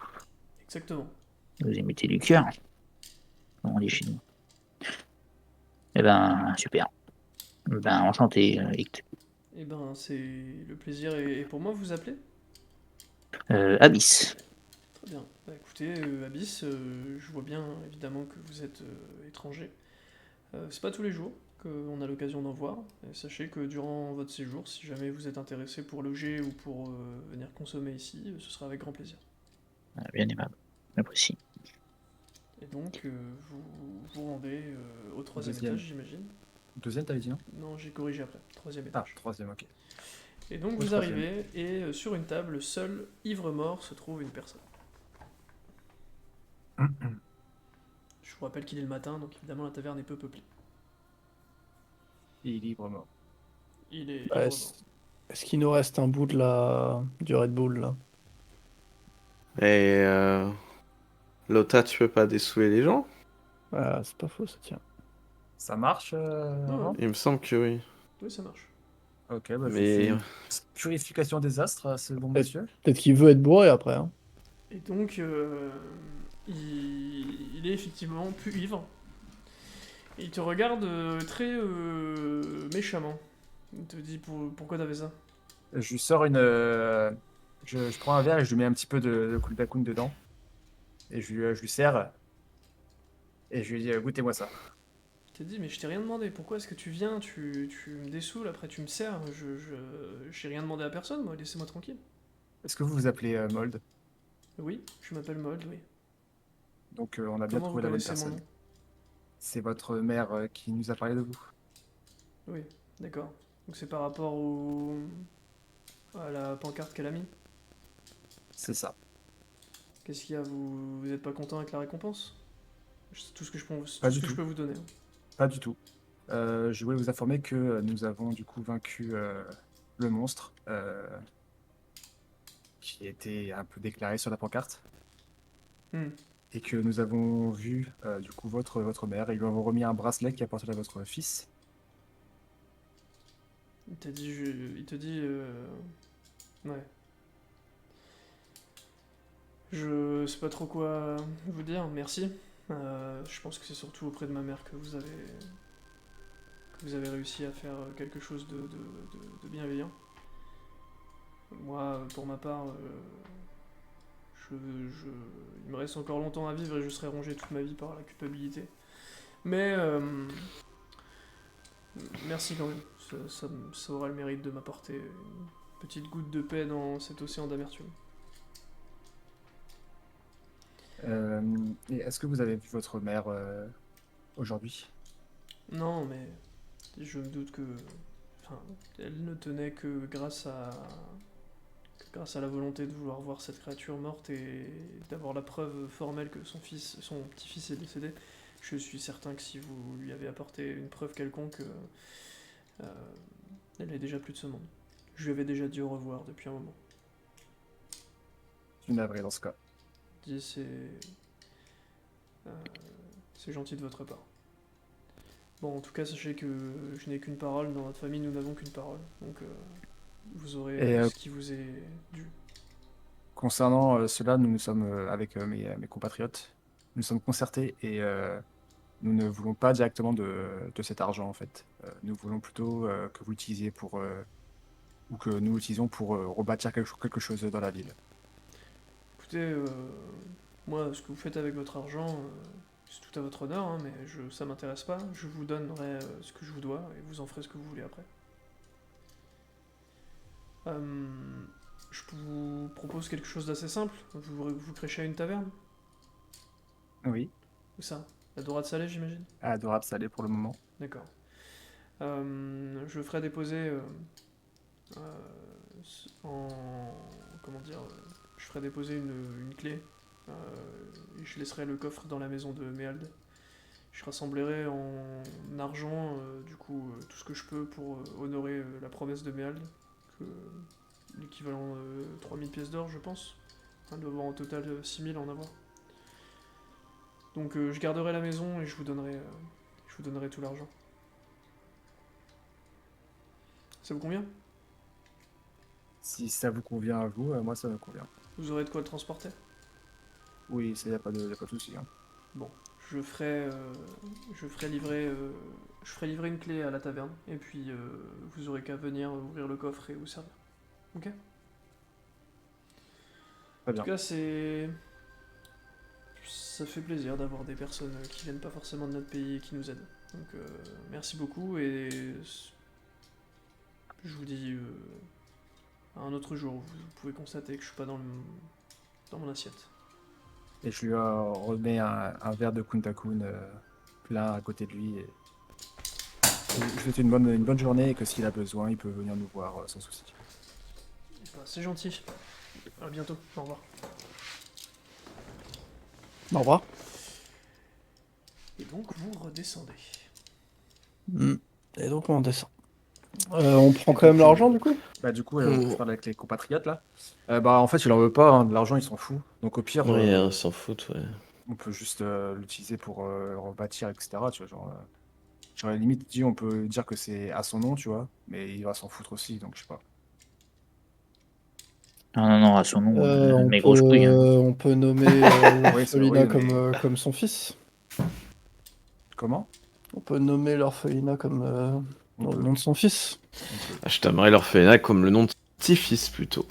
Exactement. vous y mettez du cœur, comme on dit chez nous. Eh ben, super. Ben, enchanté, Hict. Eh ben, c'est le plaisir est pour moi, vous appelez? Abyss. Très bien. Bah, écoutez, Abyss, je vois bien évidemment que vous êtes étranger. C'est pas tous les jours qu'on a l'occasion d'en voir. Et sachez que durant votre séjour, si jamais vous êtes intéressé pour loger ou pour venir consommer ici, ce sera avec grand plaisir. Bien aimable, j'apprécie. Et donc, vous rendez au troisième Deuxième. étage, j'imagine. Deuxième, t'avais dit non? Non, j'ai corrigé après. Troisième Ah, étage. troisième, ok. Et donc Oui, vous troisième. arrivez, et sur une table, seul, ivre-mort, se trouve une personne. Je vous rappelle qu'il est le matin, donc évidemment la taverne est peu peuplée. Et il est libre mort. Il est Bah, ivre-mort. est-ce qu'il nous reste un bout du Red Bull là? Et Lota, tu peux pas dessouler les gens? Ah, c'est pas faux, ça tient. Ça marche, Ouais, Laurent? ouais. Il me semble que oui. Oui, ça marche. Ok, bah je vous Mais fais une purification des astres à ce bon Et- monsieur. Peut-être qu'il veut être bourré après. Hein. Et donc, il est effectivement plus ivre. Et il te regarde très méchamment. Il te dit pourquoi t'as fait ça. Je lui sors une. Je prends un verre et je lui mets un petit peu de Kuldakoun dedans. Et je lui sers. Et je lui dis goûtez-moi ça. Il te dit mais je t'ai rien demandé. Pourquoi est-ce que tu viens, tu me dessoules, après tu me sers. J'ai rien demandé à personne, moi. Laissez-moi tranquille. Est-ce que vous vous appelez Mold? Oui, je m'appelle Mold, oui. Donc on a bien Comment vous trouvé la bonne connaissez mon personne. nom? C'est votre mère qui nous a parlé de vous. Oui, d'accord. Donc c'est par rapport à la pancarte qu'elle a mis. C'est ça. Qu'est-ce qu'il y a, vous êtes pas content avec la récompense? C'est tout ce que je peux, Pas tout ce du que je tout. peux vous donner. Pas du tout. Je voulais vous informer que nous avons du coup vaincu le monstre qui était un peu déclaré sur la pancarte. Hmm. Et que nous avons vu du coup votre mère et lui avons remis un bracelet qui appartenait à votre fils. Il t'a dit, il te dit, ouais. Je sais pas trop quoi vous dire, merci. Je pense que c'est surtout auprès de ma mère que vous avez réussi à faire quelque chose de bienveillant. Moi, pour ma part, Il me reste encore longtemps à vivre et je serai rongé toute ma vie par la culpabilité. Mais merci quand même. Ça aura le mérite de m'apporter une petite goutte de paix dans cet océan d'amertume. Et est-ce que vous avez vu votre mère aujourd'hui? Non, mais je me doute que... Enfin, elle ne tenait que grâce à la volonté de vouloir voir cette créature morte et d'avoir la preuve formelle que son petit-fils est décédé. Je suis certain que si vous lui avez apporté une preuve quelconque, elle est déjà plus de ce monde. Je lui avais déjà dit au revoir depuis un moment. Je suis navré dans ce cas. Euh, c'est gentil de votre part. Bon, en tout cas, sachez que je n'ai qu'une parole. Dans notre famille, nous n'avons qu'une parole. Donc, vous aurez Et ce qui vous est dû. concernant cela, nous sommes avec mes compatriotes, nous sommes concertés et nous ne voulons pas directement de cet argent en fait. Nous voulons plutôt que vous l'utilisiez ou que nous l'utilisions pour rebâtir quelque chose dans la ville. Écoutez, moi, ce que vous faites avec votre argent, c'est tout à votre honneur, hein, mais ça m'intéresse pas. Je vous donnerai ce que je vous dois et vous en ferez ce que vous voulez après. Je vous propose quelque chose d'assez simple. Vous créchez à une taverne? Oui, Où ça? La Dorade Salée, j'imagine? adorable salé pour le moment. D'accord. Je ferai déposer euh, en... Comment dire? Je ferai déposer une clé et je laisserai le coffre dans la maison de Méald. Je rassemblerai en argent, tout ce que je peux pour honorer la promesse de Méald, que l'équivalent de 3000 pièces d'or, je pense. Il doit y avoir en total 6000 à en avoir. Donc je garderai la maison et je vous donnerai tout l'argent. Ça vous convient? Si ça vous convient à vous, moi ça me convient. Vous aurez de quoi le transporter? Oui, ça y a pas de souci. Hein. Bon, je ferai livrer une clé à la taverne et puis vous aurez qu'à venir ouvrir le coffre et vous servir. Ok? Très En tout bien. cas, ça fait plaisir d'avoir des personnes qui viennent pas forcément de notre pays et qui nous aident. Donc merci beaucoup et je vous dis à un autre jour. Vous pouvez constater que je suis pas dans mon assiette. Et je lui remets un verre de Kunta-kun plein à côté de lui. Et je lui souhaite une bonne journée et que s'il a besoin, il peut venir nous voir sans souci. Bah, c'est gentil. À bientôt. Au revoir. Au revoir. Et donc vous redescendez. Et donc on descend. On prend quand même l'argent du coup? Bah du coup, on parle avec les compatriotes là. En fait, il en veut pas, hein, de l'argent, il s'en fout. Donc au pire, Oui, on s'en fout, ouais. on peut juste l'utiliser pour rebâtir, etc. Tu vois, genre à la limite, on peut dire que c'est à son nom, tu vois, mais il va s'en foutre aussi, donc je sais pas. Non, à son nom, on, mes peut, grosses couilles. Hein. on peut nommer Oui, c'est l'orphelinat vrai, mais- comme son fils. Comment? On peut nommer l'orphelinat comme On dans le peut- nom de son fils. on peut. Ah, je t'aimerais l'orphelinat comme le nom de petit-fils plutôt.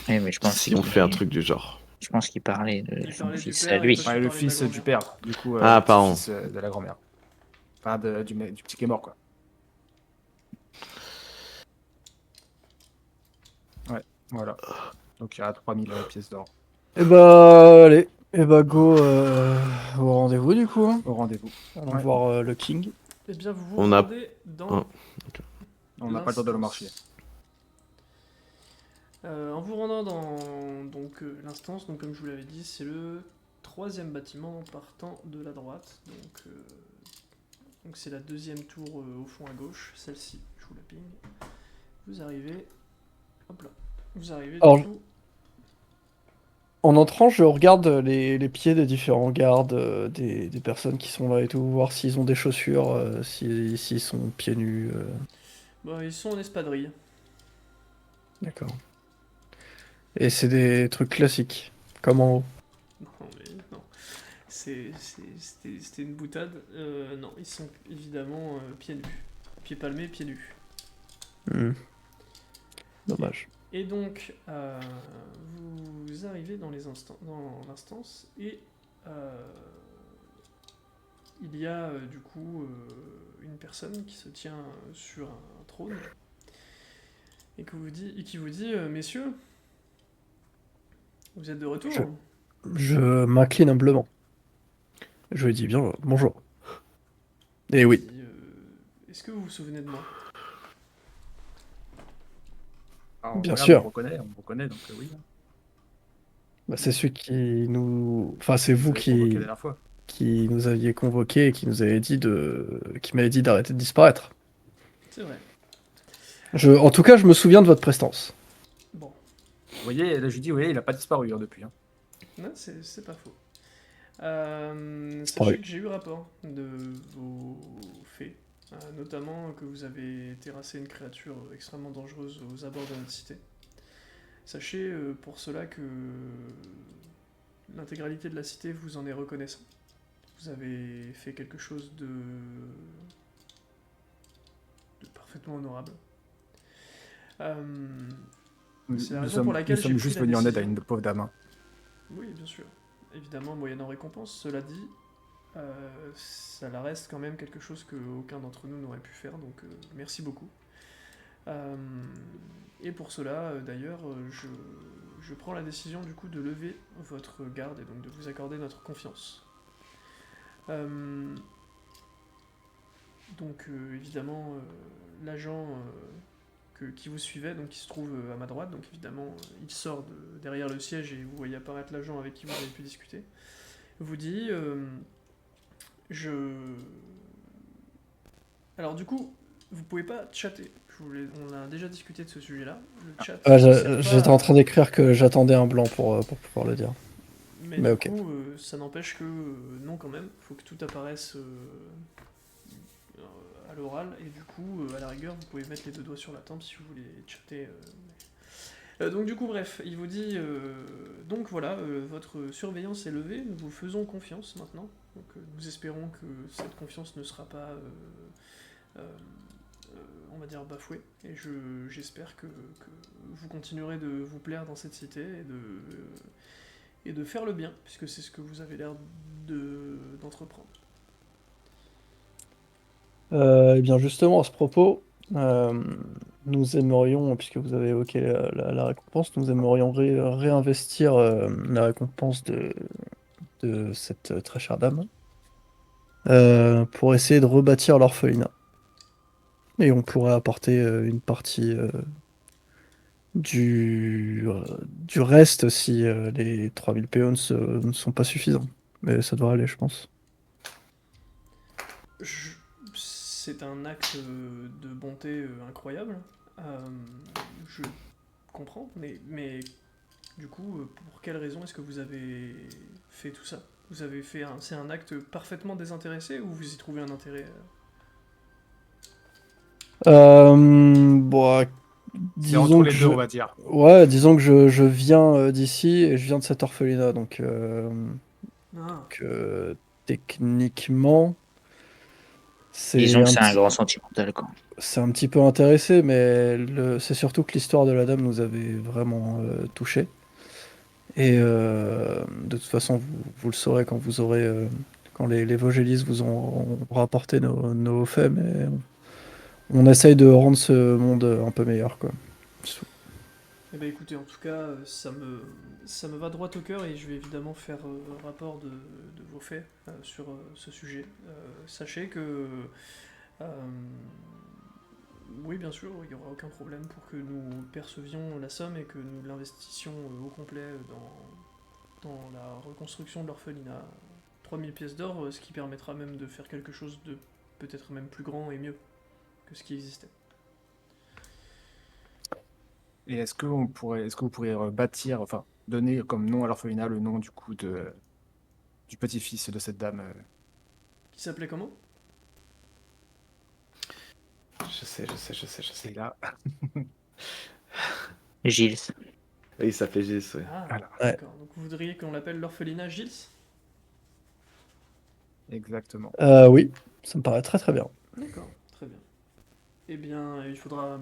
Oui, mais je pense Si on fait un truc du genre. Je pense qu'il parlait de Il son parlait du fils père à et lui. toi, Ouais, tu le parlais de la fils du grand-mère. père, du coup, Ah, le pardon. petit-fils de la grand-mère. Enfin, du petit qui est mort, quoi. Ouais, voilà. Donc il y a 3000 pièces d'or Et bah allez, et bah go au rendez-vous du coup. Hein. au rendez-vous. Allons Ouais. voir le King. Eh bien, vous vous On a- rendez dans Oh. On n'a pas le temps de le l'instance. marcher. En vous rendant dans l'instance, donc comme je vous l'avais dit, c'est le 3e bâtiment partant de la droite. Donc c'est la 2e tour au fond à gauche, celle-ci, je vous la ping. Vous arrivez, hop là, vous arrivez Alors, du coup. En entrant, je regarde les pieds des différents gardes, des personnes qui sont là et tout, voir s'ils ont des chaussures, s'ils sont pieds nus. Bah, ils sont en espadrille. D'accord. Et c'est des trucs classiques, comme en haut. Non, mais non. C'était une boutade. Non, ils sont évidemment pieds nus. Pieds palmés, pieds nus. Dommage. Et donc, vous arrivez dans l'instance et il y a du coup une personne qui se tient sur un trône et qui vous dit messieurs, vous êtes de retour? Je m'incline humblement. Je lui dis bien bonjour. Et Il oui, dit, est-ce que vous vous souvenez de moi? Alors, bien voilà, sûr. on me reconnaît, donc oui. Bah, c'est celui qui nous. Enfin, c'est Vous vous avez convoqué la qui, dernière fois. qui nous aviez convoqué et qui nous avait qui m'avait dit d'arrêter de disparaître. C'est vrai. En tout cas, je me souviens de votre prestance. Bon, Vous voyez, là, je lui dis, oui, il a pas disparu depuis. Hein. non, c'est pas faux. pas Sachez vrai. que j'ai eu rapport de vos faits, notamment que vous avez terrassé une créature extrêmement dangereuse aux abords de notre cité. Sachez pour cela que l'intégralité de la cité vous en est reconnaissant. Vous avez fait quelque chose de parfaitement honorable. C'est la raison pour Nous laquelle j'ai sommes pris juste la venus en aide à décision. une pauvre dame. Hein. Oui, bien sûr. Évidemment, moyennant récompense. Cela dit, ça la reste quand même quelque chose qu'aucun d'entre nous n'aurait pu faire, donc merci beaucoup. Et pour cela, d'ailleurs, je prends la décision du coup de lever votre garde et donc de vous accorder notre confiance. Donc évidemment, l'agent qui vous suivait, donc qui se trouve à ma droite, donc évidemment, il sort derrière le siège et vous voyez apparaître l'agent avec qui vous avez pu discuter, vous dit, Alors du coup, vous pouvez pas chatter. On a déjà discuté de ce sujet-là. Le chat Ah, ne sert j'étais pas en train d'écrire que j'attendais un blanc pour pouvoir le dire. Mais Mais du ok. coup, ça n'empêche que non quand même. Faut que tout apparaisse à l'oral et du coup, à la rigueur, vous pouvez mettre les deux doigts sur la tempe si vous voulez chatter. Donc du coup, bref, il vous dit donc voilà, votre surveillance est levée. Nous vous faisons confiance maintenant. Donc nous espérons que cette confiance ne sera pas on va dire bafoué, et j'espère que vous continuerez de vous plaire dans cette cité et de faire le bien, puisque c'est ce que vous avez l'air d'entreprendre. Eh bien justement, à ce propos, nous aimerions, puisque vous avez évoqué la récompense, nous aimerions réinvestir la récompense de cette très chère dame pour essayer de rebâtir l'orphelinat. Et on pourrait apporter une partie du reste si les 3000 PO ne sont pas suffisants. Mais ça devrait aller, je pense. C'est un acte de bonté incroyable. Je comprends, mais du coup, pour quelle raison est-ce que vous avez fait tout ça? Vous avez fait c'est un acte parfaitement désintéressé ou vous y trouvez un intérêt? Bon, C'est entre disons que les deux, on va dire. Ouais, disons que je viens d'ici et je viens de cet orphelinat, donc Ah, que techniquement, c'est Disons que un c'est un petit, grand sentimental, quoi. c'est un petit peu intéressé, mais c'est surtout que l'histoire de la dame nous avait vraiment touché. Et de toute façon, vous le saurez quand vous aurez, quand les Vogélis vous ont rapporté nos faits, mais on essaye de rendre ce monde un peu meilleur, quoi. eh ben écoutez, en tout cas, ça me va droit au cœur et je vais évidemment faire rapport de vos faits sur ce sujet. Sachez que, euh, oui, bien sûr, il n'y aura aucun problème pour que nous percevions la somme et que nous l'investissions au complet dans la reconstruction de l'orphelinat. 3000 pièces d'or, ce qui permettra même de faire quelque chose de peut-être même plus grand et mieux que ce qui existait. Et est-ce que vous pourriez bâtir, enfin, donner comme nom à l'orphelinat le nom du coup du petit-fils de cette dame Qui s'appelait comment? Je sais. Et là, Gilles. Oui, ça fait Gilles, ouais. Ah, voilà, Ouais. d'accord. Donc vous voudriez qu'on l'appelle l'orphelinat Gilles? exactement. Oui, ça me paraît très très bien. D'accord, très bien. Eh bien, il faudra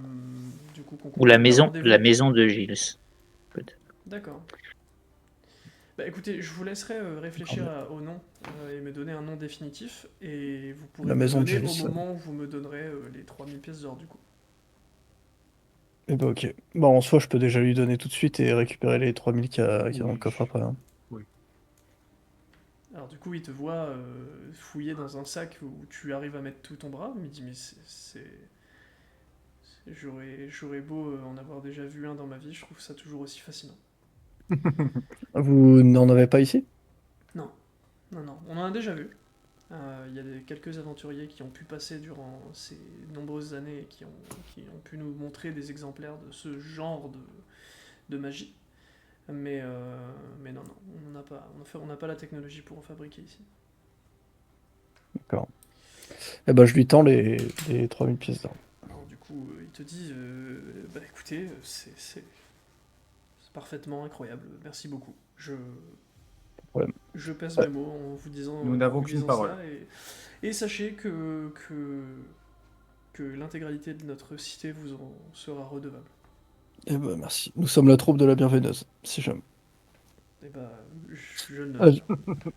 du coup qu'on Ou la concrète un rendez-vous. maison de Gilles. Peut-être. D'accord. Bah écoutez, je vous laisserai réfléchir au nom et me donner un nom définitif, et vous pourrez La me le maison de donner au Gilles. moment où vous me donnerez les 3000 pièces d'or du coup. Eh ben ok. Bon, en soi, je peux déjà lui donner tout de suite et récupérer les 3000 qu'il y a dans le Oui. coffre après, hein. Alors du coup, il te voit fouiller dans un sac où tu arrives à mettre tout ton bras, mais il dit mais j'aurais beau en avoir déjà vu un dans ma vie, je trouve ça toujours aussi fascinant. Vous n'en avez pas ici? Non, non, on en a déjà vu. Il y a quelques aventuriers qui ont pu passer durant ces nombreuses années et qui ont pu nous montrer des exemplaires de ce genre de magie. Mais non, on n'en a pas. On n'a pas la technologie pour en fabriquer ici. D'accord. Eh ben, je lui tends les 3000 pièces d'or. Alors du coup, il te dit, bah écoutez, c'est parfaitement incroyable. Merci beaucoup. Problème. Je pèse Ouais. mes mots en vous disant, Nous n'avons qu'une parole. ça, et sachez que l'intégralité de notre cité vous en sera redevable. Eh ben, merci. Nous sommes la troupe de la bienveineuse, si jamais. Et bah, je le Ah, note.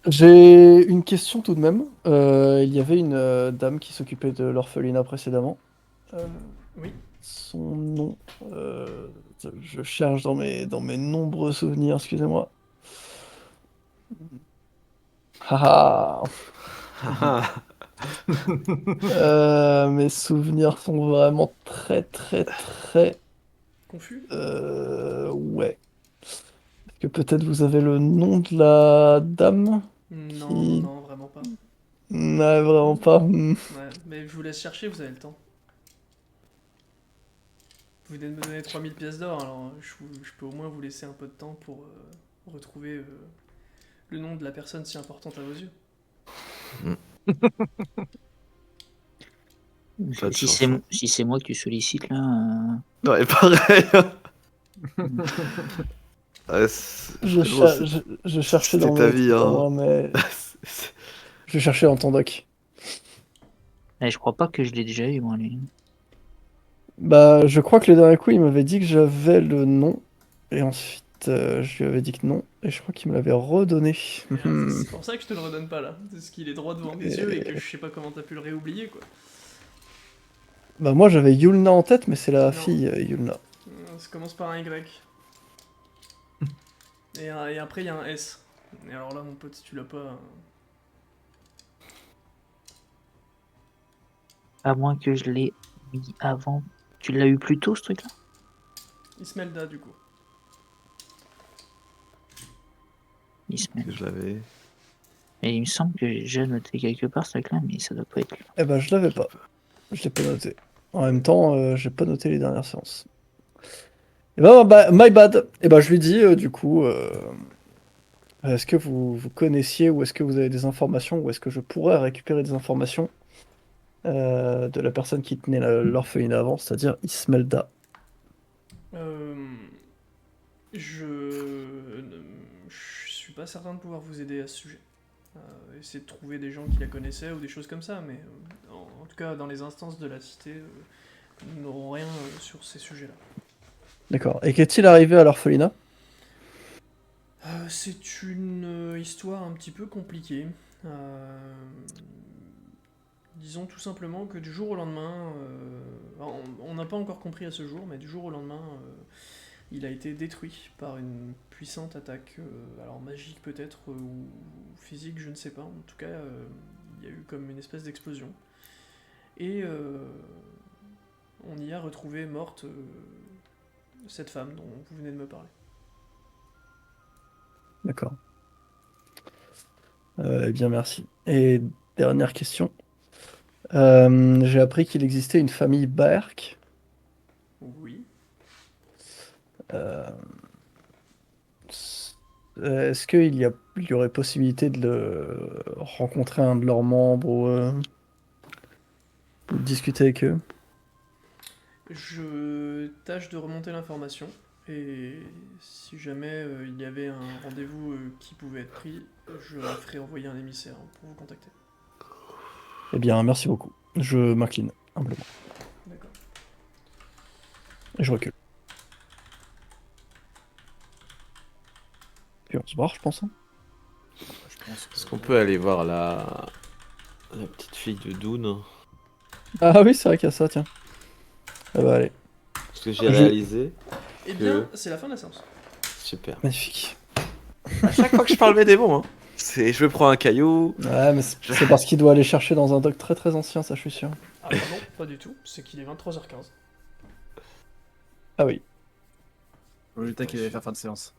J'ai une question tout de même. Il y avait une dame qui s'occupait de l'orphelinat précédemment. Oui. Son nom. Je cherche dans mes nombreux souvenirs, excusez-moi. Haha. Mes souvenirs sont vraiment très très très. Confus? Ouais. Est-ce que peut-être vous avez le nom de la dame Non, qui. non, vraiment pas. Ouais, vraiment pas. Ouais, mais je vous laisse chercher, vous avez le temps. Vous venez de me donner 3000 pièces d'or, alors je peux au moins vous laisser un peu de temps pour retrouver le nom de la personne si importante à vos yeux. Pas de Si chance, c'est hein. si c'est moi que tu sollicites là. Ouais, pareil. Ouais, Je, frérot, je cherchais c'était dans ta mes vie, trucs à hein. moi, mais je cherchais dans ton doc. Je crois pas que je l'ai déjà eu, moi, lui. Bah, je crois que le dernier coup, il m'avait dit que j'avais le nom, et ensuite, je lui avais dit que non, et je crois qu'il me l'avait redonné. C'est pour ça que je te le redonne pas là. Parce qu'il est droit devant mes yeux et que Et- je sais pas comment t'as pu le réoublier quoi. Bah, moi, j'avais Yulna en tête, mais c'est la Non. fille Yulna. Ça commence par un Y. Et après il y a un S. Et alors là mon pote, si tu l'as pas. À moins que je l'ai mis avant. Tu l'as eu plus tôt, ce truc-là? Ismelda du coup. Ismaël. Que je l'avais. Et il me semble que j'ai déjà noté quelque part, ce truc-là, mais ça doit pas être là. Eh ben, je l'avais pas. Je l'ai pas noté. En même temps, j'ai pas noté les dernières séances. Et bah, my bad. Et bah, je lui dis, du coup, est-ce que vous connaissiez, ou est-ce que vous avez des informations, ou est-ce que je pourrais récupérer des informations de la personne qui tenait l'orphelinat avant, c'est-à-dire Ismelda. Euh, je suis pas certain de pouvoir vous aider à ce sujet. Essayer de trouver des gens qui la connaissaient ou des choses comme ça, mais en tout cas dans les instances de la cité, nous n'aurons rien sur ces sujets-là. D'accord. Et qu'est-il arrivé à l'orphelinat? C'est une histoire un petit peu compliquée. Disons tout simplement que du jour au lendemain, on n'a pas encore compris à ce jour, mais du jour au lendemain, il a été détruit par une puissante attaque, alors magique peut-être, ou physique, je ne sais pas. En tout cas, il y a eu comme une espèce d'explosion. Et on y a retrouvé morte cette femme dont vous venez de me parler. D'accord. Eh bien, merci. Et dernière question. J'ai appris qu'il existait une famille Baerk. Oui. Euh, Est-ce qu'il y aurait possibilité de rencontrer un de leurs membres ou de discuter avec eux? Je tâche de remonter l'information, et si jamais il y avait un rendez-vous qui pouvait être pris, je ferai envoyer un émissaire pour vous contacter. Eh bien, merci beaucoup. Je m'incline, humblement. D'accord. Et je recule. Puis on se barre, je pense. Hein. Je pense Est-ce qu'on peut aller voir la petite fille de Dune? Ah oui, c'est vrai qu'il y a ça, tiens. Ah bah allez, Parce que j'ai Je- réalisé. Eh bien, c'est la fin de la séance. Super. magnifique. À chaque fois que je parle mes démons, hein. Je prends un caillou. Ouais, mais c'est parce qu'il doit aller chercher dans un dock très très ancien, ça je suis sûr. Ah bah non, pas du tout, c'est qu'il est 23h15. Ah oui. le temps qu'il allait faire fin de séance.